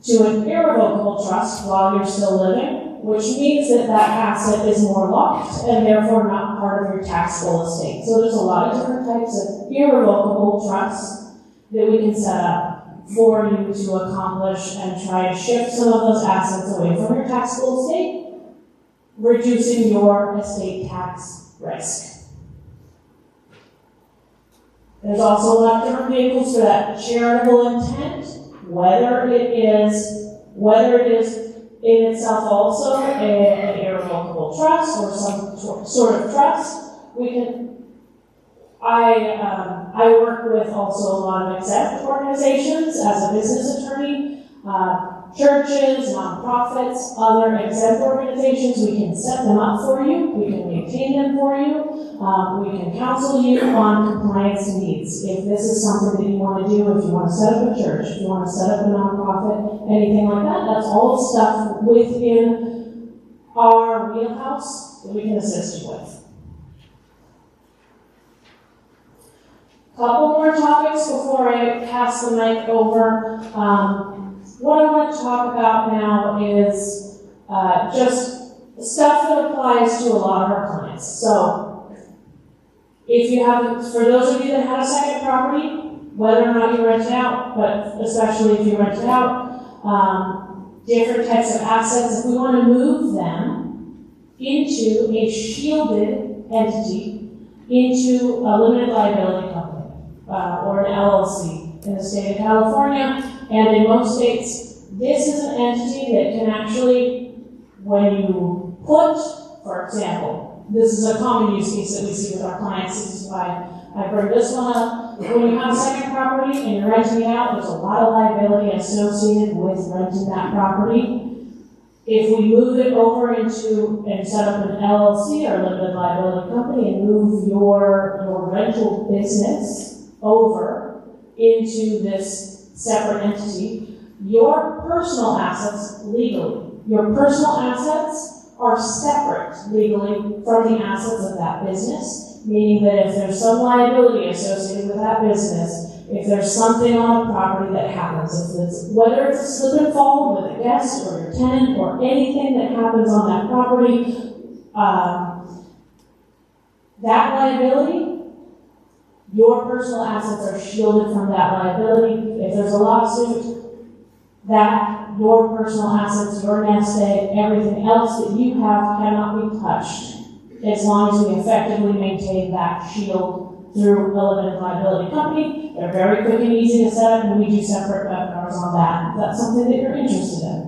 to an irrevocable trust while you're still living, which means that that asset is more locked and therefore not part of your taxable estate. So there's a lot of different types of irrevocable trusts that we can set up for you to accomplish and try to shift some of those assets away from your taxable estate, reducing your estate tax risk. There's also a lot of different vehicles for that charitable intent, whether it is in itself also an irrevocable trust or some sort of trust. I work with also a lot of exempt organizations as a business attorney, churches, nonprofits, other exempt organizations. We can set them up for you. We can maintain them for you. We can counsel you on compliance needs. If this is something that you want to do, if you want to set up a church, if you want to set up a nonprofit, anything like that, that's all stuff within our wheelhouse that we can assist you with. Couple more topics before I pass the mic over. What I want to talk about now is just stuff that applies to a lot of our clients. So, if you have, for those of you that have a second property, whether or not you rent it out, but especially if you rent it out, different types of assets, if we want to move them into a shielded entity, into a limited liability company, or an LLC in the state of California, and in most states, this is an entity that can actually, when you put, for example, this is a common use case that we see with our clients, this is why I bring this one up. When you have a second property and you're renting it out, there's a lot of liability associated with renting that property. If we move it over into and set up an LLC or limited liability company and move your rental business over into this separate entity, your personal assets legally, your personal assets are separate legally from the assets of that business, meaning that if there's some liability associated with that business, if there's something on the property that happens, whether it's a slip and fall with a guest or your tenant or anything that happens on that property, that liability, your personal assets are shielded from that liability. If there's a lawsuit, that your personal assets, your nest egg, everything else that you have cannot be touched as long as we effectively maintain that shield through a limited liability company. They're very quick and easy to set up, and we do separate webinars on that if that's something that you're interested in.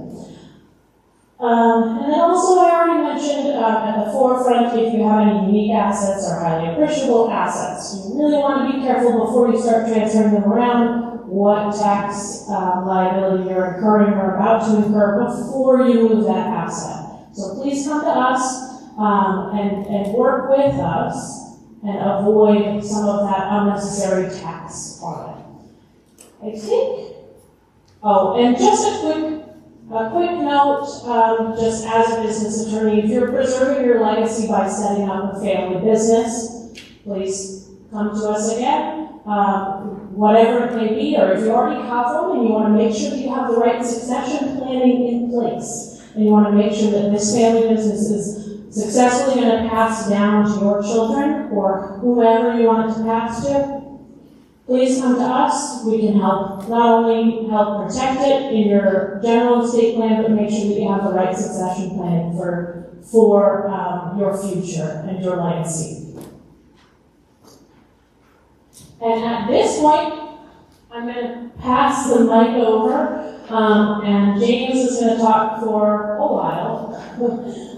And then also I already mentioned at the forefront, if you have any unique assets or highly appreciable assets, you really want to be careful before you start transferring them around what tax liability you're incurring or about to incur before you move that asset. So please come to us and work with us and avoid some of that unnecessary tax on it. I think, and just a quick note, just as a business attorney, if you're preserving your legacy by setting up a family business, please come to us again, whatever it may be, or if you already have one and you want to make sure that you have the right succession planning in place, and you want to make sure that this family business is successfully going to pass down to your children or whomever you want it to pass to, please come to us. We can help, not only help protect it in your general estate plan, but make sure that you have the right succession planning for your future and your legacy. And at this point, I'm going to pass the mic over, and James is going to talk for a while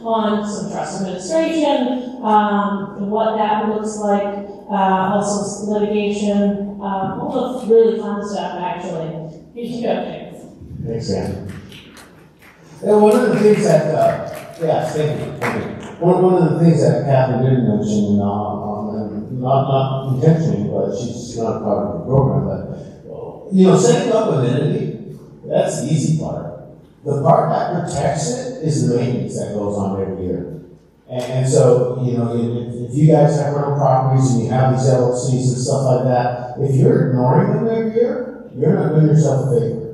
on some trust administration, what that looks like, also litigation, all the really fun stuff, actually. You can go, James. Thanks, Sam. And one of the things that, yes, thank you. One of the things that Catherine didn't mention, not intentionally, but she's not part of the program, but, setting up an entity, that's the easy part. The part that protects it is the maintenance that goes on every year. And so, you know, if you guys have rental properties and you have these LLCs and stuff like that, if you're ignoring them every year, you're not doing yourself a favor.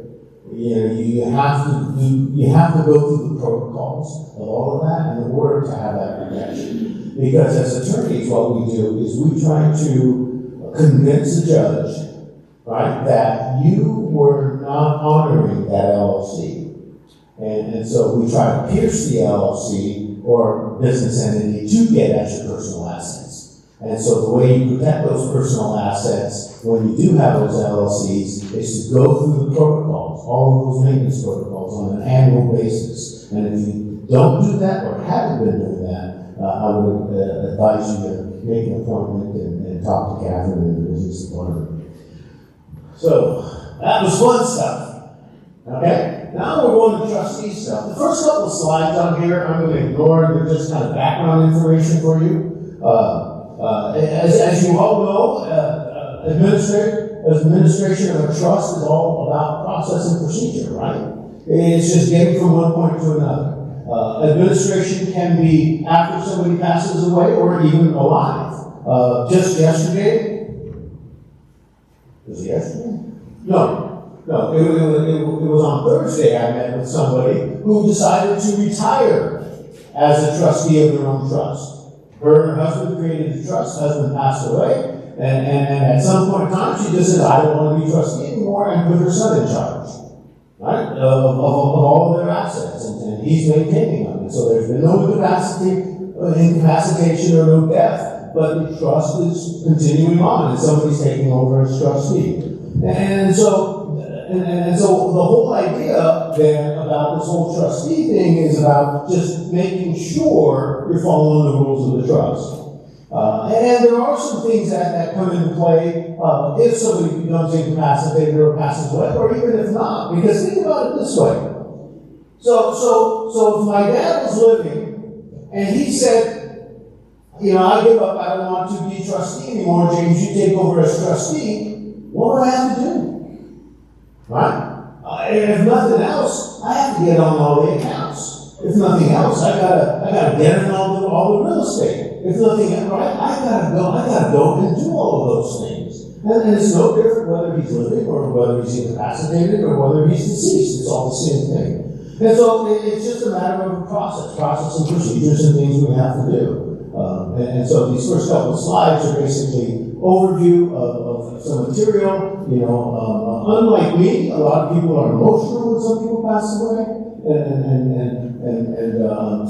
You know, you have to go through the protocols of all of that in order to have that protection. Because as attorneys, what we do is we try to convince the judge, right, that you were not honoring that LLC. And so we try to pierce the LLC or business entity to get at your personal assets. And so the way you protect those personal assets when you do have those LLCs is to go through the protocols, all of those maintenance protocols on an annual basis. And if you don't do that or haven't been doing that, I would advise you to make an appointment and talk to Catherine in the business department. So that was fun stuff. Okay? Now we're going to trustee stuff. The first couple of slides on here, I'm going to ignore. They're just kind of background information for you. As you all know, administration of a trust is all about process and procedure, right? It's just getting from one point to another. Administration can be after somebody passes away or even alive. Just yesterday, was it yesterday? No, it was on Thursday I met with somebody who decided to retire as a trustee of their own trust. Her and her husband created the trust, husband passed away, and at some point in time she just said, I don't want to be trustee anymore, and put her son in charge, right, of all of their assets, and he's maintaining them. And so there's been no incapacitation or no death, but the trust is continuing on, and somebody's taking over as trustee. And so the whole idea then about this whole trustee thing is about just making sure you're following the rules of the trust. And there are some things that come into play if somebody becomes incapacitated or passes away, or even if not. Because think about it this way. So if my dad was living and he said, you know, I give up, I don't want to be trustee anymore, James, you take over as trustee, what would I have to do? Right? If nothing else, I have to get on all the accounts. If nothing else, I gotta get in all the real estate. If nothing else, right, I gotta go and do all of those things. And it's no different whether he's living or whether he's incapacitated or whether he's deceased. It's all the same thing. And so it's just a matter of a process and procedures and things we have to do. And so these first couple of slides are basically overview of some material. You know, unlike me, a lot of people are emotional when some people pass away, and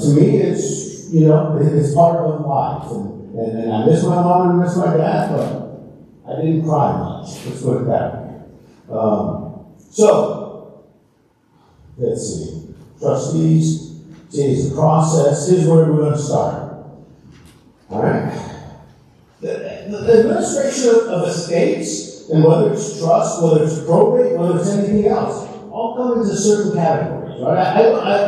to me, it's, you know, it's part of life. And I miss my mom and I miss my dad, but I didn't cry much. Let's put it that way. So let's see, trustees. Here's the process. Here's where we're going to start. All right. The administration of estates, and whether it's trust, whether it's probate, whether it's anything else, all come into certain categories, right?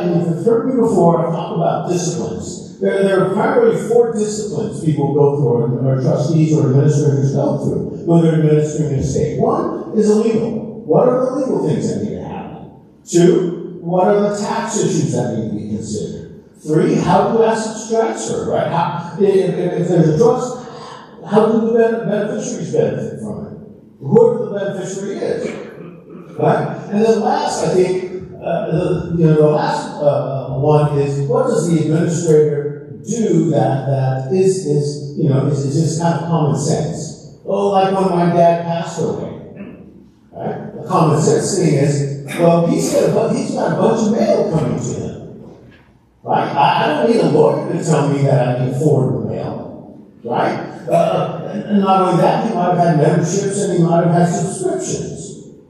And if you've heard me before, I talk about disciplines. There are primarily 4 disciplines people go through, or trustees or administrators go through when they're administering an estate. 1 is legal. What are the legal things that need to happen? 2, what are the tax issues that need to be considered? 3, how do assets transfer, right? If there's a trust, how do the beneficiaries benefit from it? Whoever the beneficiary is, right? And then last, I think, the last one is, what does the administrator do that is just kind of common sense? Oh, like when my dad passed away, right? The common sense thing is, well, he's got a bunch of mail coming to him, right? I don't need a lawyer to tell me that I can forward the mail, right? And not only that, he might have had memberships and he might have had subscriptions,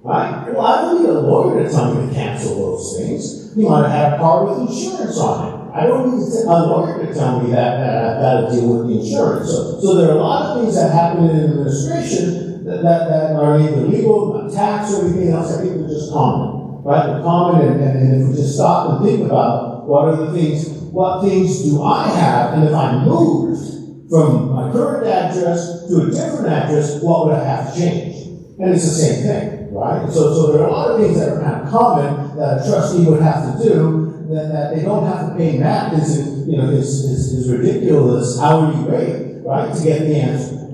right? Well, I don't need a lawyer to tell me to cancel those things. He might have had a car with insurance on it. I don't need a lawyer to tell me that I've got to deal with the insurance. So there are a lot of things that happen in administration that are either legal, not tax, or anything else. I think they're just common, right? They're common, and if we just stop and think about what things do I have, and if I moved from my current address to a different address, what would I have to change? And it's the same thing, right? So there are a lot of things that are kind of common that a trustee would have to do that they don't have to pay Matt his ridiculous hourly rate, right, to get the answer,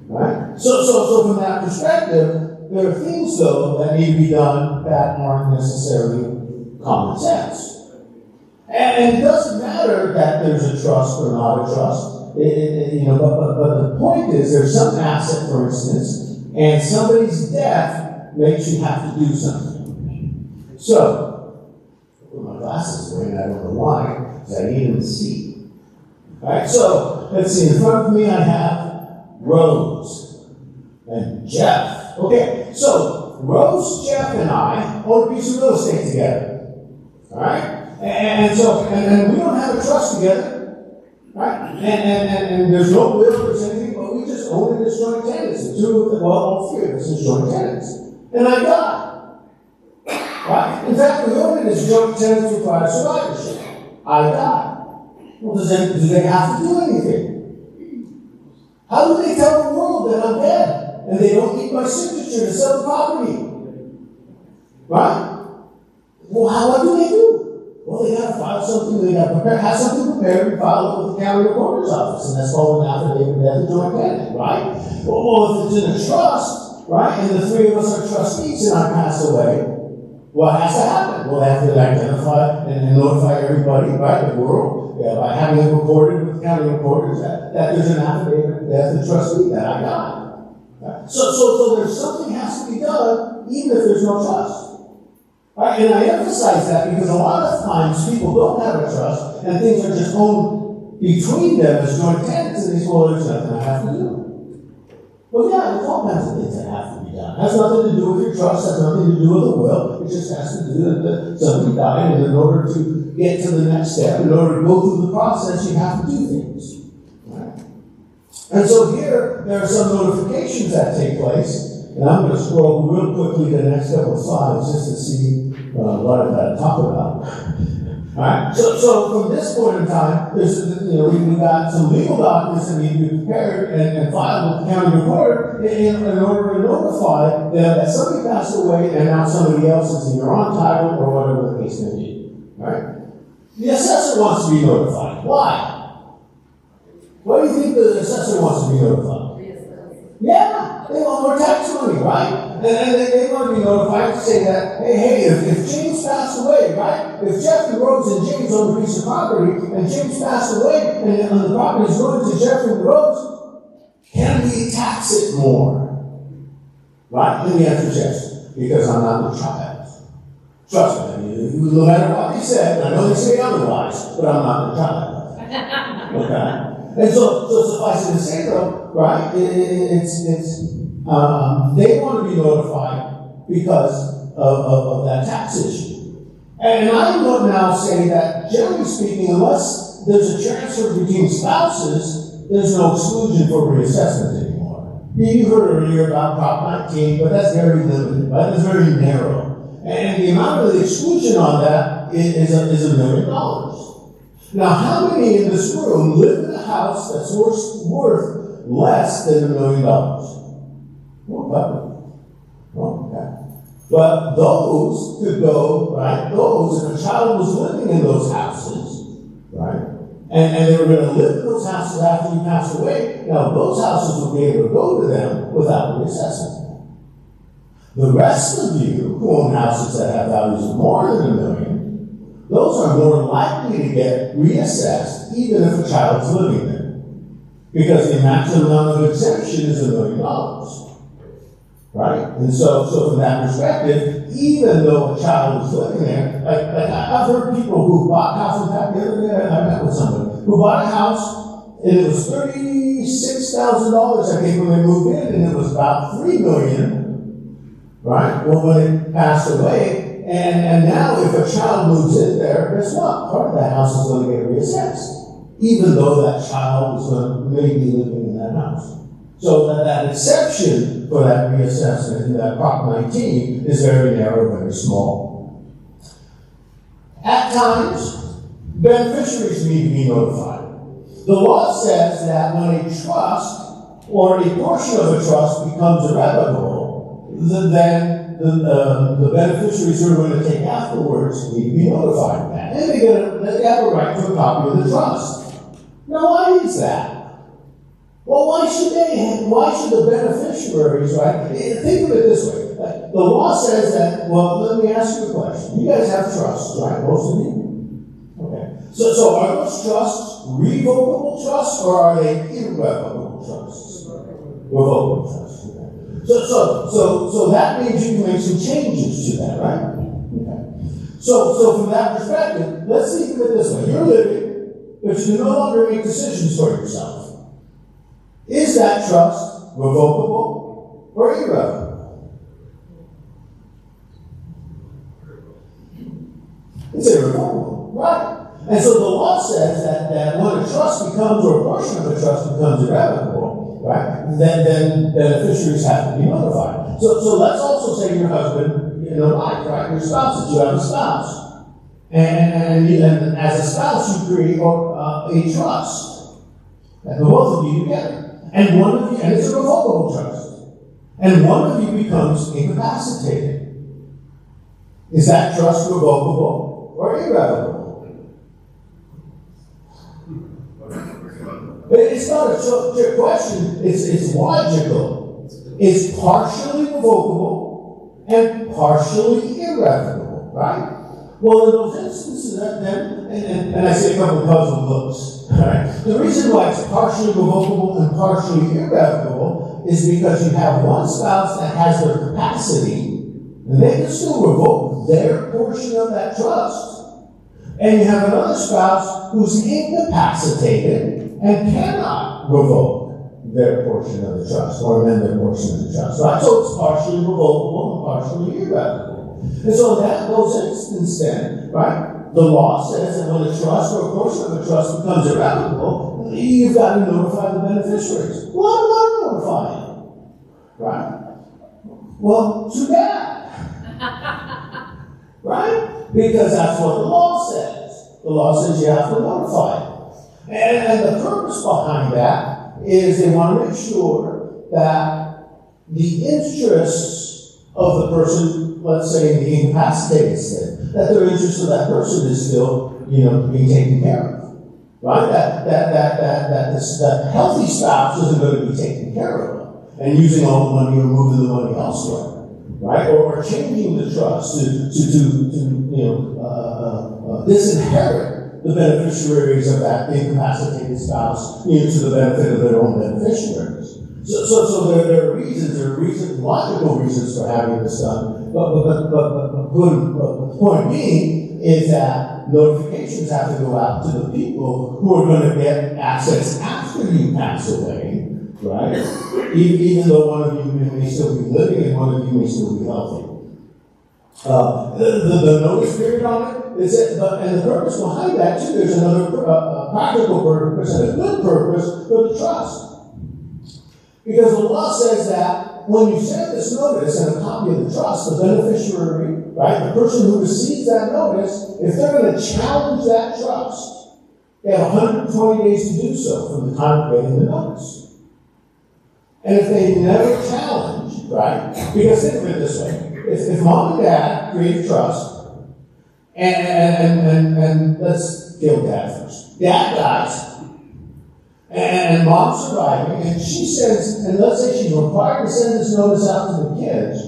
right? So from that perspective, there are things, though, that need to be done that aren't necessarily common sense. And it doesn't matter that there's a trust or not a trust, but the point is there's some asset, for instance, and somebody's death makes you have to do something. So, I put my glasses away, and I don't know why, because I need them to see. All right, so let's see. In front of me, I have Rose and Jeff. Okay, so Rose, Jeff, and I own a piece of real estate together. All right, and we don't have a trust together, right? And there's no will or anything, but we just own it as joint tenants. All three of us as joint tenants. And I died. Right? In fact, we own it as joint tenants with prior survivorship. I died. Well, do they have to do anything? How do they tell the world that I'm dead and they don't need my signature to sell the property? Right? Well, what do they do? Well, they got to file something, they got to have something prepared and file it with the county recorder's office, and that's called an affidavit of death of joint tenant, right? Well, if it's in a trust, right, and the three of us are trustees and I pass away, what has to happen? Well, they have to identify and notify everybody, right, the world, by having it recorded with the county recorders that there's an affidavit of death of trustee that I got. Right? So there's something has to be done, even if there's no trust. Right? And I emphasize that because a lot of times people don't have a trust and things are just owned between them as joint tenants, and they say, well, there's nothing I have to do. Well, yeah, there's all kinds of things that have to be done. It has nothing to do with your trust, has nothing to do with a will. It just has to do with somebody died, and in order to get to the next step, in order to go through the process, you have to do things. Right? And so here, there are some notifications that take place. And I'm going to scroll real quickly to the next couple of slides just to see what I've got to talk about. All right. So from this point in time, we've got some legal documents that need to be prepared and filed with the county recorder in order to notify them that somebody passed away and now somebody else is either on title or whatever the case may be. All right. The assessor wants to be notified. Why? Why do you think the assessor wants to be notified? Yeah, they want more tax money, right? And they want to be notified to say that, hey, if James passed away, right? If Jeffrey Rhodes and James own a piece of property, and James passed away, and the property is going to Jeffrey Rhodes, can we tax it more? Right? And the answer is yes, because I'm not the child. Trust me, no matter what they said, I know they say otherwise, but I'm not the child. Okay? And so suffice it to say, though, right, they want to be notified because of that tax issue. And I would now say that, generally speaking, unless there's a transfer between spouses, there's no exclusion for reassessment anymore. You heard earlier about Prop 19, but that's very limited, right? That's very narrow. And the amount of the exclusion on that is $1 million. Now, how many in this room live in a house that's worth less than $1 million? Well, okay. But those could go, right? Those, if a child was living in those houses, right? And they were going to live in those houses after you passed away, now those houses would be able to go to them without reassessment. The rest of you who own houses that have values of more than $1 million, those are more likely to get reassessed even if a child's living there. Because the maximum amount of exemption is $1 million. Right? And so from that perspective, even though a child is living there, like I've heard people who bought a house, in fact, the other day I met with somebody who bought a house and it was $36,000 I think when they moved in, and it was about $3 million, right? Well, when it passed away, and now if a child moves in there, guess what? Part of that house is going to get reassessed, even though that child is maybe living in that house. So that exception for that reassessment in that Prop 19 is very narrow, very small. At times, beneficiaries need to be notified. The law says that when a trust or a portion of a trust becomes irrevocable, then the beneficiaries who are going to take afterwards need to be notified of that. And they have a right to a copy of the trust. Now, why is that? Well, why should the beneficiaries, right? Think of it this way. The law says that, well, let me ask you a question. You guys have trusts, right? Most of you? Okay. So are those trusts revocable trusts or are they irrevocable trusts? Revocable trusts. Okay. So that means you can make some changes to that, right? Okay. So from that perspective, let's think of it this way. You're living, but you can no longer make decisions for yourself. Is that trust revocable or irrevocable? It's irrevocable, right? And so the law says that when a trust becomes, or a portion of a trust becomes irrevocable, right, then beneficiaries have to be notified. So let's also say your husband and a wife, right, your spouse, that you have a spouse. And as a spouse, you create a trust. And the both of you together. And one of you, and it's a revocable trust. And one of you becomes incapacitated. Is that trust revocable or irrevocable? It's not a trick question, it's logical. It's partially revocable and partially irrevocable, right? Well, in those instances, and I see a couple of puzzled looks. Right? The reason why it's partially revocable and partially irrevocable is because you have one spouse that has their capacity, and they can still revoke their portion of that trust. And you have another spouse who's incapacitated and cannot revoke their portion of the trust or amend their portion of the trust. Right? So it's partially revocable and partially irrevocable. And so in those instances, then, right? The law says that when a trust or a portion of a trust becomes irrevocable, you've got to notify the beneficiaries. Well, I'm not notifying, right? Well, too bad, right? Because that's what the law says. The law says you have to notify. And the purpose behind that is they want to make sure that the interests of the person, let's say in the incapacitated state, that their interest of that person is still, being taken care of, right? That healthy spouse isn't going to be taken care of and using all the money or moving the money elsewhere, right? Or changing the trust to disinherit the beneficiaries of that incapacitated spouse, to the benefit of their own beneficiaries. So there are logical reasons for having this done. But the point being is that notifications have to go out to the people who are going to get assets after you pass away, right? Even though one of you may still be living and one of you may still be healthy. The notice period on it is and the purpose behind that too. There's another practical purpose and a good purpose for the trust. Because the law says that when you send this notice and a copy of the trust, the beneficiary, right, the person who receives that notice, if they're going to challenge that trust, they have 120 days to do so from the time of getting the notice. And if they never challenge, right, because think of it this way, if mom and dad create a trust, and let's deal with dad first. Dad dies, and mom's surviving, and she sends, and let's say she's required to send this notice out to the kids,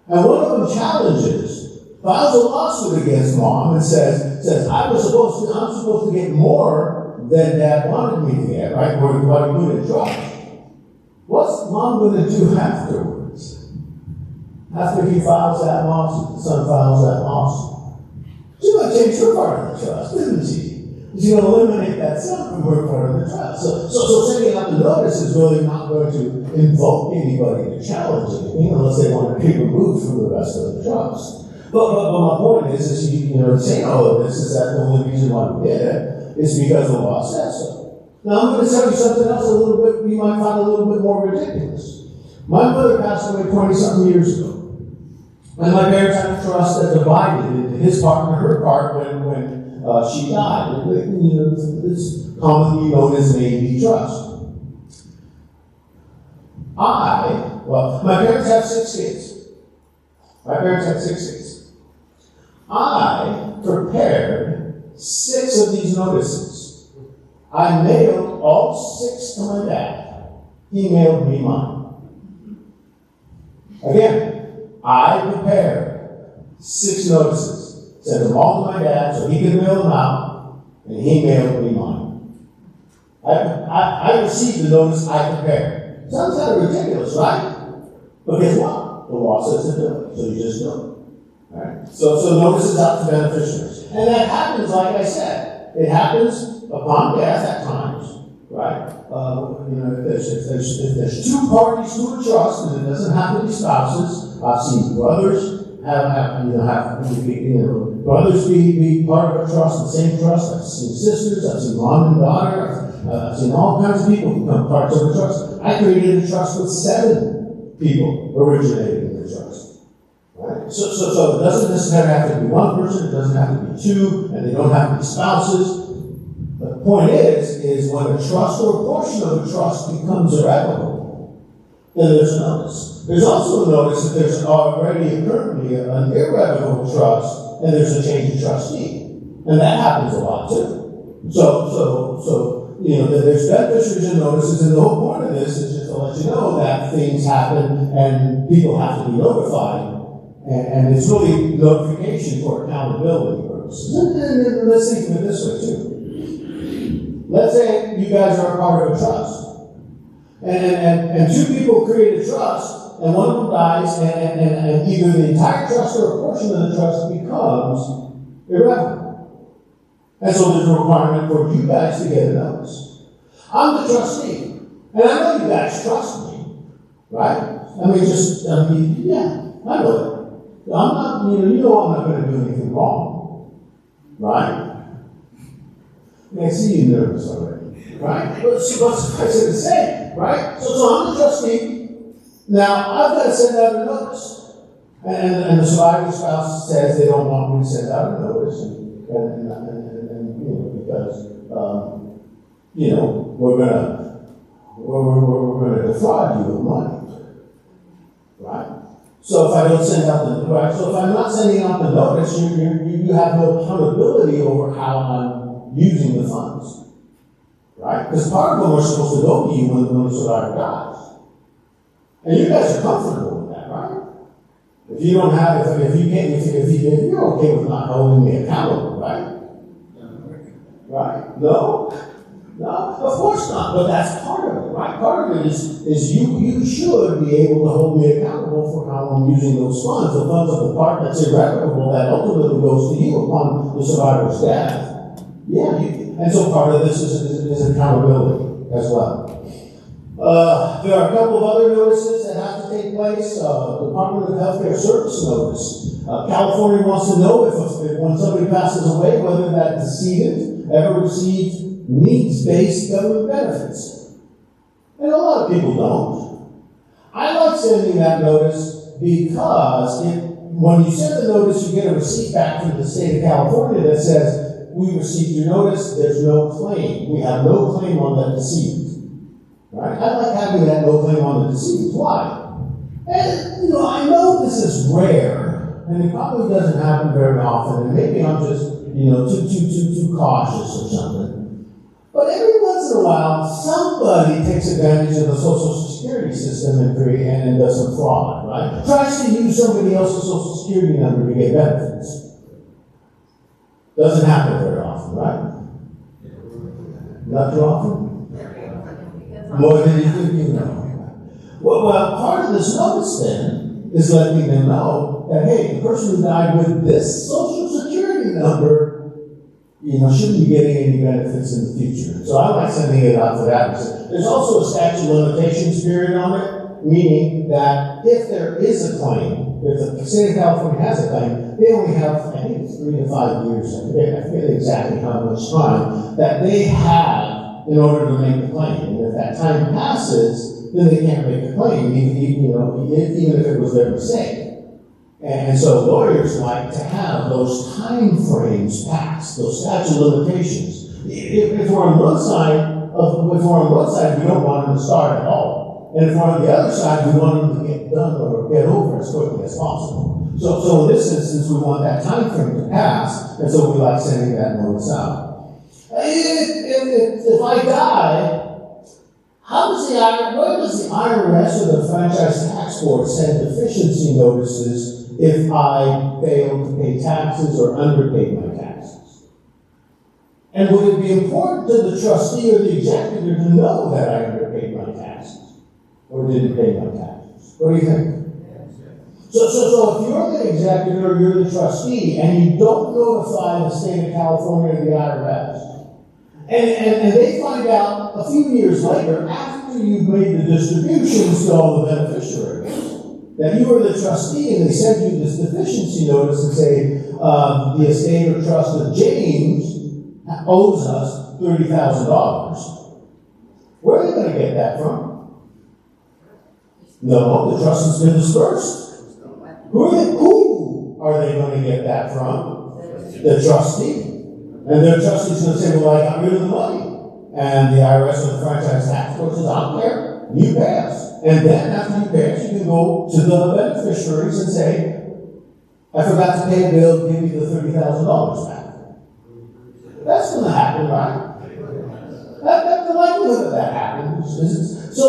and one of them challenges, files a lawsuit against mom and says I'm supposed to get more than dad wanted me to get, right? Or what he put in trust. What's mom going to do afterwards? After he files that lawsuit, the son files that lawsuit. She's going to change her part of the trust, isn't she? She's going to eliminate that son from her part of the trust. So sending out the notice is really not going to invoke anybody to challenge anything unless they want to be removed from the rest of the trust. But my point is saying all of this is that the only reason why we did it is because the law says so. Now I'm going to tell you something else a little bit, you might find a little bit more ridiculous. My mother passed away 20-something years ago. And my parents had a trust that divided into his part and her part when she died. It's commonly known as an A&B trust. I Well, my parents have 6 kids. My parents had 6 kids. I prepared 6 of these notices. I mailed all 6 to my dad. He mailed me mine. Again, I prepared 6 notices, sent them all to my dad so he could mail them out, and he mailed me mine. I received the notice I prepared. Sounds kind of ridiculous, right? But guess what? The law says to do it, so you just do it. Right? So notice is out to beneficiaries. And that happens, like I said, it happens upon death at times, right? If there's 2 parties to a trust, and it doesn't have to be spouses, I've seen brothers brothers be part of a trust, the same trust. I've seen sisters, I've seen mom and daughter, I've seen all kinds of people become parts of a trust. I created a trust with 7 people originating in the trust. Right? So it doesn't necessarily have to be 1 person, it doesn't have to be 2, and they don't have to be spouses. The point is when a trust or a portion of a trust becomes irrevocable, then there's a notice. There's also a notice that there's already currently an irrevocable trust, and there's a change of trustee. And that happens a lot too. So there's beneficiaries and notices, and the whole point of this is just to let you know that things happen and people have to be notified. And it's really notification for accountability purposes. And let's think of it this way too. Let's say you guys are a part of a trust. And 2 people create a trust, and one of them dies, and either the entire trust or a portion of the trust becomes irrevocable. And so there's a requirement for you guys to get a notice. I'm the trustee, and I know you guys trust me, right? Yeah, I know that. I'm not, I'm not going to do anything wrong, right? I see you nervous already, right? But suffice it to say, right? So I'm the trustee. Now, I've got to send out a notice. And the surviving spouse says they don't want me to send out a notice. Because, we're going to defraud you of money. Right? So if I don't send out so if I'm not sending out the notice, you have no accountability over how I'm using the funds. Right? Because part of them are supposed to go to you when the survivor dies. And you guys are comfortable with that, right? If you don't have, if you're okay with not holding me accountable, right? Right? No? No, of course not. But that's part of it, right? Part of it is you should be able to hold me accountable for how I'm using those funds. The funds of the part that's irrevocable that ultimately goes to you upon the survivor's death. Yeah, and so part of this is accountability as well. There are a couple of other notices that have to take place. Department of Healthcare Service notice. California wants to know if when somebody passes away, whether that decedent ever received needs-based government benefits. And a lot of people don't. I like sending that notice because when you send the notice, you get a receipt back from the state of California that says, we received your notice, there's no claim. We have no claim on that decedent. Right? I like having that no claim on the decedent. Why? And, I know this is rare, and it probably doesn't happen very often, and maybe I'm just, too cautious or something. But every once in a while, somebody takes advantage of the Social Security system and does some fraud, right? Tries to use somebody else's Social Security number to get benefits. Doesn't happen very often, right? Not too often? More than you think. Well, part of this notice then is letting them know that, hey, the person who died with this Social Security number, shouldn't be getting any benefits in the future. So I like sending it out for that reason. There's also a statute of limitations period on it, meaning that if there is a claim, if the state of California has a claim, they only have, I think it's 3 to 5 years, I forget exactly how much time, that they have in order to make the claim. And if that time passes, then they can't make the claim, even if it was their mistake. And so lawyers like to have those time frames passed, those statute of limitations. If we're on one side, we don't want them to start at all. And if we're on the other side, we want them to get done or get over as quickly as possible. So in this instance, we want that time frame to pass, and so we like sending that notice out. If I die, where does the IRS or the Franchise Tax Board send deficiency notices if I fail to pay taxes or underpaid my taxes? And would it be important to the trustee or the executor to know that I underpaid my taxes or didn't pay my taxes? What do you think? So if you're the executor or you're the trustee and you don't notify the state of California or the IRS, and they find out a few years later, after you've made the distributions to all the beneficiaries, that you were the trustee and they send you this deficiency notice and say, the estate or trust of James owes us $30,000. Where are they going to get that from? No, the trust has been dispersed. Who are they going to get that from? The trustee. And their trustee's going to say, well, I got rid of the money. And the IRS or the Franchise Tax Board says, I don't care. You pay us. And then after you pay us, you can go to the beneficiaries and say, I forgot to pay a bill, give you the $30,000 back. That's going to happen, right? That's the likelihood of that happens. So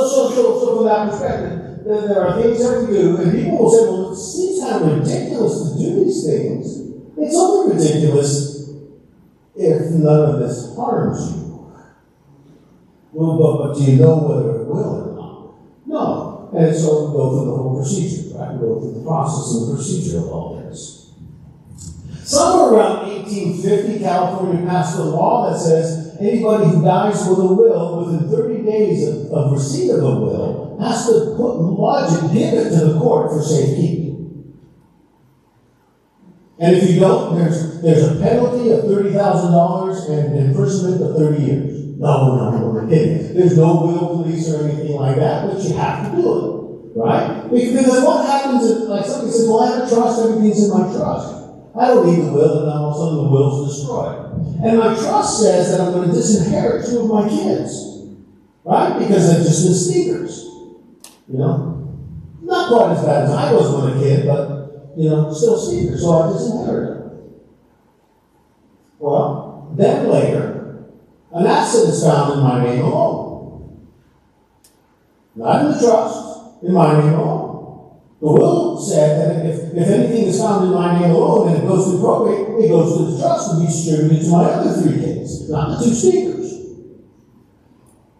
from that perspective, there are things that we do, and people will say, well, it seems kind of ridiculous to do these things. It's only ridiculous if none of this harms you. Well, but do you know whether it will or not? No. And so we go through the whole procedure, right? We go through the process and the procedure of all this. Somewhere around 1850, California passed a law that says anybody who dies with a will within 30 days of receipt of a will has to give it to the court for safekeeping. And if you don't, there's a penalty of $30,000 and imprisonment of 30 years. No, we're kidding. There's no will police or anything like that, but you have to do it, right? Because what happens if, like somebody says, well, I have a trust, everything's in my trust. I don't need the will, and all of a sudden the will's destroyed. And my trust says that I'm going to disinherit 2 of my kids, right? Because they're just the sneakers, you know? Not quite as bad as I was when a kid, but still sneakers, so I disinherited them. Well, then later, an asset is found in my name alone. Not in the trust, in my name alone. The will said that if anything is found in my name alone and it goes through probate, it goes to the trust to be distributed to my other 3 kids, not the 2 sneakers.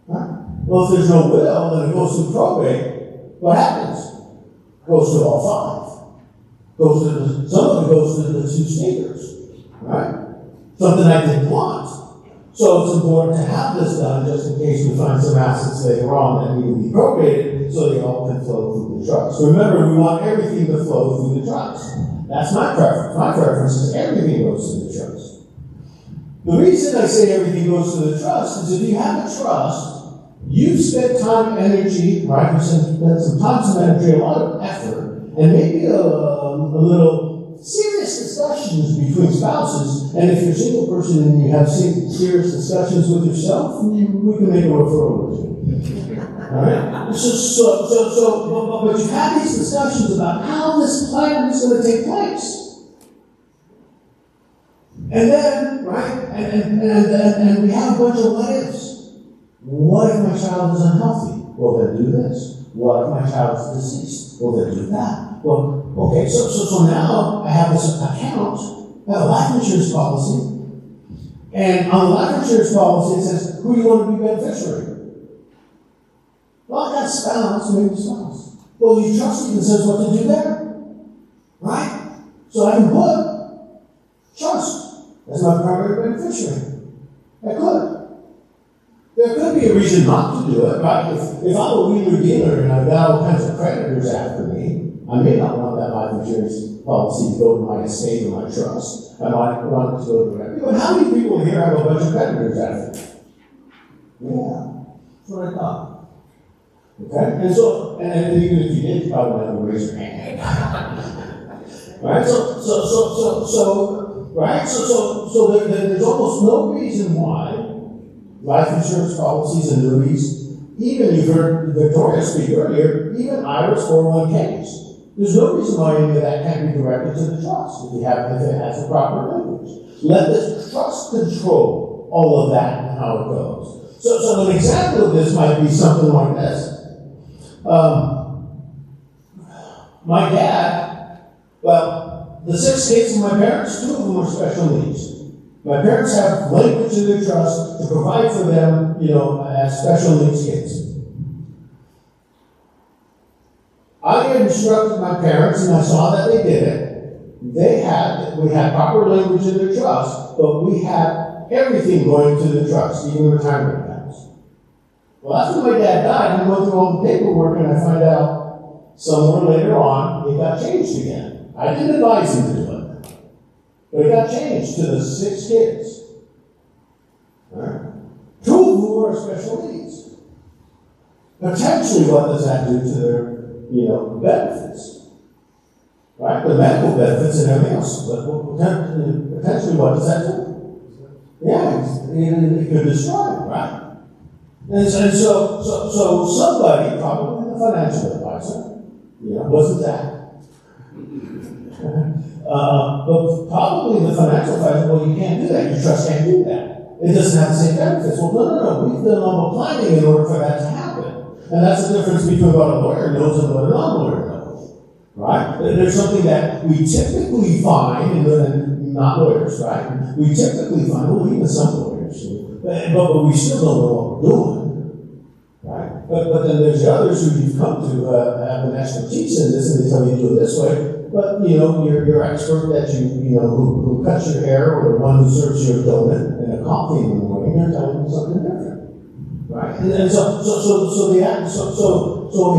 Right? Well, if there's no will and it goes through probate, what happens? It goes to all 5. Some of it goes to the 2 sneakers, right? Something I didn't want. So it's important to have this done just in case we find some assets later on that need to be probated so they all can flow through the trust. Remember, we want everything to flow through the trust. That's my preference. My preference is everything goes to the trust. The reason I say everything goes to the trust is if you have a trust, you've spent time, energy, right? You've spent some time, some energy, a lot of effort, and maybe a little serious discussions between spouses. And if you're a single person and you have serious discussions with yourself, we can make a referral with you. All right? But you have these discussions about how this plan is going to take place. And then, right, and we have a bunch of what ifs. What if my child is unhealthy? Well, then do this. What if my child is deceased? Well, then do that. Well, okay, so now I have this account, I have a life insurance policy, and on the life insurance policy it says, who do you want to be beneficiary? Well, I got a spouse, maybe spouse. Well, you trust me that says what to do there, right? So I can put trust as my primary beneficiary. I could. There could be a reason not to do it, right? If I'm a wheeler dealer and I've got all kinds of creditors after me, I may not want that life insurance policy to go to my estate or my trust. I might want it to go to whatever. But how many people here have a bunch of creditors after me? Yeah, that's what I thought. Okay? And so, and even if you did, you probably have to raise your hand. Right? So there's almost no reason why life insurance policies, annuities, even you've heard Victoria speak earlier, even IRAs, 401ks. There's no reason why any of that can't be directed to the trust if it has the proper language. Let the trust control all of that and how it goes. So an example of this might be something like this. My dad, well, the 6 kids of my parents, 2 of them were special needs. My parents have language in their trust to provide for them, as special needs kids. I instructed my parents, and I saw that they did it. We had proper language in their trust, but we had everything going to the trust, even retirement accounts. Well, after my dad died, I went through all the paperwork, and I find out somewhere later on, it got changed again. I didn't advise him to do it, but it got changed to the 6 kids. Right? 2 of whom are special needs. Potentially, what does that do to their benefits? Right? The medical benefits and everything else. But potentially, what does that do? Yeah, it could destroy it, right? And so somebody, probably the financial advisor, wasn't that. But probably the financial advisor, well, you can't do that. Your trust can't do that. It doesn't have the same benefits. Well, no. We've done all the planning in order for that to happen. And that's the difference between what a lawyer knows and what a non-lawyer knows. Right? There's something that we typically find, and not lawyers, right? We typically find, well, even some lawyers, but we still don't know what we're doing. Right? But then there's the others who you've come to have an expertise in this, and they tell you to do it this way. But, your expert that who cuts your hair, or the one who serves you a donut and a coffee in the morning, they're telling you something different. Right? And so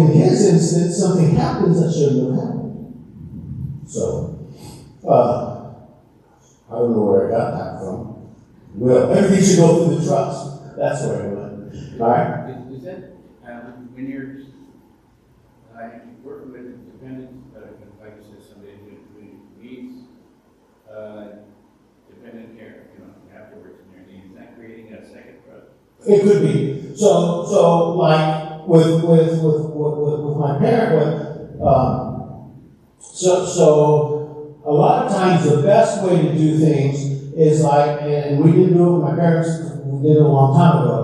in his instance, something happens that shouldn't have happened. So, I don't know where I got that from. Well, everything should go through the trust. That's where I went. All right? Is that, when you're working with dependents, like you said, somebody who needs dependent care, afterwards in their needs, is that creating a second trust? It could be. So like with my parent, so a lot of times the best way to do things is like, and we didn't do it with my parents, we did it a long time ago,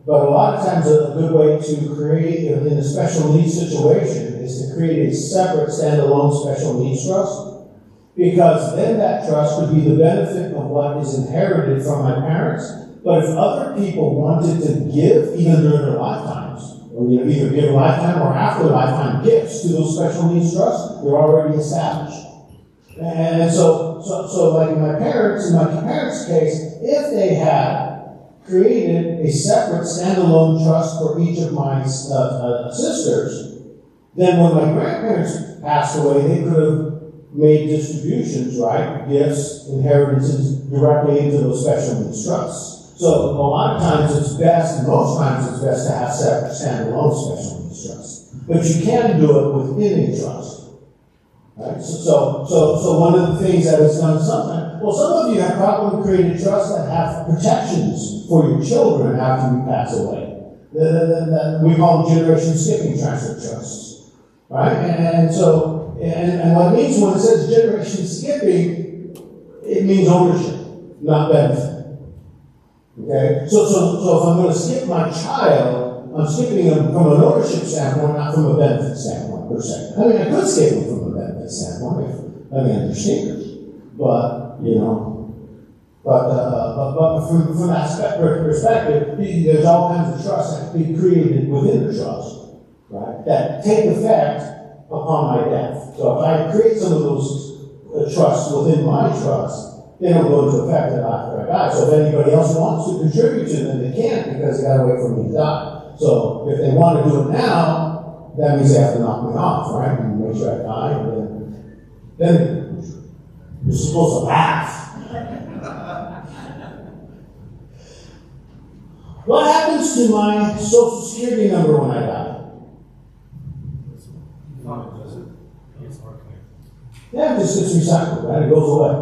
but a lot of times a good way to create, in a special needs situation, is to create a separate standalone special needs trust. Because then that trust could be the benefit of what is inherited from my parents. But if other people wanted to give, even during their lifetimes, or either give lifetime or after lifetime gifts to those special needs trusts, they're already established. And so like in my parents' case, if they had created a separate standalone trust for each of my sisters, then when my grandparents passed away, they could have made distributions, right? Gifts, inheritances directly into those special needs trusts. So a lot of times it's best, and most times it's best to have separate standalone special needs trusts. But you can do it within a trust. Right? So one of the things that is done sometimes, well, some of you have probably created trusts that have protections for your children after you pass away. We call them generation skipping transfer trusts. Right? And what it means when it says generation skipping, it means ownership, not benefit. Okay? So if I'm going to skip my child, I'm skipping them from an ownership standpoint, not from a benefit standpoint, per se. I mean, I could skip them from a benefit standpoint if I understand. But, from that perspective, there's all kinds of trusts that can be created within the trust, right? That take effect upon my death. So if I create some of those trusts within my trust, they don't go into effect until after I die. So if anybody else wants to contribute to them, they can't because they got to wait for me to die. So if they want to do it now, that means they have to knock me off, right? And make sure I die, and then you're supposed to laugh. What happens to my Social Security number when I die? Yeah, it just gets recycled, right? It goes away.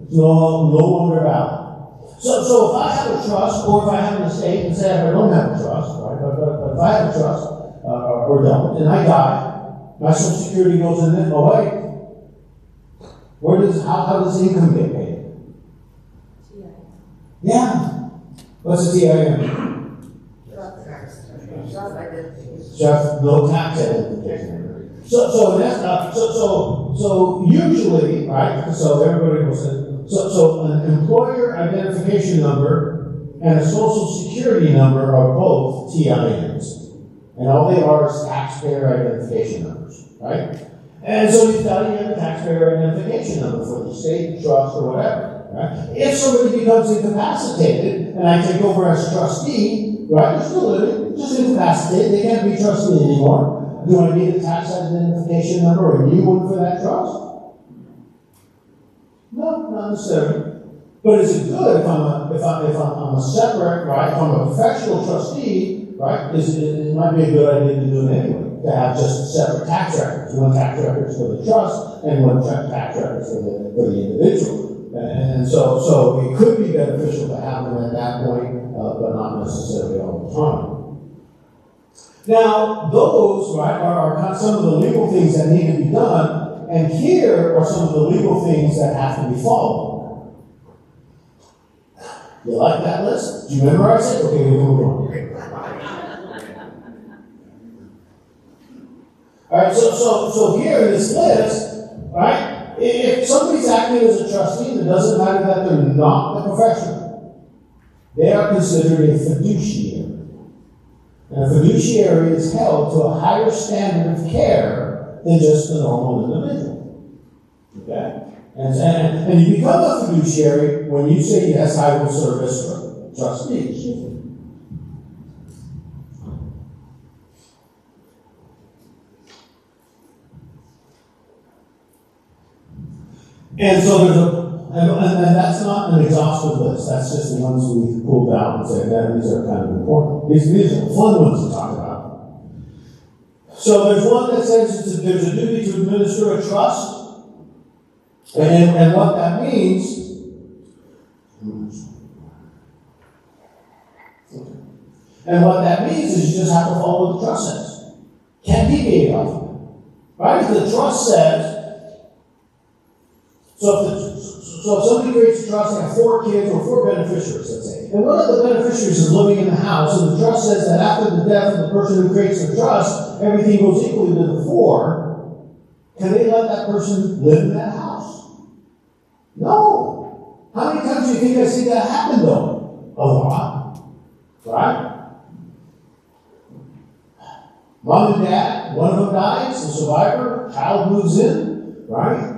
It's no longer valid. So if I have a trust, or if I have an estate, and say I don't have a trust, right? But if I have a trust, or don't, and I die, my Social Security goes in it. Oh wait, how does income get paid? Yeah. What's the TIN? Just no tax identification. So usually, right? So everybody will say, so an employer identification number and a Social Security number are both TINs, and all they are is taxpayer identification numbers, right? And so you've got to get a taxpayer identification number for the state, trust, or whatever, right? If somebody becomes incapacitated and I take over as trustee, right? They're still living, just incapacitated. They can't be trustee anymore. Do I need a tax identification number or a new one for that trust? No, not necessarily. But is it good if I'm a separate, right? If I'm a professional trustee, right? It might be a good idea to do it anyway. To have just separate tax records. One tax record for the trust and one tax record for the individual. And so it could be beneficial to have them at that point, but not necessarily all the time. Now, those, right, are kind of some of the legal things that need to be done, and here are some of the legal things that have to be followed. You like that list? Do you memorize it? Okay, we'll move on. All right, so here in this list, right, if somebody's acting as a trustee, it doesn't matter that they're not a professional. They are considered a fiduciary. And a fiduciary is held to a higher standard of care than just the normal individual. Okay? And you become a fiduciary when you say, yes, I will serve as trustee. And so and that's not an exhaustive list. That's just the ones we pulled out and said, yeah, these are kind of important. These are the fun ones to talk about. So there's one that says there's a duty to administer a trust. And what that means, is you just have to follow what the trust says. Can't deviate off of it. Right? If the trust says, so if somebody creates a trust, they have 4 kids or 4 beneficiaries, let's say, and one of the beneficiaries is living in the house, and the trust says that after the death of the person who creates the trust, everything goes equally to the 4, can they let that person live in that house? No. How many times do you think I see that happen, though? A lot. Right? Mom and dad, one of them dies, the survivor, child moves in, right?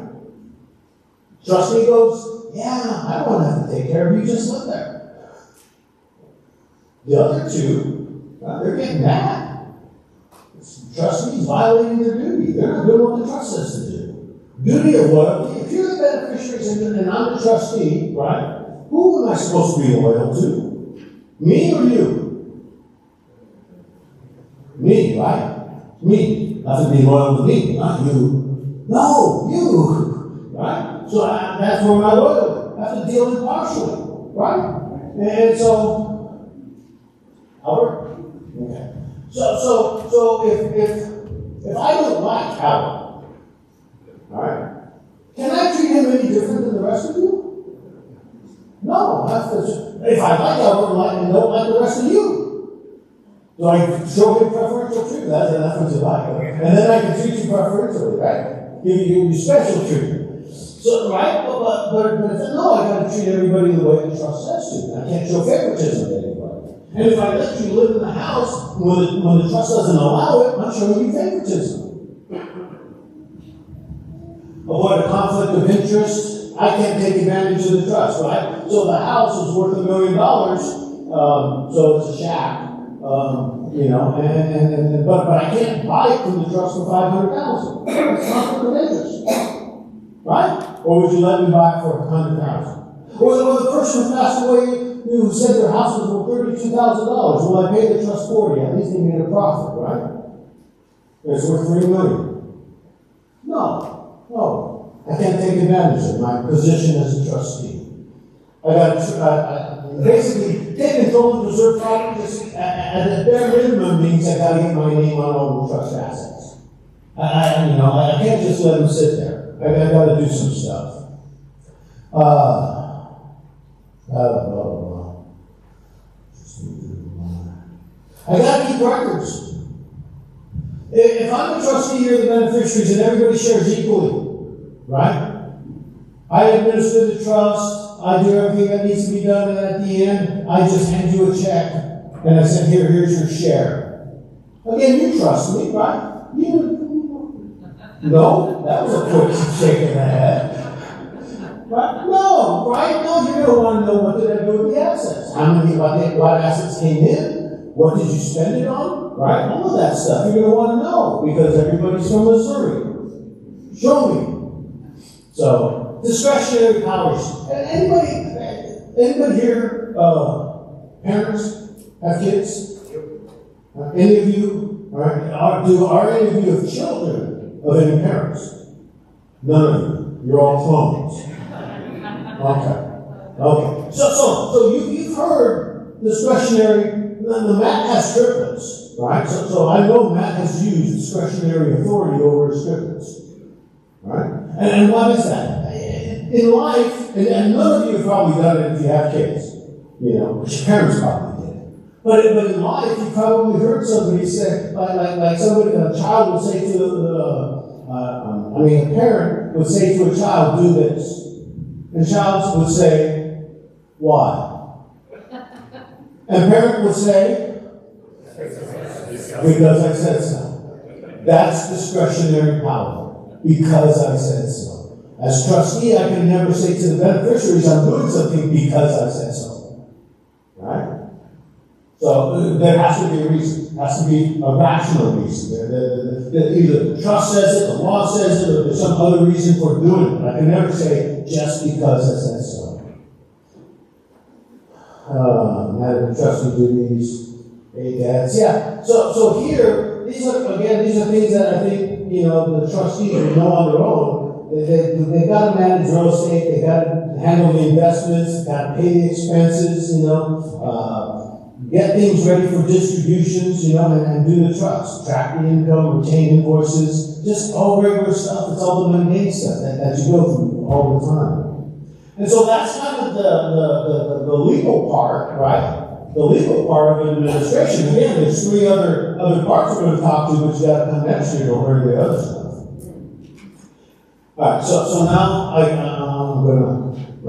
Trustee goes, yeah, I don't want to have to take care of you, just live there. The other 2, they're getting mad. Trustees violating their duty. They're not doing what the trust says to do. Duty of loyalty. If you're the beneficiaries and I'm the trustee, right, who am I supposed to be loyal to? Me or you? Me, right? Me. I have to be loyal to me, not you. No, you. Right? So that's where my loyalty. I have to deal impartially, right? And so, Albert? Okay. So if I don't like Albert, all right, can I treat him any different than the rest of you? No. If I like Albert and don't like the rest of you, so I show him preferential treatment. That's what you like. And then I can treat you preferentially, right? Give you special treatment. So, right? But if no, I got to treat everybody the way the trust says to. I can't show favoritism to anybody. And if I let you live in the house when the trust doesn't allow it, I'm showing you favoritism. Avoid a conflict of interest. I can't take advantage of the trust, right? So the house is worth $1 million, so it's a shack, but I can't buy it from the trust for $500,000. It's conflict of interest. Right? Or would you let me buy it for $100,000? Or the person who passed away who said their house was worth $32,000. Well, I paid the trust $40,000. At least they made a profit, right? It's worth $3 million. No. I can't take advantage of my position as a trustee. I got basically take control of preserved property. Just at the bare minimum means I got to get my name on all the trust assets. I can't just let them sit there. I got to do some stuff. I got to keep records. If I'm the trustee, you're the beneficiaries, and everybody shares equally, right? I administer the trust, I do everything that needs to be done, and at the end, I just hand you a check, and I said, here's your share. Again, you trust me, right? No, that was a quick shake in the head. Right? No, right? No, you're going to want to know what did I do with the assets. How many, what assets came in? What did you spend it on? Right? All of that stuff you're going to want to know because everybody's from Missouri. Show me. So, discretionary powers. Anybody here, parents, have kids? Any of you? Right? Are any of you have children of any parents? None of you. You're all clones. Okay. So you've heard discretionary. The Matt has triplets, right? So I know Matt has used discretionary authority over his triplets, right? And what is that? In life, and none of you have probably done it if you have kids, but your parents probably did. But in life, you probably heard somebody say, like somebody, a child would say to a parent would say to a child, do this. And the child would say, why? And a parent would say, because I said so. That's discretionary power. Because I said so. As trustee, I can never say to the beneficiaries, I'm doing something because I said so. Right? So there has to be a reason. There has to be a rational reason. Either the trust says it, the law says it, or there's some other reason for doing it. I can never say just because I said so. Madam trustee duties, dads. Yeah. So here, these are things that I think, the trustees will know on their own. They've got to manage real estate, they've got to handle the investments, got to pay the expenses, get things ready for distributions, and do the trust, track the income, retain invoices, just all regular stuff. It's all the mundane stuff that you go through all the time. And so that's kind of the legal part, right? The legal part of administration. Again, there's three other parts we're going to talk to, but you got to come next year to learn the other stuff. All right, so now I'm going to,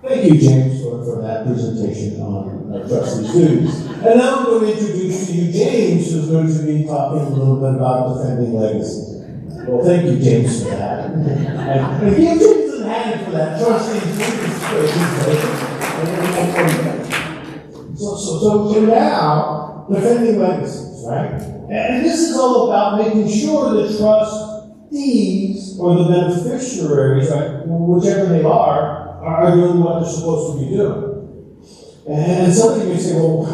thank you, James, for that presentation on trustees' duties. And now I'm going to introduce to you James, who's going to be talking a little bit about defending legacy. Well, thank you, James, for that. And give James a hand for that. Trustees' duties. So now, defending legacies, right? And this is all about making sure the trustees or the beneficiaries, right, whichever they are doing what they're supposed to be doing. And somebody may say, well,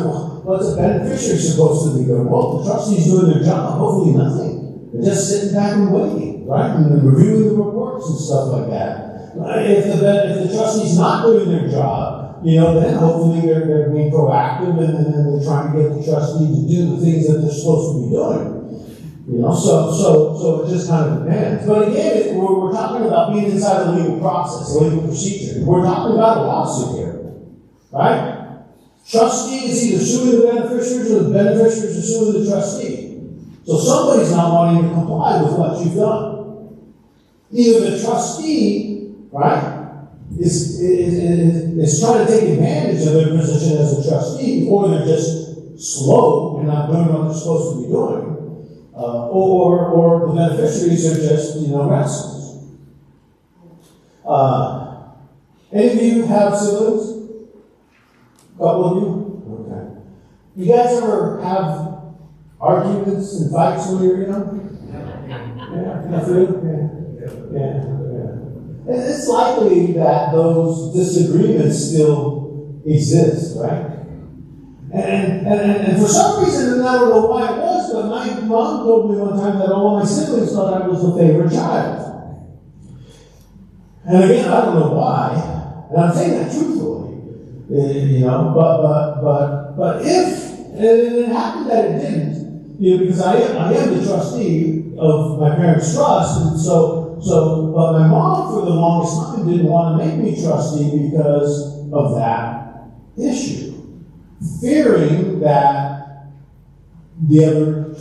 what's a beneficiary supposed to be doing? Well, the trustee's doing their job, hopefully nothing. They're just sitting back and waiting, right? And then reviewing the reports and stuff like that. If the trustee's not doing their job, then hopefully they're being proactive and they're trying to get the trustee to do the things that they're supposed to be doing. So it just kind of depends. But again, we're talking about being inside a legal process, a legal procedure. We're talking about a lawsuit here, right? Trustee is either suing the beneficiaries or the beneficiaries are suing the trustee. So somebody's not wanting to comply with what you've done. Either the trustee, right, is trying to take advantage of their position as a trustee, or they're just slow and not doing what they're supposed to be doing, or the beneficiaries are just, restless. Any of you have siblings? A couple of you? Okay. You guys ever have arguments and fights when you're young? Yeah. It's likely that those disagreements still exist, right? And for some reason, and I don't know why it was, but my mom told me one time that all my siblings thought I was the favorite child. And again, I don't know why, and I'm saying that truthfully, you know, but if, and it happened that it didn't, you know, because I am the trustee of my parents' trust, and but my mom for the longest time didn't want to make me trustee because of that issue, fearing that the other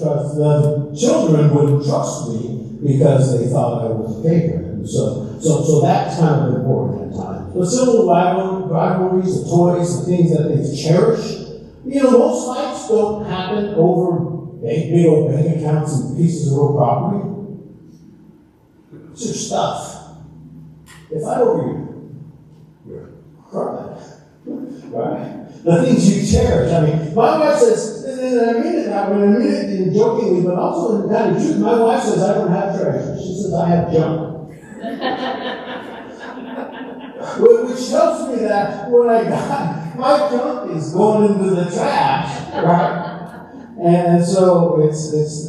children wouldn't trust me because they thought I was a favorite. And so that's kind of important at times. But still, rivalries, the toys, the things that they cherish. You know, most fights don't happen over big old bank accounts and pieces of real property. It's your stuff. They fight over your crap, right? The things you cherish. I mean, my wife says, and I mean it that way, and I mean it jokingly, but also in kind of truth. My wife says I don't have treasure. She says I have junk. Which tells me that when I die, my junk is going into the trash, right? And so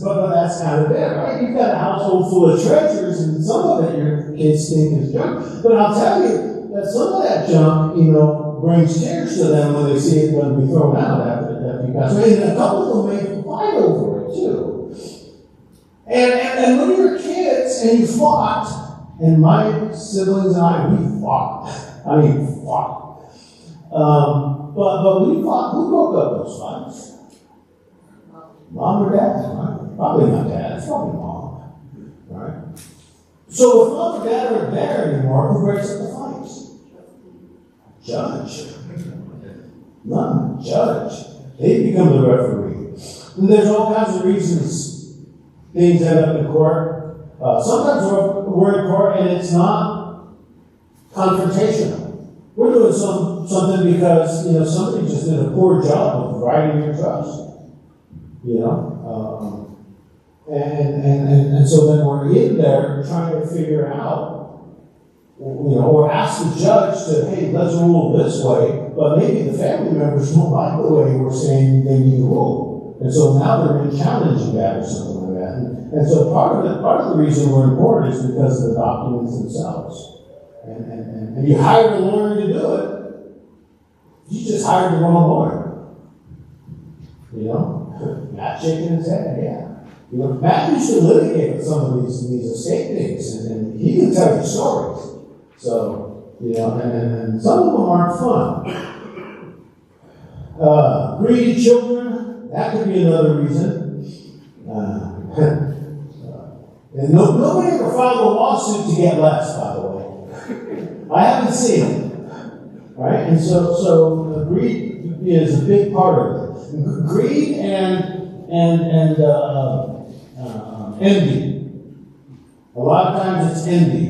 but that's kind of it, right? You've got a household full of treasures, and some of it your kids think is junk. But I'll tell you that some of that junk, you know, brings tears to them when they see it going to be thrown out after you pass away. And a couple of them may fight over it too. And when you're kids and you fought, and my siblings and I, we fought. I mean, fought. But we fought. Who broke up those fights? Mom or dad? Right? Probably not dad. It's probably mom. Right? So if mom or dad aren't there anymore, who breaks up the fights? Judge. None. Judge. They become the referee. And there's all kinds of reasons things end up in court. Sometimes we're in court and it's not confrontational. We're doing something because, you know, somebody just did a poor job of writing your trust. You know? And so then we're in there trying to figure out, you know, or ask the judge to, hey, let's rule this way, but maybe the family members don't like the way we're saying they need to rule. And so now they're in challenging that or something like that. And so part of the reason we're in court is because of the documents themselves. And you hired a lawyer to do it. You just hired the wrong lawyer. You know? Matt shaking his head, yeah. You know, Matt used to litigate some of these estate things, and he can tell you stories. So, you know, and some of them aren't fun. Greedy children, that could be another reason. And nobody ever filed a lawsuit to get less, by the way. I haven't seen it. Right? And so greed is a big part of it. Greed and envy. A lot of times it's envy.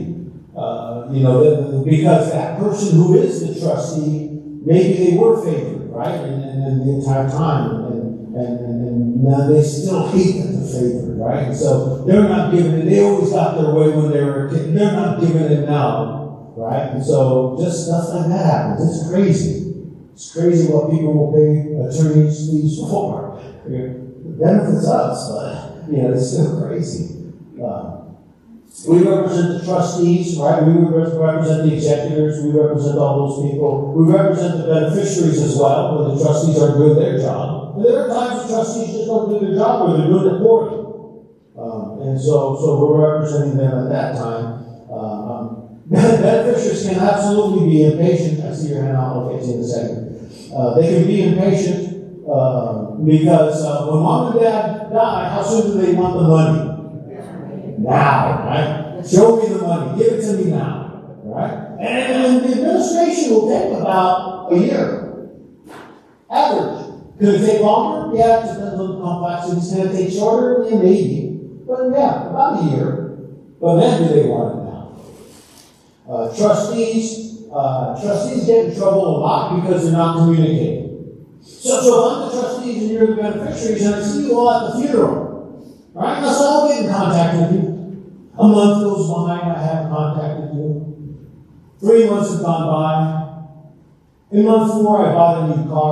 You know, because that person who is the trustee, maybe they were favored, right? And the entire time. And now they still hate that they're favored, right? And so they're not giving it. They always got their way when they were a kid. They're not giving it now, right? And so just stuff like that happens. It's crazy. It's crazy what people will pay attorneys fees for. It benefits us, but, you know, it's still crazy. We represent the trustees, right? We represent the executors. We represent all those people. We represent the beneficiaries as well, when the trustees aren't doing their job. And there are times the trustees just don't do their job, or they're doing it poorly. And so we're representing them at that time. Beneficiaries can absolutely be impatient. I see your hand. I'll get to you in a second. They can be impatient because when mom and dad die, how soon do they want the money? Now, right? Show me the money. Give it to me now, right? And the administration will take about a year. Average. Could it take longer? Yeah, it depends on the complexity. Can it take shorter? Yeah, maybe. But yeah, about a year. But then do they want it now? Trustees get in trouble a lot because they're not communicating. So if I'm the trustees and you're the beneficiaries, and I see you all at the funeral, all right? Now, so I'll get in contact with you. A month goes by, I haven't contacted you. 3 months have gone by. In month 4, I bought a new car.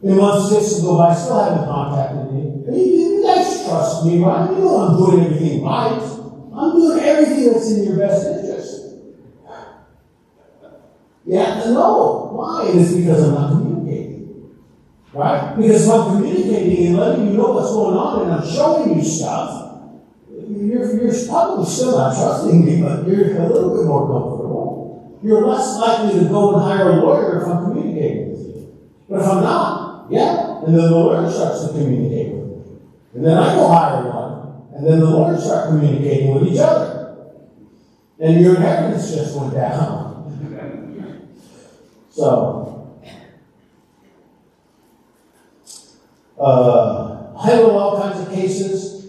In month 6 go by, I still haven't contacted you. You guys trust me, right? You know I'm doing everything right. I'm doing everything that's in your best interest. Yeah, no. Why? It's because I'm not communicating. Right? Because if I'm communicating and letting you know what's going on and I'm showing you stuff, you're probably still not trusting me, but you're a little bit more comfortable. You're less likely to go and hire a lawyer if I'm communicating with you. But if I'm not, yeah, and then the lawyer starts to communicate with me. And then I go hire one, and then the lawyers start communicating with each other. And your inheritance just went down. So, handle all kinds of cases,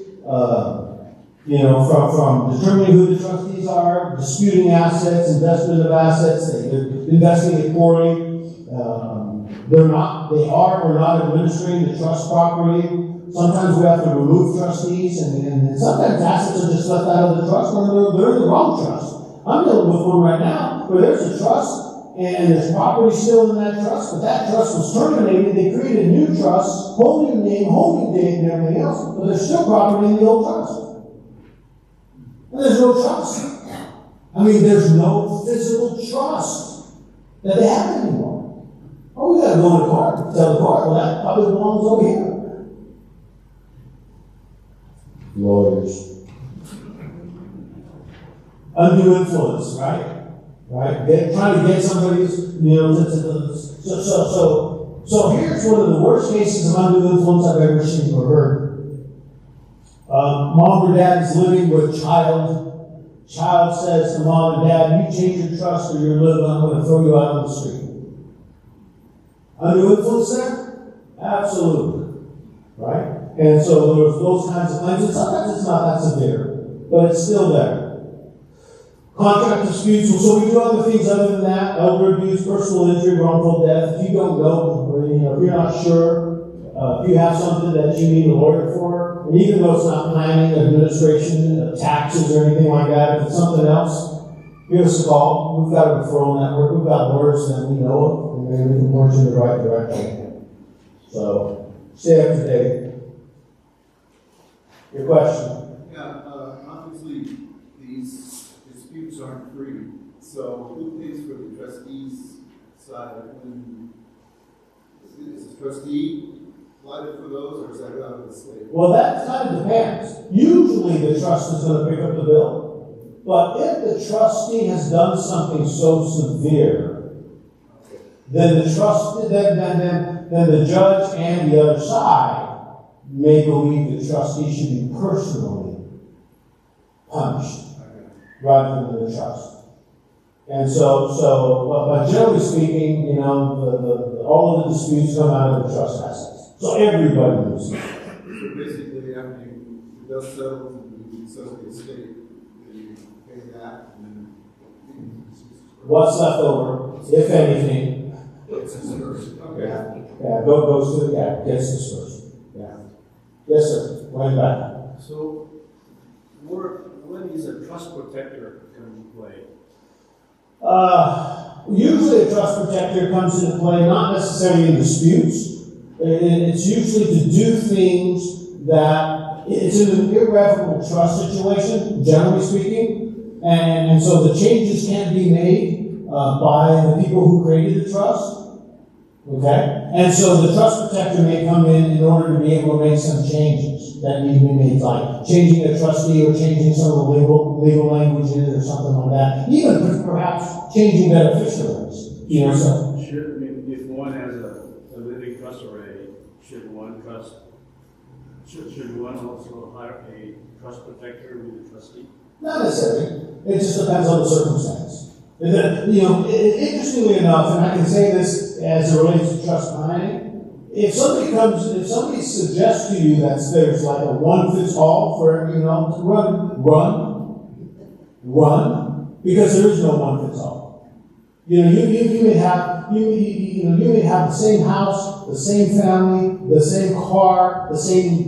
from determining who the trustees are, disputing assets, investment of assets, they're investing it poorly, they are or not administering the trust properly. Sometimes we have to remove trustees, and sometimes assets are just left out of the trust, or they're in the wrong trust. I'm dealing with one right now where there's a trust, and there's property still in that trust, but that trust was terminated. They created a new trust, holding name, holding date, and everything else, but there's still property in the old trust. And there's no trust. I mean, there's no physical trust that they have anymore. Oh, we got to go to court and tell the court, well, that probably belongs over here. Lawyers. Undue influence, right? Right? Trying to get somebody's, so here's one of the worst cases of undue influence I've ever seen or heard. Mom or dad is living with child. Child says to mom and dad, you change your trust or you're living, I'm going to throw you out on the street. Undue influence there? Absolutely. Right? And so there's those kinds of claims, and sometimes it's not that severe, but it's still there. Contract disputes, so we do other things other than that, elder abuse, personal injury, wrongful death. If you don't know, or if you're not sure, if you have something that you need a lawyer for, and even though it's not planning, administration, taxes, or anything like that, if it's something else, give us a call. We've got a referral network. We've got lawyers that we know of, and maybe we can point you in the right direction. So, stay up to date. Your question? Yeah, obviously, these disputes aren't free. So who pays for the trustees' side? Is the trustee liable for those, or is that out of the state? Well, that kind of depends. Usually the trust is going to pick up the bill. But if the trustee has done something so severe, then the judge and the other side may believe the trustee should be personally punished rather than the trust. And but generally speaking, all of the disputes come out of the trust assets. So everybody loses. So basically, after the dust settles and you settle the estate, then you pay that, and then what's left over, if anything, it's dispersed. Okay. Gets dispersed. Yeah. Yes, sir. Going back. So, when is a trust protector come into play? Usually a trust protector comes into play not necessarily in disputes. It's usually to do things that, it's in an irrevocable trust situation, generally speaking, and so the changes can't be made by the people who created the trust. Okay? And so the trust protector may come in order to be able to make some changes that need to be made, like changing a trustee or changing some of the legal languages or something like that. Even perhaps changing beneficiaries. If one has a living trust already, should one also hire a trust protector with a trustee? Not necessarily. It just depends on the circumstance. Interestingly enough, and I can say this as it relates to trust planning, if somebody suggests to you that there's like a one-fits-all for, run, because there is no one-fits-all. You may have the same house, the same family, the same car, the same,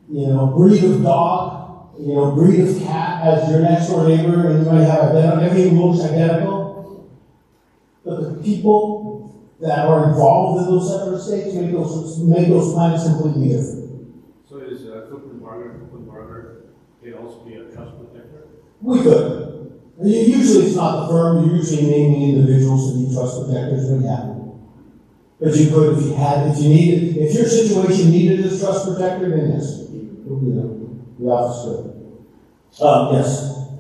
breed of dog, breed of cat as your next door neighbor, and you might have everything looks identical. But the people that are involved in those separate states make those plans completely different. So is Cook and Barger can also be a trust protector? We could. Usually it's not the firm, you're usually naming individuals to be trust protectors, but yeah. But you could, if your situation needed a trust protector, then yes, the office could. Yes.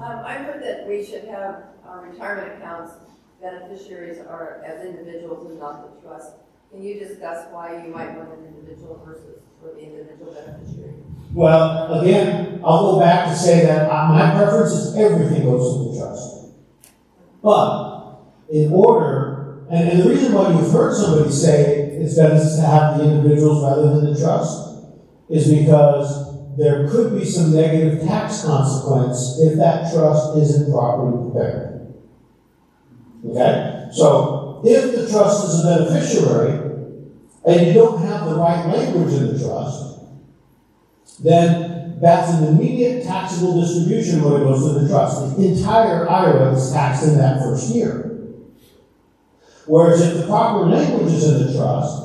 I heard that we should have retirement accounts, beneficiaries are as individuals and not the trust. Can you discuss why you might want an individual versus for the individual beneficiary? Well, again, I'll go back to say that my preference is everything goes to the trust. But in order, and the reason why you've heard somebody say it's better to have the individuals rather than the trust is because there could be some negative tax consequence if that trust isn't properly prepared. Okay? So, if the trust is a beneficiary and you don't have the right language in the trust, then that's an immediate taxable distribution when it goes to the trust. The entire IRA is taxed in that first year. Whereas if the proper language is in the trust,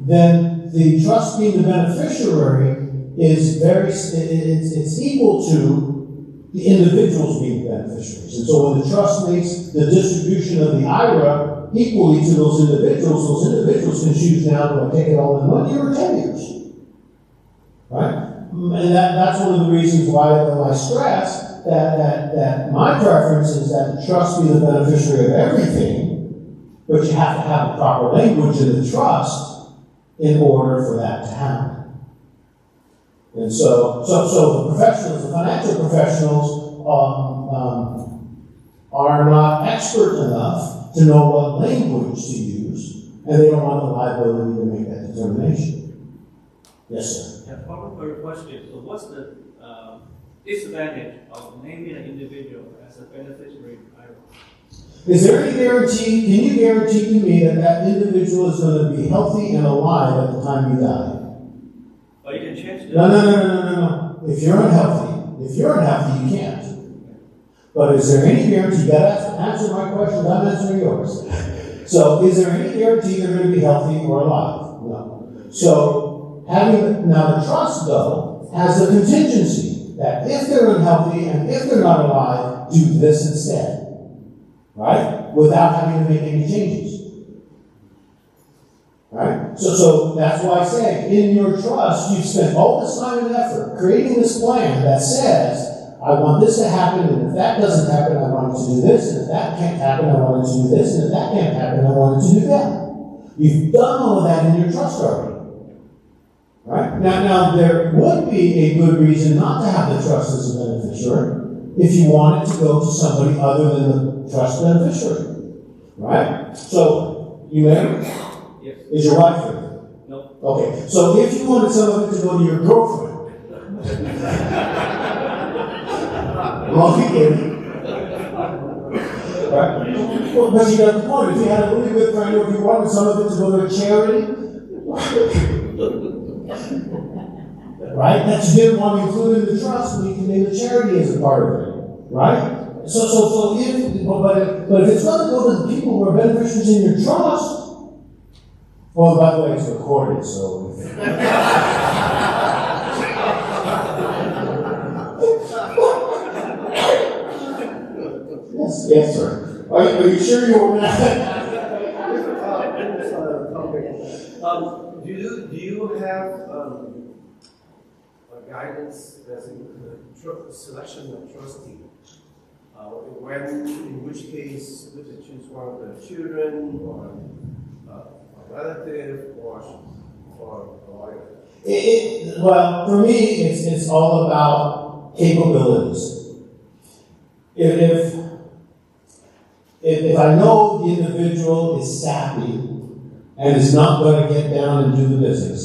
then the trust being the beneficiary is it's equal to the individuals being the beneficiaries. And so when the trust makes the distribution of the IRA equally to those individuals can choose now, do I take it all in 1 year or 10 years? Right? And that's one of the reasons why I stress that my preference is that the trust be the beneficiary of everything, but you have to have the proper language in the trust in order for that to happen. And so the professionals, the financial professionals, are not expert enough to know what language to use, and they don't want the liability to make that determination. Yes, sir. Yeah, follow-up question. So what's the disadvantage of naming an individual as a beneficiary? Is there any guarantee, can you guarantee to me that individual is going to be healthy and alive at the time you die? Oh, you can change that. No. If you're unhealthy, you can't. But is there any guarantee, you got to answer my questions, I'm answering yours. So is there any guarantee they're going to be healthy or alive? No. So now the trust though has the contingency that if they're unhealthy and if they're not alive, do this instead. Right? Without having to make any changes. Right? So that's why I say, in your trust, you've spent all this time and effort creating this plan that says, I want this to happen, and if that doesn't happen, I want it to do this, and if that can't happen, I want it to do this, and if that can't happen, I want it to do that. You've done all of that in your trust already. Right? Now there would be a good reason not to have the trust as a beneficiary if you want it to go to somebody other than the trust beneficiary. Right? So, you married? Yes. Is your wife here? No. Okay. So if you wanted some of it to go to your girlfriend, well, you kidding. Right? Well, but you got the point. If you had a really good friend, or if you wanted some of it to go to a charity, right? That you didn't want to include in the trust, and you can name the charity as a part of it, right? But if it's going to go to the people who are beneficiaries in your trust, well, by the way, it's recorded, so. Yes, sir. Are you sure you were not? Do you have a guidance as in the selection of trustee? In which case, would you choose one of the children, or a relative, or a lawyer? Well, for me, it's all about capabilities. If I know the individual is sappy and is not going to get down and do the business,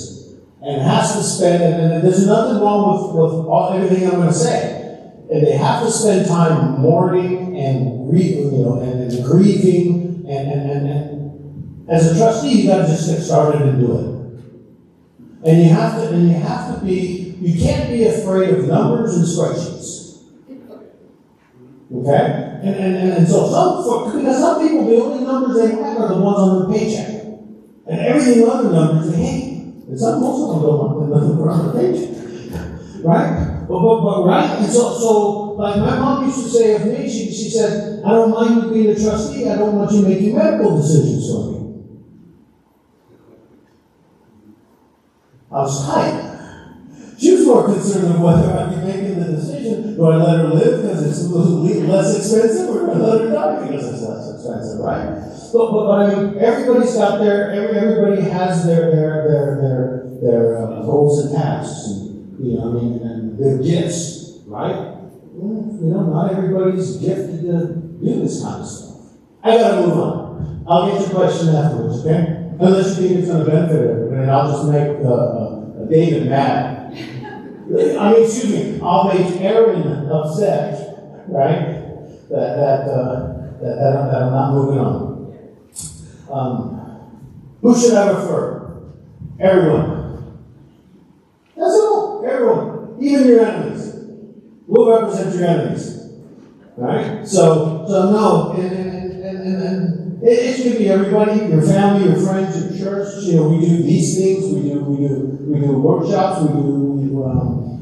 and has to spend, and there's nothing wrong with everything I'm going to say, and they have to spend time mourning and and grieving, and as a trustee, you got to just get started and do it. And you have to be, you can't be afraid of numbers and spreadsheets. Okay? And so because some people, the only numbers they have are the ones on their paycheck. And everything other numbers they hate. And most of them don't want nothing for on their paycheck. right? But right? And so, like my mom used to say of me, she said, I don't mind you being a trustee, I don't want you making medical decisions for me. I was tight. She was more concerned with whether I'd be making the decision, do I let her live because it's a little less expensive, or do I let her die because it's less expensive, right? But I mean, everybody's got everybody has their goals and tasks, and, you know, I mean, and their gifts, right? You know, not everybody's gifted to do this kind of stuff. I gotta move on. I'll get your question afterwards, okay? Unless you think it's going to benefit everybody, I'll just make David mad. I mean, excuse me, I'll make Aaron upset, right? That I'm not moving on. Who should I refer? Everyone. That's all. Everyone. Even your enemies. We'll represent your enemies. Right? So no, and it should be everybody, your family, your friends, your church. You know, we do these things. We do workshops. We do.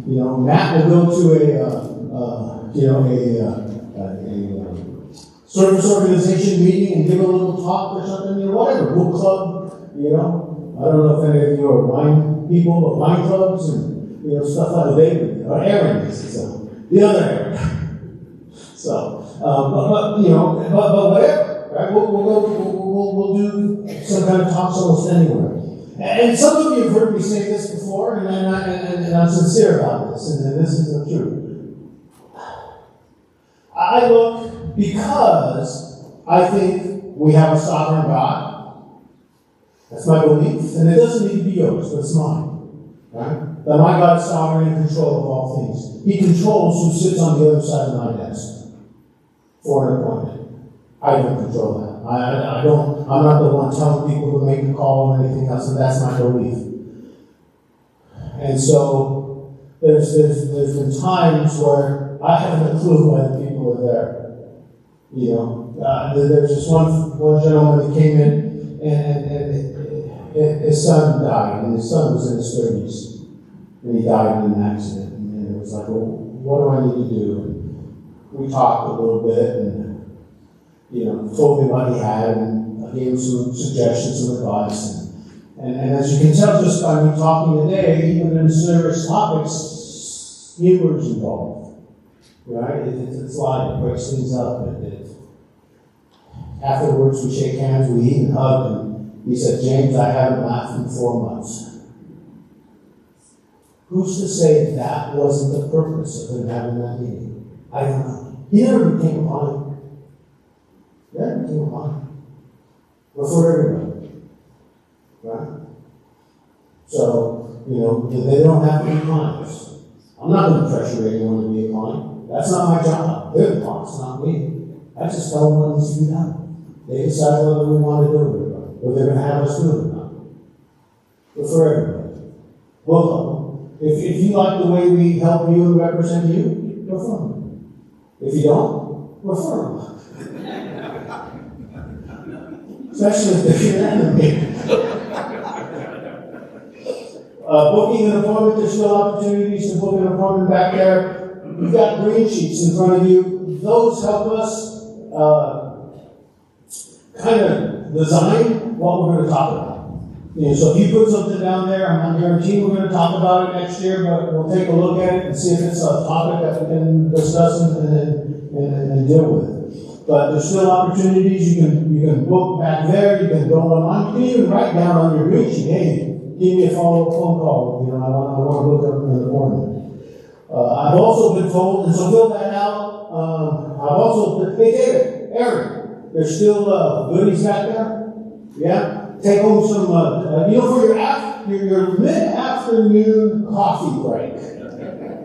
You know, Matt will go to a service organization meeting and give a little talk or something. You know, whatever, book club. You know, I don't know if any of you are wine people, but wine clubs and stuff like that. Or Aaron is the other Aaron. So, but whatever. Right? We'll do some kind of talks almost anywhere. And some of you have heard me say this before, and I'm sincere about this, and this is the truth. I look because I think we have a sovereign God. That's my belief, and it doesn't need to be yours, but it's mine. Right? That my God is sovereign and in control of all things. He controls who sits on the other side of my desk for an appointment. I don't control that. I'm not the one telling people to make the call or anything else, and that's my belief. And so there's been times where I haven't a clue why the people are there. You know, there's this one gentleman that came in, and his son died, and his son was in his 30s, and he died in an accident. And it was like, well, what do I need to do? And we talked a little bit, and told me what he had, and I gave him some suggestions and advice. And as you can tell just by me talking today, even in serious topics, humor is involved. Right? It's light, it breaks things up. Afterwards, we shake hands, we eat and hug, and he said, James, I haven't laughed in 4 months. Who's to say that wasn't the purpose of him having that meeting? I don't know. He never became a client. Yeah, became a client. But for everybody. Right? So, they don't have to be clients. I'm not going to pressure anyone to be a client. That's not my job. They're the clients, not me. I just tell them what needs to be done. They decide whether we want to do it or not, or they're going to have us do it or not. But for everybody. Both of them. If you like the way we help you and represent you, we're firm. If you don't, we're firm. Especially if you're an enemy. Booking an appointment, there's still opportunities to book an appointment back there. You've got green sheets in front of you. Those help us kind of design what we're going to talk about. So if you put something down there, I'm not guaranteeing we're going to talk about it next year, but we'll take a look at it and see if it's a topic that we can discuss and deal with. But there's still opportunities. You can book back there. You can go online. You can even write down on your green sheet, hey, give me a phone call. I want to book up an appointment. I've also been told, and so fill that out. Hey David, Aaron, there's still goodies back there. Yeah. Take home some, for your mid-afternoon coffee break.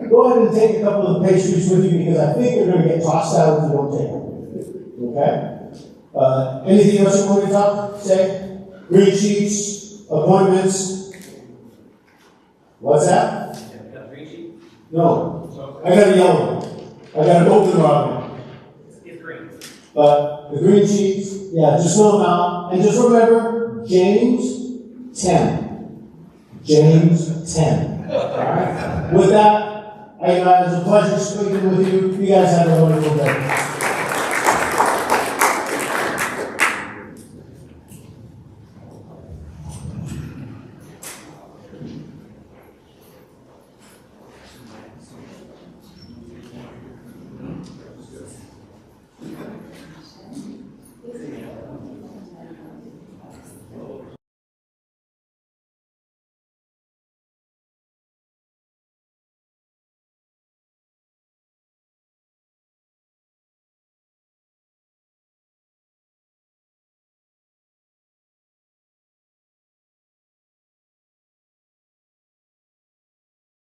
Go ahead and take a couple of pastries with you because I think they're going to get tossed out if you don't take them. Okay? Anything else you want to say? Green sheets, appointments. What's that? Green sheet? No. I got a yellow one. I got an open one. It's green. But the green sheets, just fill them out. And just remember, James 10. James 10. All right? With that, Hey, it's a pleasure speaking with you. You guys have a wonderful day.